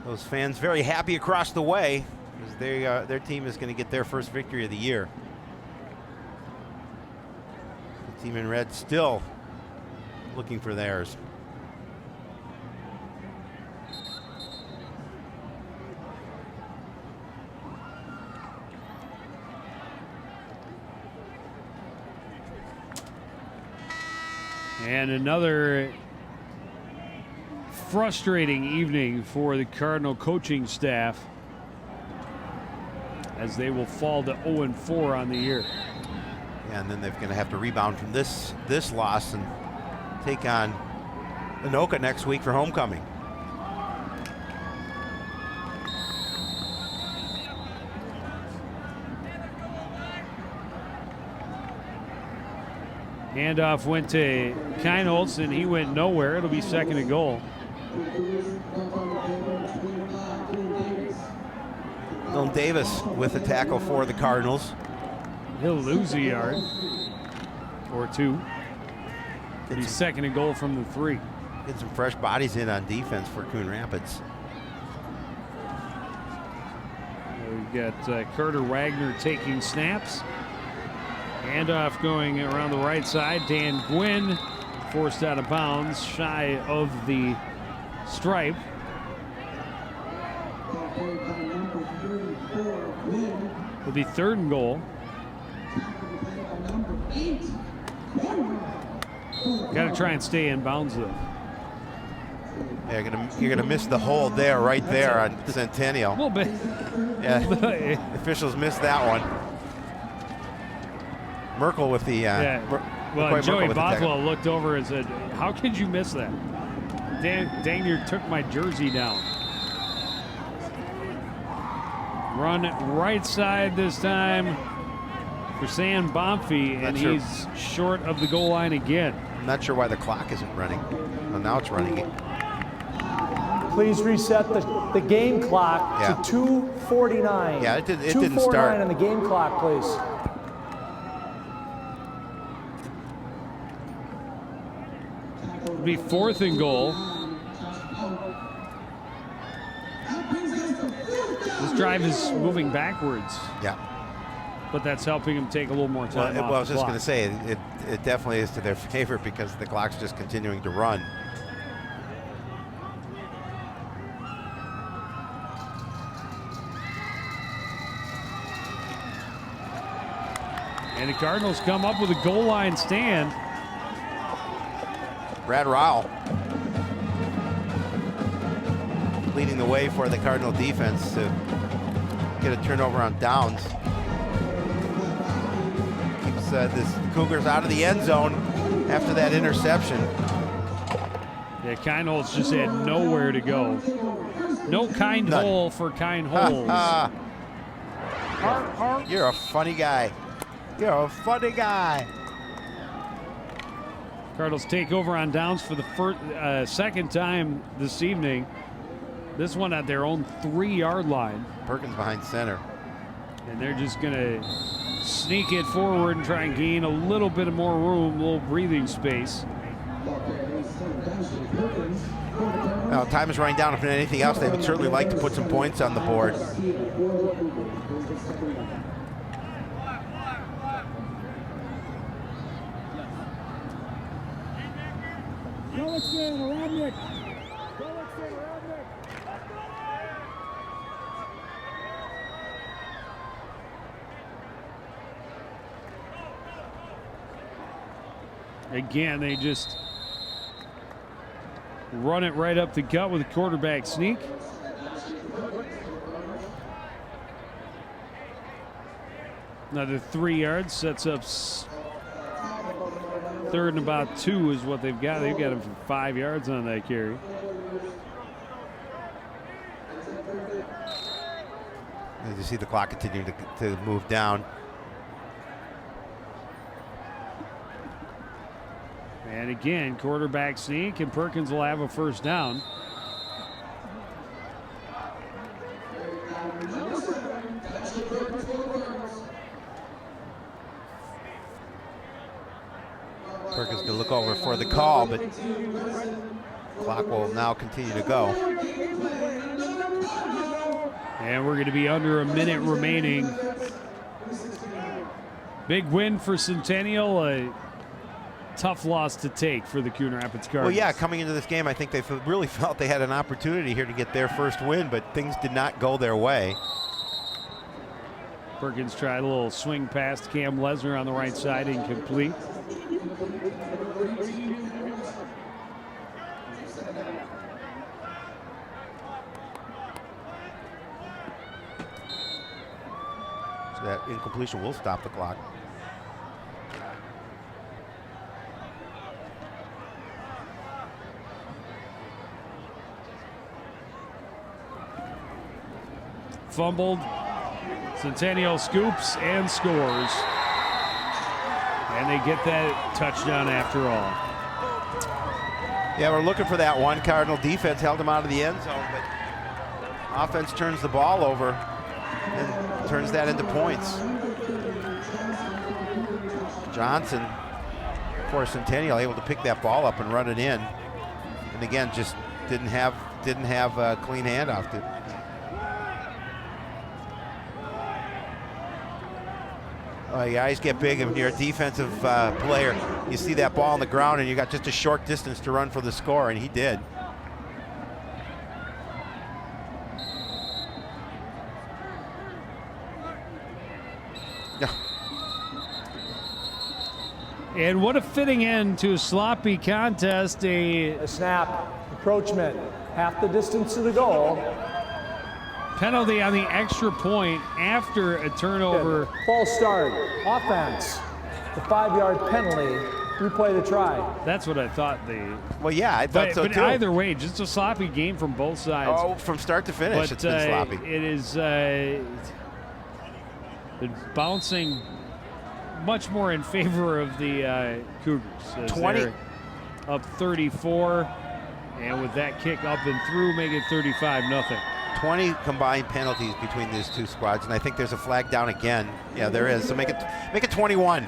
Those fans very happy across the way because their team is going to get their first victory of the year. The team in red still looking for theirs. And another frustrating evening for the Cardinal coaching staff as they will fall to 0-4 on the year. Yeah, and then they're going to have to rebound from this loss and take on Anoka next week for homecoming. Handoff went to Keinholz, and he went nowhere. It'll be 2nd and goal. Dylan Davis with a tackle for the Cardinals. He'll lose a yard or 2. It'll be 2nd and goal from the 3. Get some fresh bodies in on defense for Coon Rapids. We've got Carter Wagner taking snaps. Handoff going around the right side. Dan Gwynn forced out of bounds, shy of the stripe. It'll be 3rd and goal. Got to try and stay in bounds though. Yeah, you're gonna miss the hold there, right there on Centennial. A little bit. Yeah, the officials missed that one. Merkel with the well, Joey Bothwell looked over and said, "How could you miss that? Dang near took my jersey down." Run right side this time for Sam Bomfy, and he's short of the goal line again. I'm not sure why the clock isn't running. Well, now it's running it. Please reset the game clock to 2:49. Yeah, it didn't start. 2:49 on the game clock, please. It'll be 4th and goal. This drive is moving backwards. Yeah. But that's helping him take a little more time off I was the just clock. going to say, it definitely is to their favor because the clock's just continuing to run. And the Cardinals come up with a goal line stand. Brad Rowell leading the way for the Cardinal defense to get a turnover on downs. Keeps this Cougars out of the end zone after that interception. Yeah, Keinholz just had nowhere to go. No kind hole for Keinholz. You're a funny guy. You're a funny guy. Cardinals take over on downs for the 2nd time this evening. This one at their own 3-yard line. Perkins behind center. And they're just going to sneak it forward and try and gain a little bit of more room, a little breathing space. Now, time is running down. If anything else, they would certainly like to put some points on the board. Again, they just run it right up the gut with a quarterback sneak. Another 3 yards sets up 3rd and about 2 is what they've got. They've got him for 5 yards on that carry. As you see the clock continue to move down. And again, quarterback sneak, and Perkins will have a first down. Perkins going to look over for the call, but clock will now continue to go. And we're going to be under a minute remaining. Big win for Centennial. A tough loss to take for the Coon Rapids Cardinals. Well, yeah, coming into this game, I think they really felt they had an opportunity here to get their first win, but things did not go their way. Perkins tried a little swing past Cam Lesnar on the right side, incomplete. So that incompletion will stop the clock. Fumbled. Centennial scoops and scores. And they get that touchdown after all. Yeah, we're looking for that one. Cardinal defense held him out of the end zone, but offense turns the ball over and turns that into points. Johnson, for Centennial, able to pick that ball up and run it in. And again, just didn't have a clean handoff to. Your eyes get big when you're a defensive player. You see that ball on the ground and you got just a short distance to run for the score, and he did. And what a fitting end to a sloppy contest. A snap, encroachment, half the distance to the goal. Penalty on the extra point after a turnover. False start, offense. The 5-yard penalty, replay the try. That's what I thought. Well, yeah, I thought so but too. Either way, just a sloppy game from both sides. Oh, from start to finish, it's been sloppy. It is bouncing much more in favor of the Cougars. 20 up 34, and with that kick up and through, make it 35-0. 20 combined penalties between these two squads, and I think there's a flag down again. Yeah, there is. So make it 21.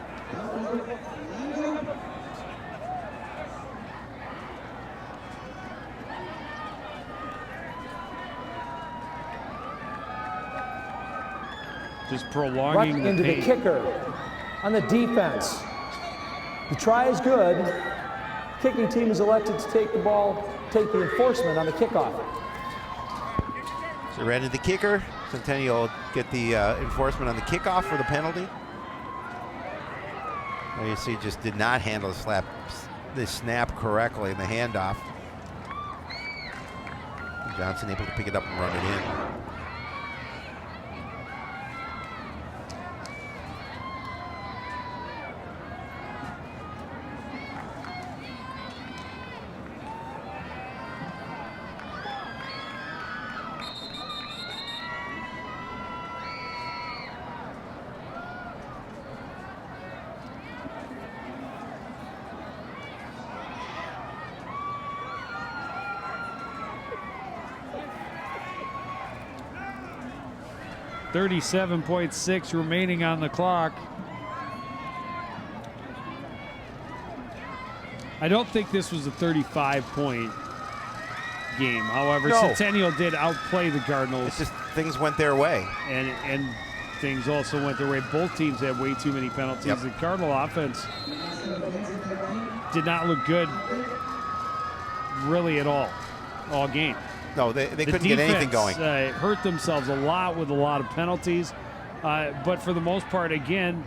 Just prolonging the pace. The kicker on the defense. The try is good. Kicking team is elected to take the ball, take the enforcement on the kickoff. So ran into the kicker. Centennial will get the enforcement on the kickoff for the penalty. There you see, just did not handle the snap correctly in the handoff. Johnson able to pick it up and run it in. 37.6 remaining on the clock. I don't think this was a 35-point game. However, No. Centennial did outplay the Cardinals. It's just things went their way. And things also went their way. Both teams had way too many penalties. Yep. The Cardinal offense did not look good really at all game. No, they couldn't get anything going. Hurt themselves a lot with a lot of penalties. But for the most part, again,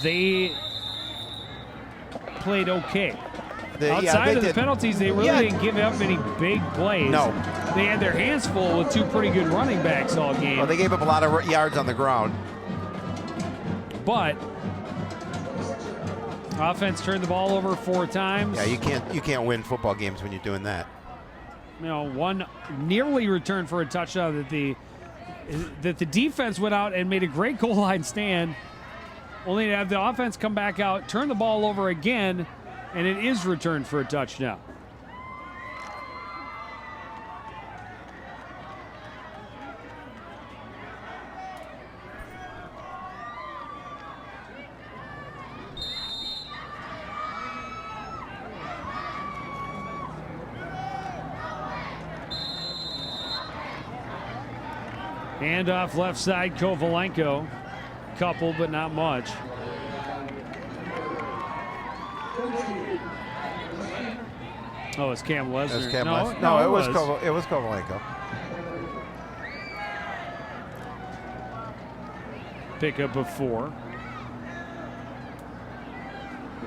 they played okay. Outside of the penalties, they really didn't give up any big plays. No. They had their hands full with two pretty good running backs all game. Well, they gave up a lot of yards on the ground. But offense turned the ball over 4 times. Yeah, you can't win football games when you're doing that. You know, one nearly returned for a touchdown that the defense went out and made a great goal line stand, only to have the offense come back out, turn the ball over again, and it is returned for a touchdown. Handoff left side, Kovalenko. Couple, but not much. Oh, it's Cam Lesnar. It was Cam no, Lesnar. no, it was Kovalenko. Pickup of 4.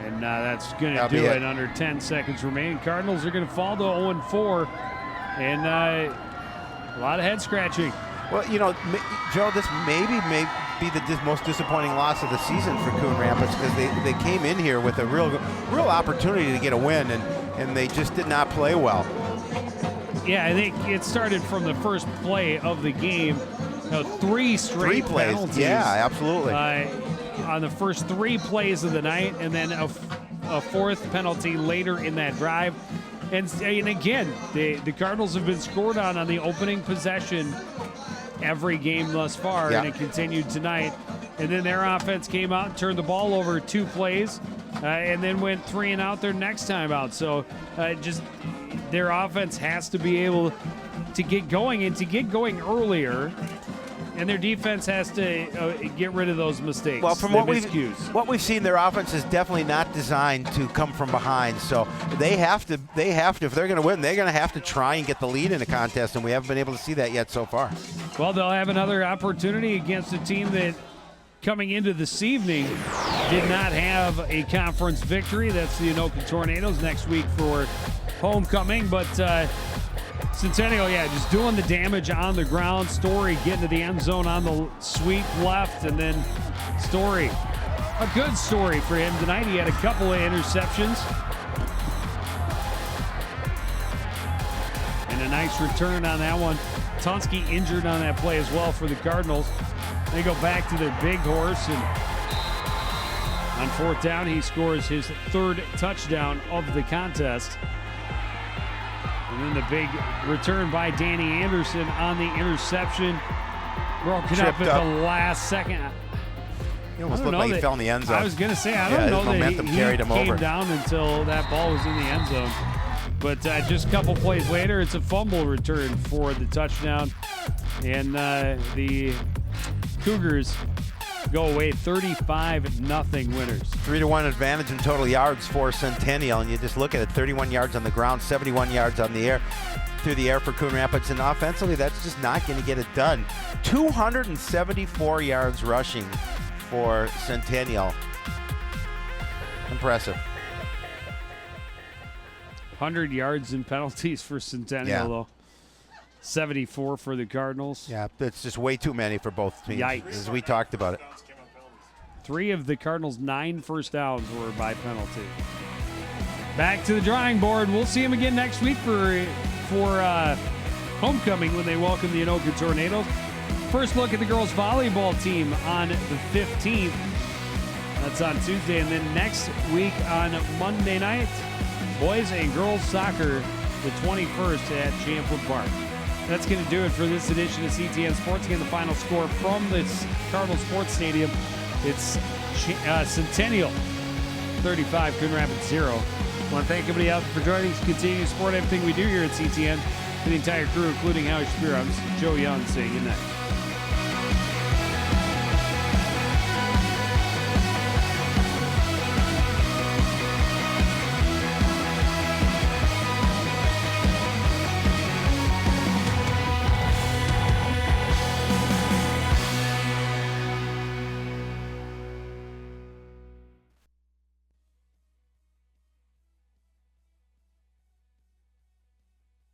And that's going to That'll do be it. it. Under 10 seconds remaining. Cardinals are going to fall to 0-4. And a lot of head scratching. Well, you know, Joe, this may be the most disappointing loss of the season for Coon Rapids, because they came in here with a real opportunity to get a win, and they just did not play well. Yeah, I think it started from the first play of the game. You know, 3 straight plays. penalties. Yeah, absolutely. On the first 3 plays of the night, and then a 4th penalty later in that drive. And again, the Cardinals have been scored on the opening possession every game thus far, and it continued tonight. And then their offense came out and turned the ball over 2 plays, and then went 3 and out their next time out. So just their offense has to be able to get going, and to get going earlier. And their defense has to get rid of those mistakes. Well, from what we've seen, their offense is definitely not designed to come from behind. So they have to, if they're going to win, they're going to have to try and get the lead in a contest, and we haven't been able to see that yet so far. Well, they'll have another opportunity against a team that, coming into this evening, did not have a conference victory. That's the Anoka Tornadoes next week for homecoming. But Centennial, just doing the damage on the ground. Story getting to the end zone on the sweep left, and then Story, a good story for him tonight. He had a couple of interceptions. And a nice return on that one. Tunsky injured on that play as well for the Cardinals. They go back to their big horse, and on 4th down, he scores his 3rd touchdown of the contest. And then the big return by Danny Anderson on the interception. Broken up at the last second. He almost looked like he fell in the end zone. I was going to say, I don't know that he came over down until that ball was in the end zone. But just a couple plays later, it's a fumble return for the touchdown. And the Cougars go away 35-0 winners. 3-1 advantage in total yards for Centennial, and you just look at it: 31 yards on the ground, 71 yards on the air, through the air for Coon Rapids, and offensively, that's just not going to get it done. 274 yards rushing for Centennial. Impressive. 100 yards in penalties for Centennial, though. 74 for the Cardinals. Yeah, that's just way too many for both teams. Yikes. As we talked about it. 3 of the Cardinals' 9 first downs were by penalty. Back to the drawing board. We'll see them again next week for homecoming when they welcome the Anoka Tornadoes. First look at the girls' volleyball team on the 15th. That's on Tuesday. And then next week on Monday night, boys and girls soccer, the 21st at Champlin Park. That's going to do it for this edition of CTN Sports. Again, the final score from this Cardinal Sports Stadium, it's Centennial 35, Coon Rapids 0. I want to thank everybody out for joining us. Continue to support everything we do here at CTN. For the entire crew, including Howie Shapiro, I'm Joe Young saying good night.